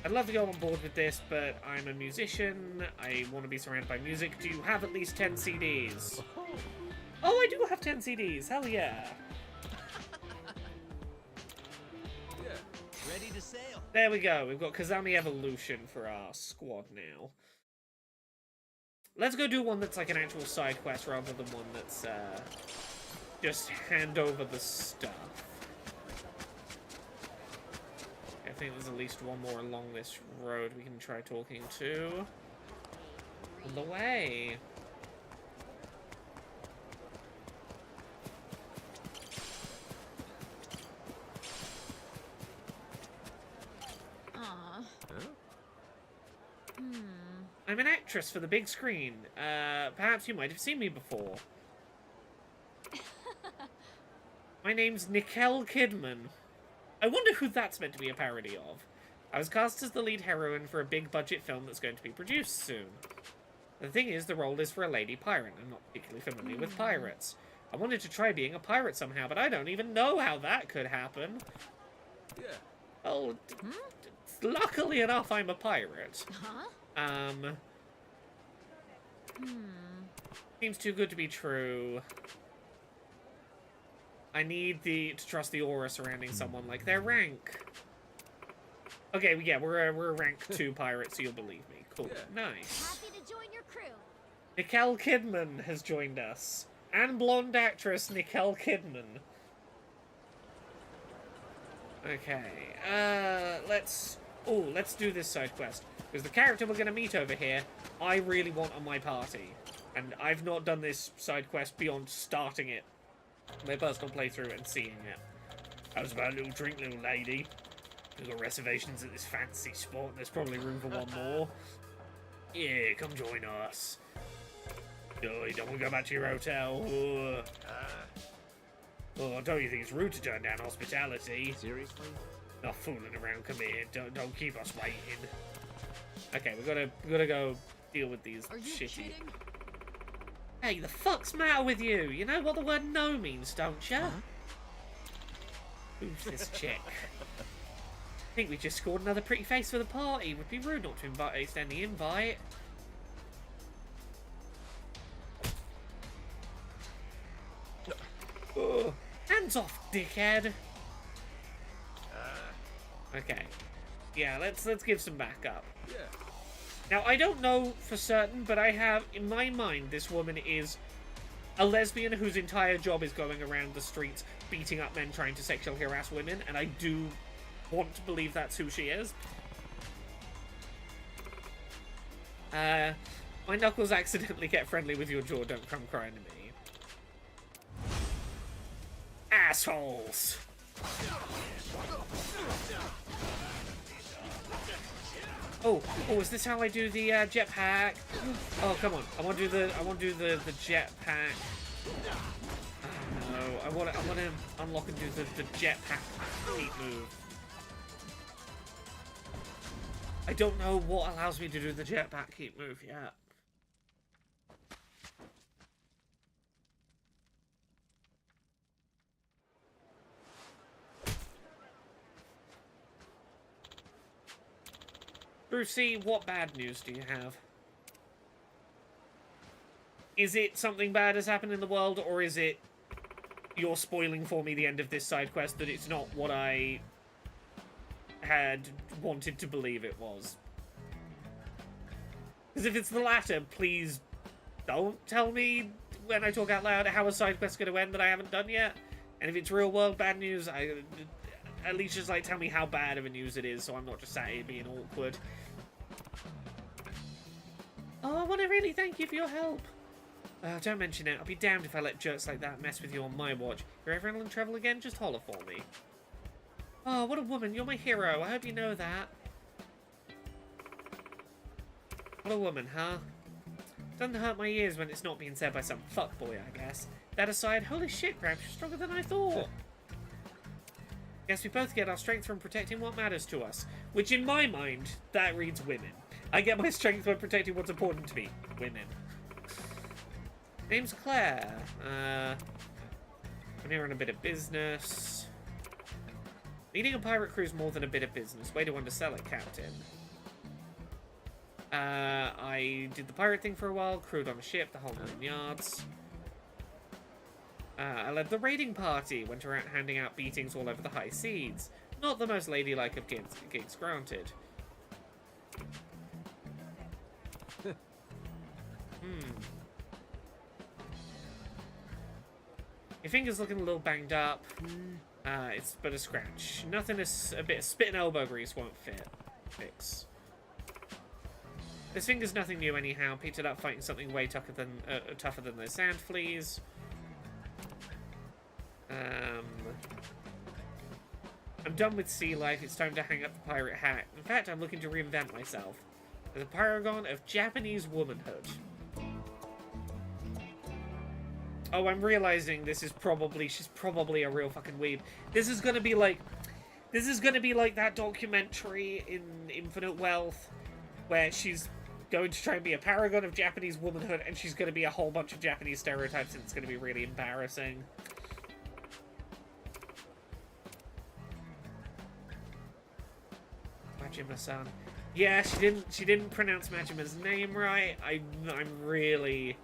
I'd love to go on board with this, but I'm a musician. I want to be surrounded by music. Do you have at least 10 CDs? Oh, I do have 10 CDs. Hell yeah.
Yeah, ready to sail.
There we go. We've got Kazami Evolution for our squad now. Let's go do one that's like an actual side quest rather than one that's just hand over the stuff. I think there's at least one more along this road we can try talking to. On the way.
Aw.
I'm an actress for the big screen. Perhaps you might have seen me before. My name's Nicole Kidman. I wonder who that's meant to be a parody of. I was cast as the lead heroine for a big budget film that's going to be produced soon. The thing is, the role is for a lady pirate. I'm not particularly familiar with pirates. I wanted to try being a pirate somehow, but I don't even know how that could happen.
Yeah.
Well, luckily enough, I'm a pirate.
Huh?
Seems too good to be true. I need to trust the aura surrounding someone like their rank. Okay, yeah, we're a rank 2 pirate, so you'll believe me. Cool.
Yeah.
Nice.
Happy to join your crew.
Nicole Kidman has joined us. And blonde actress Nicole Kidman. Okay, let's do this side quest. Because the character we're going to meet over here, I really want on my party. And I've not done this side quest beyond starting it. My personal playthrough and seeing it. How's about a little drink, little lady? We've got reservations at this fancy spot. There's probably room for one more. Yeah, come join us. Oh, you don't want to go back to your hotel? Oh, don't you think it's rude to turn down hospitality?
Seriously?
Not fooling around. Come here. Don't keep us waiting. Okay, we gotta go deal with these
Are you
shitty.
kidding?
Hey, the fuck's matter with you? You know what the word no means, don't you? Who's this chick? I think we just scored another pretty face for the party. Would be rude not to extend the invite. Oh, hands off, dickhead. Okay. Yeah, let's give some backup.
Yeah.
Now, I don't know for certain, but I have, in my mind, this woman is a lesbian whose entire job is going around the streets beating up men trying to sexually harass women, and I do want to believe that's who she is. My knuckles accidentally get friendly with your jaw, don't come crying to me. Assholes! Oh, is this how I do the jetpack? Oh, come on! I want to do the jetpack. Oh, no, I want to unlock and do the jetpack feet move. I don't know what allows me to do the jetpack keep move yet. Brucey, what bad news do you have? Is it something bad has happened in the world, or is it you're spoiling for me the end of this side quest that it's not what I had wanted to believe it was? Because if it's the latter, please don't tell me when I talk out loud how a side quest's going to end that I haven't done yet. And if it's real world bad news, at least just like tell me how bad of a news it is, so I'm not just sat here being awkward. Oh, I want to really thank you for your help. Don't mention it. I'll be damned if I let jerks like that mess with you on my watch. If you're ever in trouble again, just holler for me. Oh, what a woman. You're my hero. I hope you know that. What a woman, huh? Doesn't hurt my ears when it's not being said by some fuckboy, I guess. That aside, holy shit, Gramps, you're stronger than I thought. Guess we both get our strength from protecting what matters to us. Which, in my mind, that reads women. I get my strength by protecting what's important to me. Women. Name's Claire. I'm here on a bit of business. Leading a pirate crew is more than a bit of business. Way to undersell it, Captain. I did the pirate thing for a while, crewed on a ship, the whole 9 yards. I led the raiding party, went around handing out beatings all over the high seas. Not the most ladylike of gigs granted. Your finger's looking a little banged up. It's but a scratch. Nothing a bit of spit and elbow grease won't fix. This finger's nothing new anyhow. Picked it up fighting something way tougher than those sand fleas. I'm done with sea life. It's time to hang up the pirate hat. In fact, I'm looking to reinvent myself as a paragon of Japanese womanhood. Oh, I'm realizing she's probably a real fucking weeb. This is gonna be like that documentary in Infinite Wealth where she's going to try and be a paragon of Japanese womanhood and she's gonna be a whole bunch of Japanese stereotypes and it's gonna be really embarrassing. Majima-san. Yeah, she didn't pronounce Majima's name right. I'm really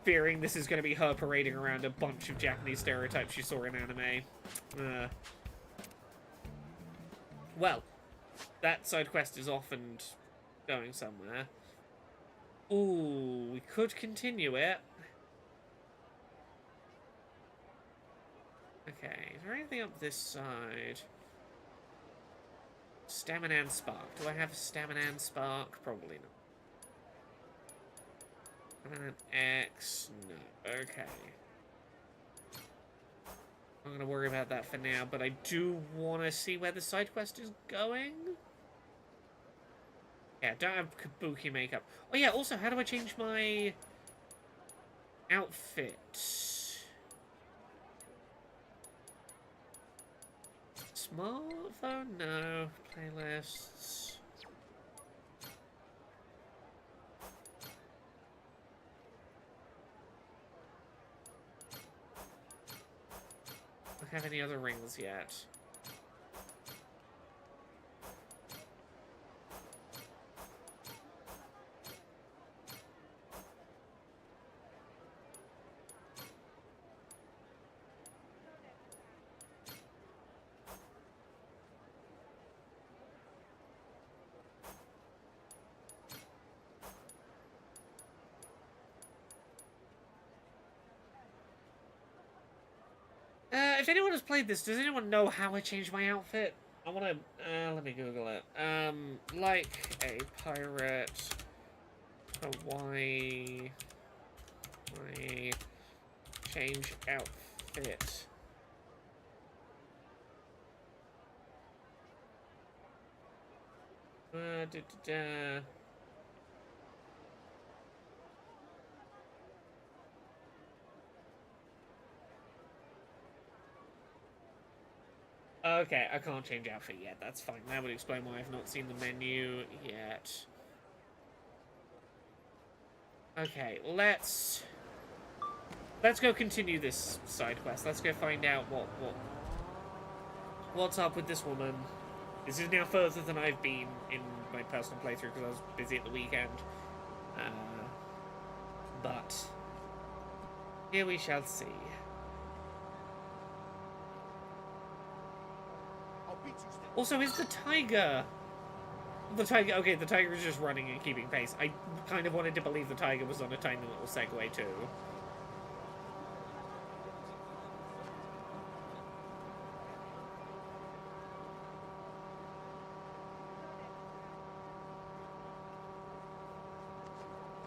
fearing this is going to be her parading around a bunch of Japanese stereotypes she saw in anime. Well, that side quest is off and going somewhere. Ooh, we could continue it. Okay, is there anything up this side? Stamina and Spark. Do I have a Stamina and Spark? Probably not. Stamina and X? No. Okay. I'm going to worry about that for now, but I do want to see where the side quest is going. Yeah, don't have kabuki makeup. Oh yeah, also, how do I change my outfit? Smartphone? No. Playlists. Don't have any other rings yet. If anyone has played this, does anyone know how I changed my outfit? I want to, let me Google it. Like a pirate, Hawaii, change outfit. Okay, I can't change outfit yet. That's fine. That would explain why I've not seen the menu yet. Okay, let's go continue this side quest. Let's go find out what's up with this woman. This is now further than I've been in my personal playthrough because I was busy at the weekend. But here we shall see. Also, is the tiger... Okay, the tiger is just running and keeping pace. I kind of wanted to believe the tiger was on a tiny little Segway, too.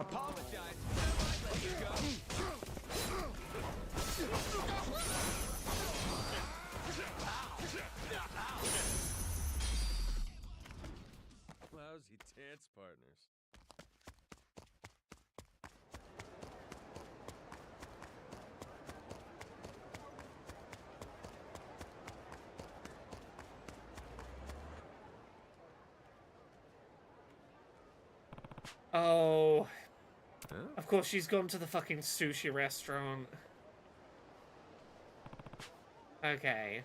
Apologize. Lousy dance partners.
Oh. Huh? Of course, she's gone to the fucking sushi restaurant. Okay.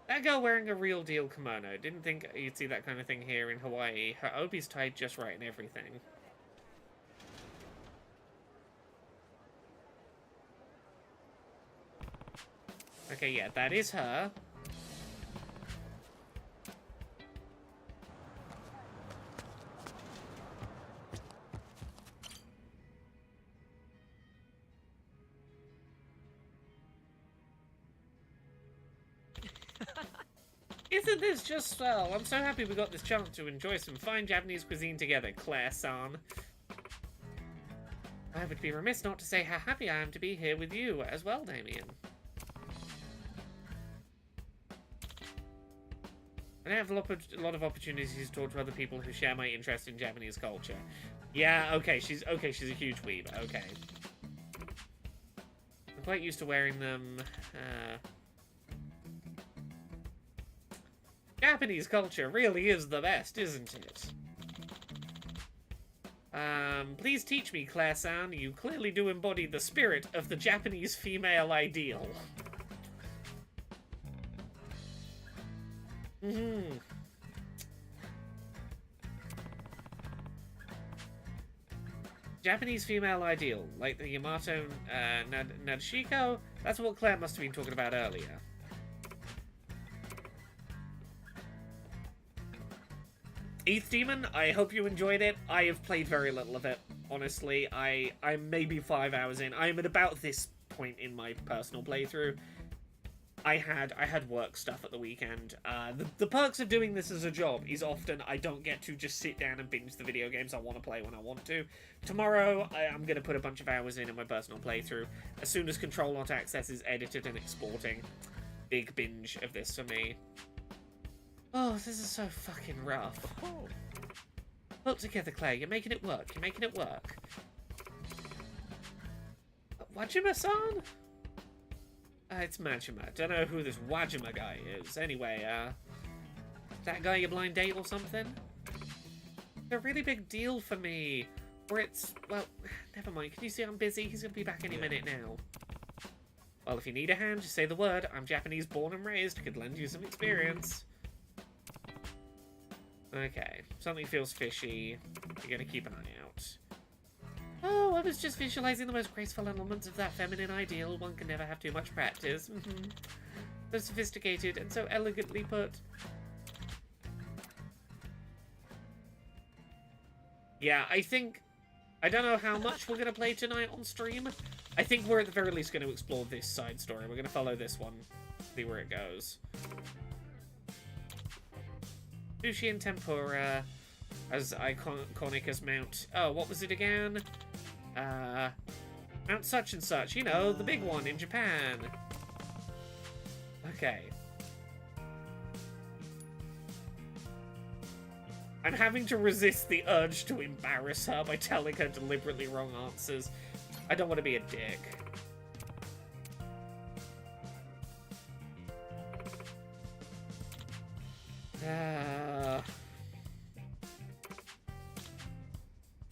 That girl wearing a real deal kimono. Didn't think you'd see that kind of thing here in Hawaii. Her obi's tied just right and everything. Okay, yeah, that is her. Isn't this just swell? I'm so happy we got this chance to enjoy some fine Japanese cuisine together, Claire-san. I would be remiss not to say how happy I am to be here with you as well, Damien. And I have a lot of opportunities to talk to other people who share my interest in Japanese culture. Yeah, okay, she's a huge weeb, okay. I'm quite used to wearing them. Japanese culture really is the best, isn't it? Please teach me, Claire-san. You clearly do embody the spirit of the Japanese female ideal. Japanese female ideal, like the Yamato Nadeshiko? That's what Claire must have been talking about earlier. ETH Demon, I hope you enjoyed it. I have played very little of it, honestly. I'm maybe 5 hours in. I'm at about this point in my personal playthrough. I had work stuff at the weekend. The perks of doing this as a job is often I don't get to just sit down and binge the video games I want to play when I want to. Tomorrow, I'm going to put a bunch of hours in my personal playthrough. As soon as Control Alt Access is edited and exporting. Big binge of this for me. Oh, this is so fucking rough. Hold together, Claire. You're making it work. You're making it work. Wajima-san? It's Majima. Don't know who this Wajima guy is. Anyway, that guy your blind date or something? It's a really big deal for me. Or it's, well, never mind. Can you see I'm busy? He's gonna be back any minute now. Well, if you need a hand, just say the word. I'm Japanese born and raised. Could lend you some experience. Okay, something feels fishy. You're gonna keep an eye out. Oh, I was just visualizing the most graceful elements of that feminine ideal. One can never have too much practice. So sophisticated and so elegantly put. Yeah, I don't know how much we're gonna play tonight on stream. I think we're at the very least gonna explore this side story. We're gonna follow this one, see where it goes. Sushi and tempura, as iconic as Mount... Oh, what was it again? Mount such and such. You know, the big one in Japan. Okay. I'm having to resist the urge to embarrass her by telling her deliberately wrong answers. I don't want to be a dick.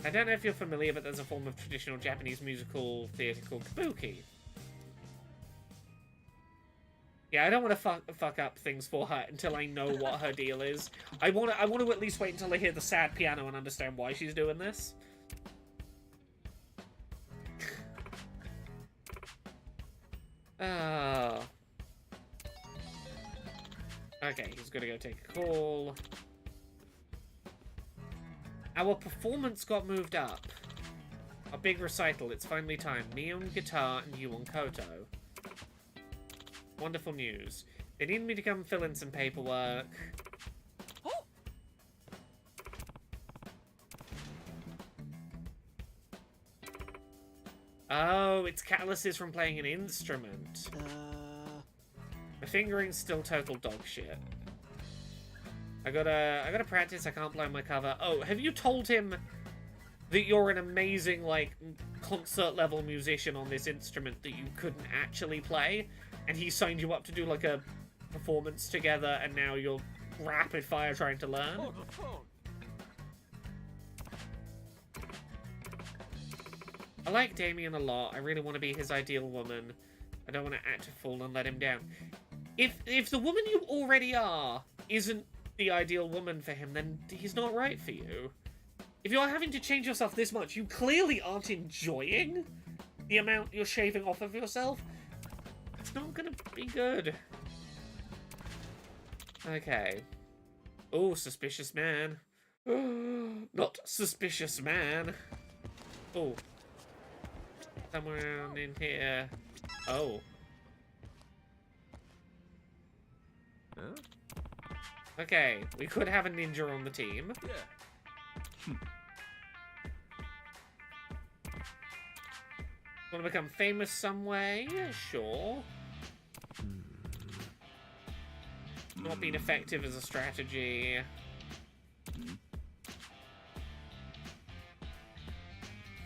I don't know if you're familiar, but there's a form of traditional Japanese musical theatre called kabuki. Yeah, I don't want to fuck up things for her until I know what her deal is. I want to at least wait until I hear the sad piano and understand why she's doing this. Okay, he's gonna go take a call. Our performance got moved up. A big recital, it's finally time. Me on guitar and you on koto. Wonderful news. They need me to come fill in some paperwork. Oh, it's calluses from playing an instrument. My fingering's still total dog shit. I gotta practice. I can't blow my cover. Oh, have you told him that you're an amazing, like, concert-level musician on this instrument that you couldn't actually play? And he signed you up to do, like, a performance together, and now you're rapid-fire trying to learn?
Hold the phone.
I like Damien a lot. I really want to be his ideal woman. I don't want to act a fool and let him down. If the woman you already are isn't the ideal woman for him, then he's not right for you. If you're having to change yourself this much, you clearly aren't enjoying the amount you're shaving off of yourself. It's not gonna be good. Okay. Oh, suspicious man. Not suspicious man. Oh. Someone in here. Oh.
Huh?
Okay, we could have a ninja on the team.
Yeah.
Want to become famous some way? Yeah, sure. Not being effective as a strategy.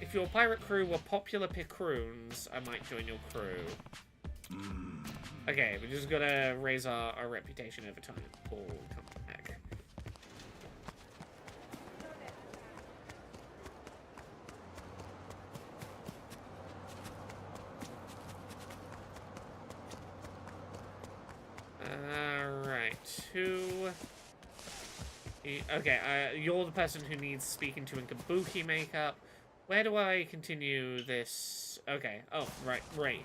If your pirate crew were popular picroons, I might join your crew. Okay, we just gotta raise our reputation over time. Paul, come back. Alright, okay, you're the person who needs speaking to in kabuki makeup. Where do I continue this? Okay, oh, right here.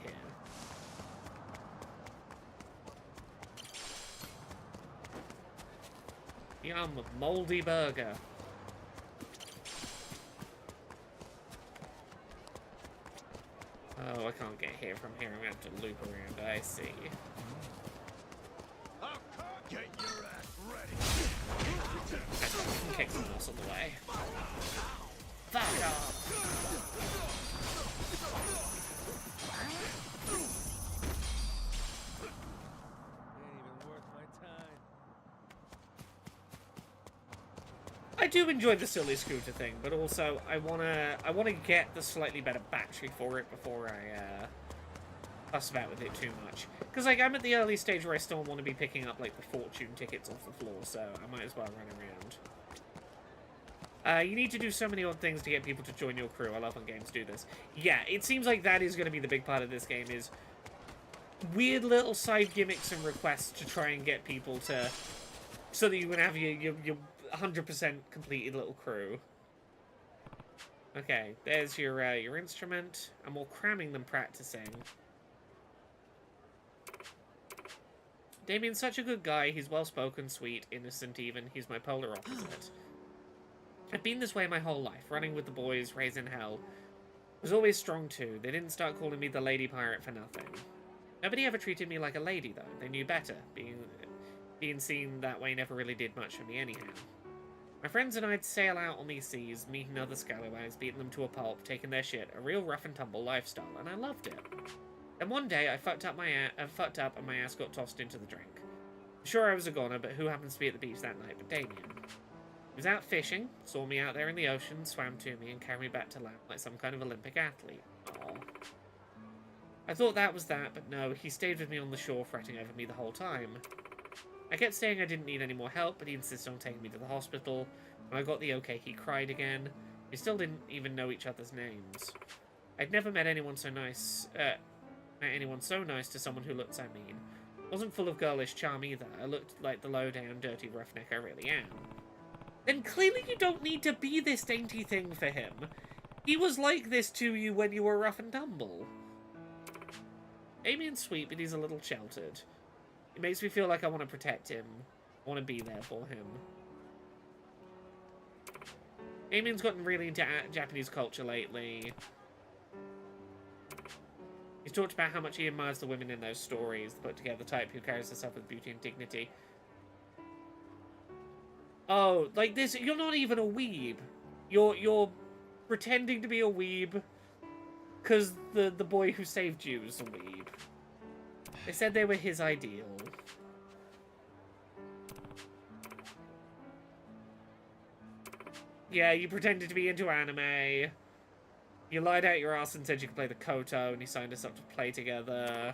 Yum, moldy burger. Oh, I can't get here from here. I'm gonna have to loop around. I see.
Get your ass ready.
I can kick some muscle away. Fuck off!
Ain't even worth my time.
I do enjoy the silly scooter thing, but also I wanna get the slightly better battery for it before I fuss about with it too much. Because like I'm at the early stage where I still want to be picking up like the fortune tickets off the floor, so I might as well run around. You need to do so many odd things to get people to join your crew. I love when games do this. Yeah, it seems like that is going to be the big part of this game, is weird little side gimmicks and requests to try and get people to, so that you can have your 100% completed little crew. Okay, there's your instrument. I'm more cramming than practicing. Damien's such a good guy. He's well-spoken, sweet, innocent even. He's my polar opposite. I've been this way my whole life, running with the boys, raising hell. Was always strong too. They didn't start calling me the lady pirate for nothing. Nobody ever treated me like a lady though. They knew better. Being seen that way never really did much for me anyhow. My friends and I'd sail out on these seas, meeting other scallywags, beating them to a pulp, taking their shit, a real rough and tumble lifestyle, and I loved it. Then one day I fucked up and my ass got tossed into the drink. I'm sure I was a goner, but who happens to be at the beach that night but Damien? He was out fishing, saw me out there in the ocean, swam to me, and carried me back to land like some kind of Olympic athlete. Aww. I thought that was that, but no, he stayed with me on the shore, fretting over me the whole time. I kept saying I didn't need any more help, but he insisted on taking me to the hospital. When I got the okay, he cried again. We still didn't even know each other's names. I'd never met anyone so nice to someone who looked so mean. Wasn't full of girlish charm either. I looked like the low-down, dirty roughneck I really am. Then clearly you don't need to be this dainty thing for him. He was like this to you when you were rough and tumble. Damien's sweet, but he's a little sheltered. It makes me feel like I want to protect him. I want to be there for him. Damien's gotten really into Japanese culture lately. He's talked about how much he admires the women in those stories, the put-together type who carries herself with beauty and dignity. Oh, like this, you're not even a weeb. You're pretending to be a weeb because the boy who saved you is a weeb. They said they were his ideal. Yeah, you pretended to be into anime. You lied out your ass and said you could play the Koto, and you signed us up to play together.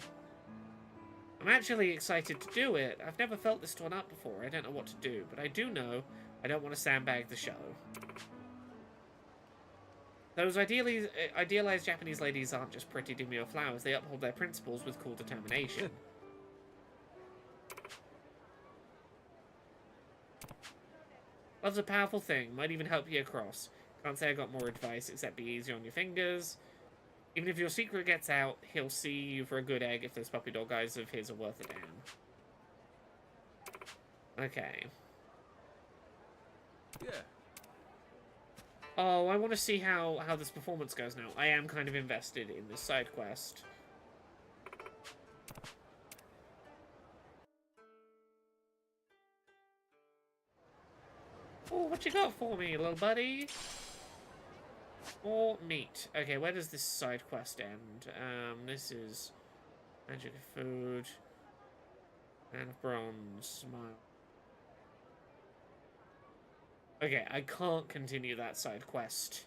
I'm actually excited to do it. I've never felt this torn up before. I don't know what to do, but I do know I don't want to sandbag the show. Those idealized Japanese ladies aren't just pretty demure flowers. They uphold their principles with cool determination. Love's a powerful thing. Might even help you across. Can't say I got more advice, except be easy on your fingers. Even if your secret gets out, he'll see you for a good egg if those puppy dog eyes of his are worth a damn. Okay.
Yeah.
Oh, I want to see how this performance goes now. I am kind of invested in this side quest. Oh, what you got for me, little buddy? More meat. Okay, where does this side quest end? This is magic of food. Man of bronze. Smile. Okay, I can't continue that side quest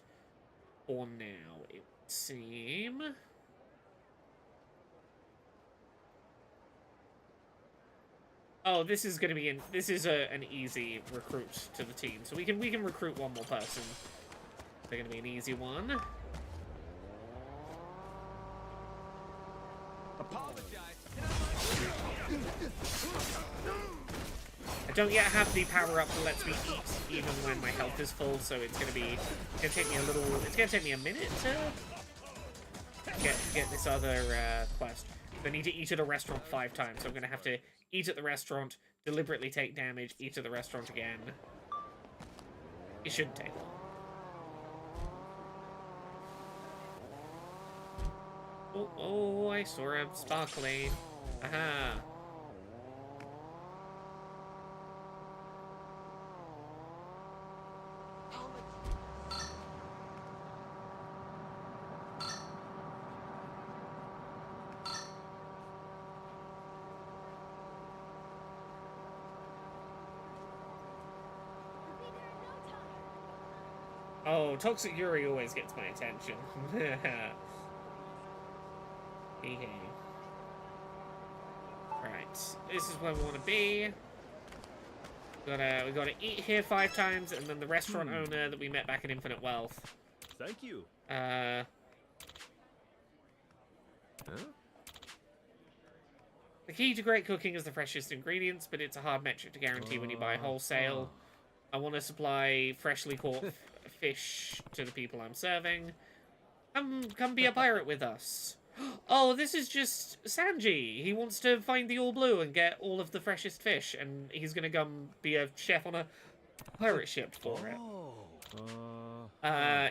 for now, it would seem. Oh, this is going to be an easy recruit to the team, so we can recruit one more person. They're going to be an easy one. I don't yet have the power up that lets me eat even when my health is full, so it's gonna take me a minute to get this other quest. I need to eat at a restaurant 5 times, so I'm gonna have to eat at the restaurant, deliberately take damage, eat at the restaurant again. It shouldn't take long. Oh, I saw a sparkly. Aha. Oh, Toxic Yuri always gets my attention. Right, this is where we want to be. We gotta eat here 5 times, and then the restaurant owner that we met back in Infinite Wealth.
Thank you.
Huh? The key to great cooking is the freshest ingredients, but it's a hard metric to guarantee when you buy wholesale. I want to supply freshly caught fish to the people I'm serving. Come be a pirate with us. Oh, this is just Sanji. He wants to find the All Blue and get all of the freshest fish, and he's gonna come be a chef on a pirate ship for it.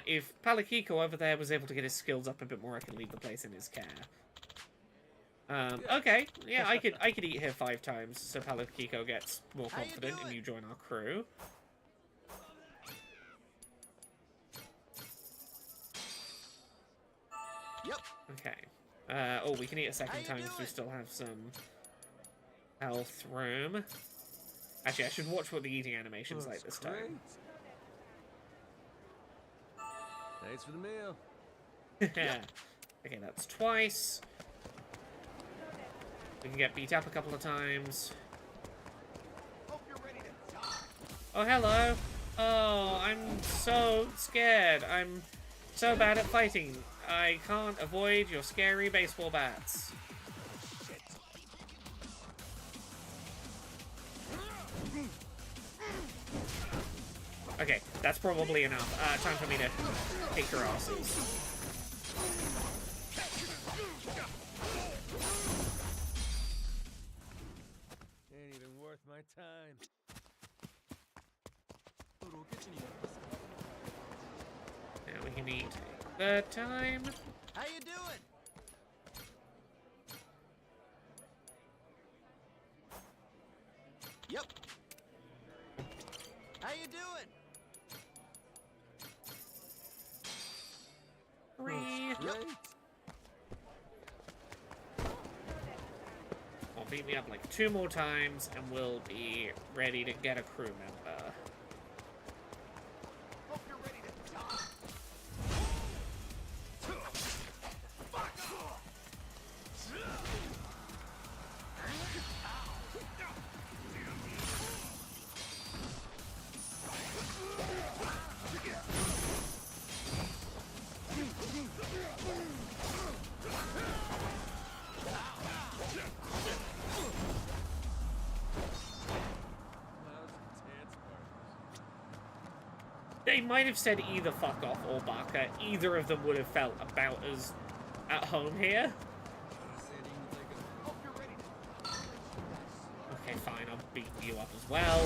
If Palakiko over there was able to get his skills up a bit more, I can leave the place in his care. Okay, yeah, I could eat here 5 times, so Palakiko gets more confident and you join our crew.
Yep.
Okay. Oh, we can eat a second time because we still have some health room. Actually, I should watch what the eating animation's like this time.
Thanks for the meal.
Okay, that's twice. We can get beat up a couple of times. Oh, hello. Oh, I'm so scared. I'm so bad at fighting. I can't avoid your scary baseball bats. Okay, that's probably enough. Time for me to kick your asses.
Ain't even worth my time.
Now we can eat third time.
How you doing? Yep. How you doing?
3.
Great.
Well, beat me up like 2 more times, and we'll be ready to get a crew member.
Hope you're ready to die.
They might have said either fuck off or Barker. Either of them would have felt about as at home here. Okay, fine, I'll beat you up as well.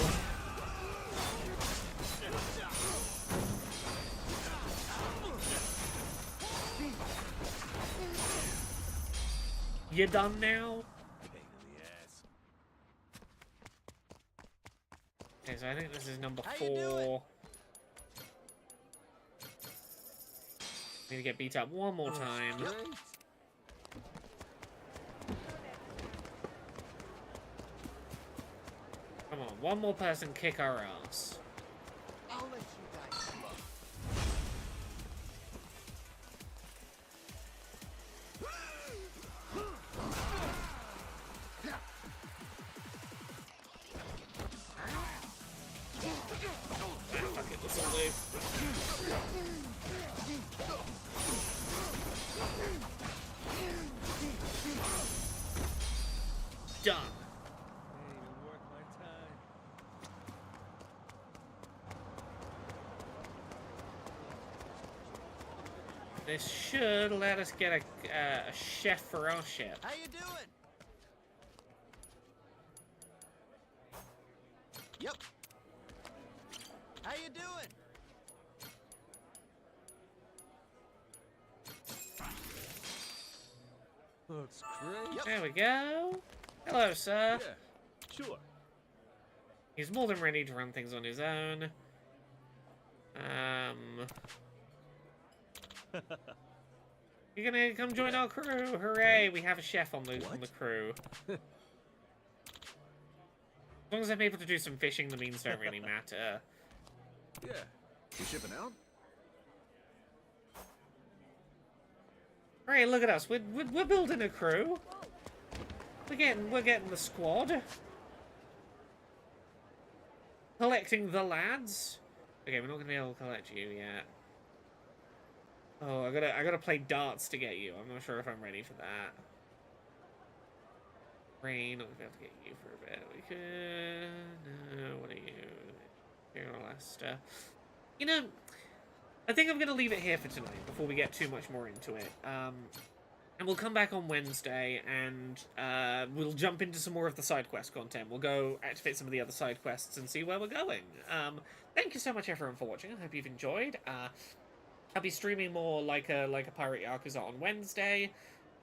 You done now? Okay, so I think this is number 4. Need to get beat up one more time. Come on, one more person kick our ass.
I'll let you guys look.
Fuck it, this will do. Done. This should let us get a chef for our ship.
How you doing? Yep. How you doing? Looks great. Yep.
There we go. Hello, sir.
Yeah, sure.
He's more than ready to run things on his own. You're gonna come join our crew? Hooray! We have a chef on the crew. As long as I'm able to do some fishing, the means don't really matter.
Yeah. You shipping out?
Hooray! Look at us. We're building a crew. We're getting the squad. Collecting the lads. Okay, we're not gonna be able to collect you yet. Oh, I gotta play darts to get you. I'm not sure if I'm ready for that. Rain, not gonna be able to get you for a bit. We could. No, what are you? Imperial Leicester. You know, I think I'm gonna leave it here for tonight before we get too much more into it. And we'll come back on Wednesday and we'll jump into some more of the side quest content. We'll go activate some of the other side quests and see where we're going. Thank you so much everyone for watching. I hope you've enjoyed. I'll be streaming more like a Pirate Yakuza on Wednesday.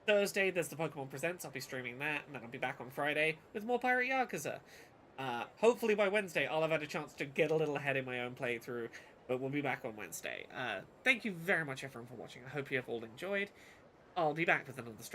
Thursday, there's the Pokemon Presents. I'll be streaming that, and then I'll be back on Friday with more Pirate Yakuza. Hopefully by Wednesday, I'll have had a chance to get a little ahead in my own playthrough, but we'll be back on Wednesday. Thank you very much, everyone, for watching. I hope you have all enjoyed. I'll be back with another stream.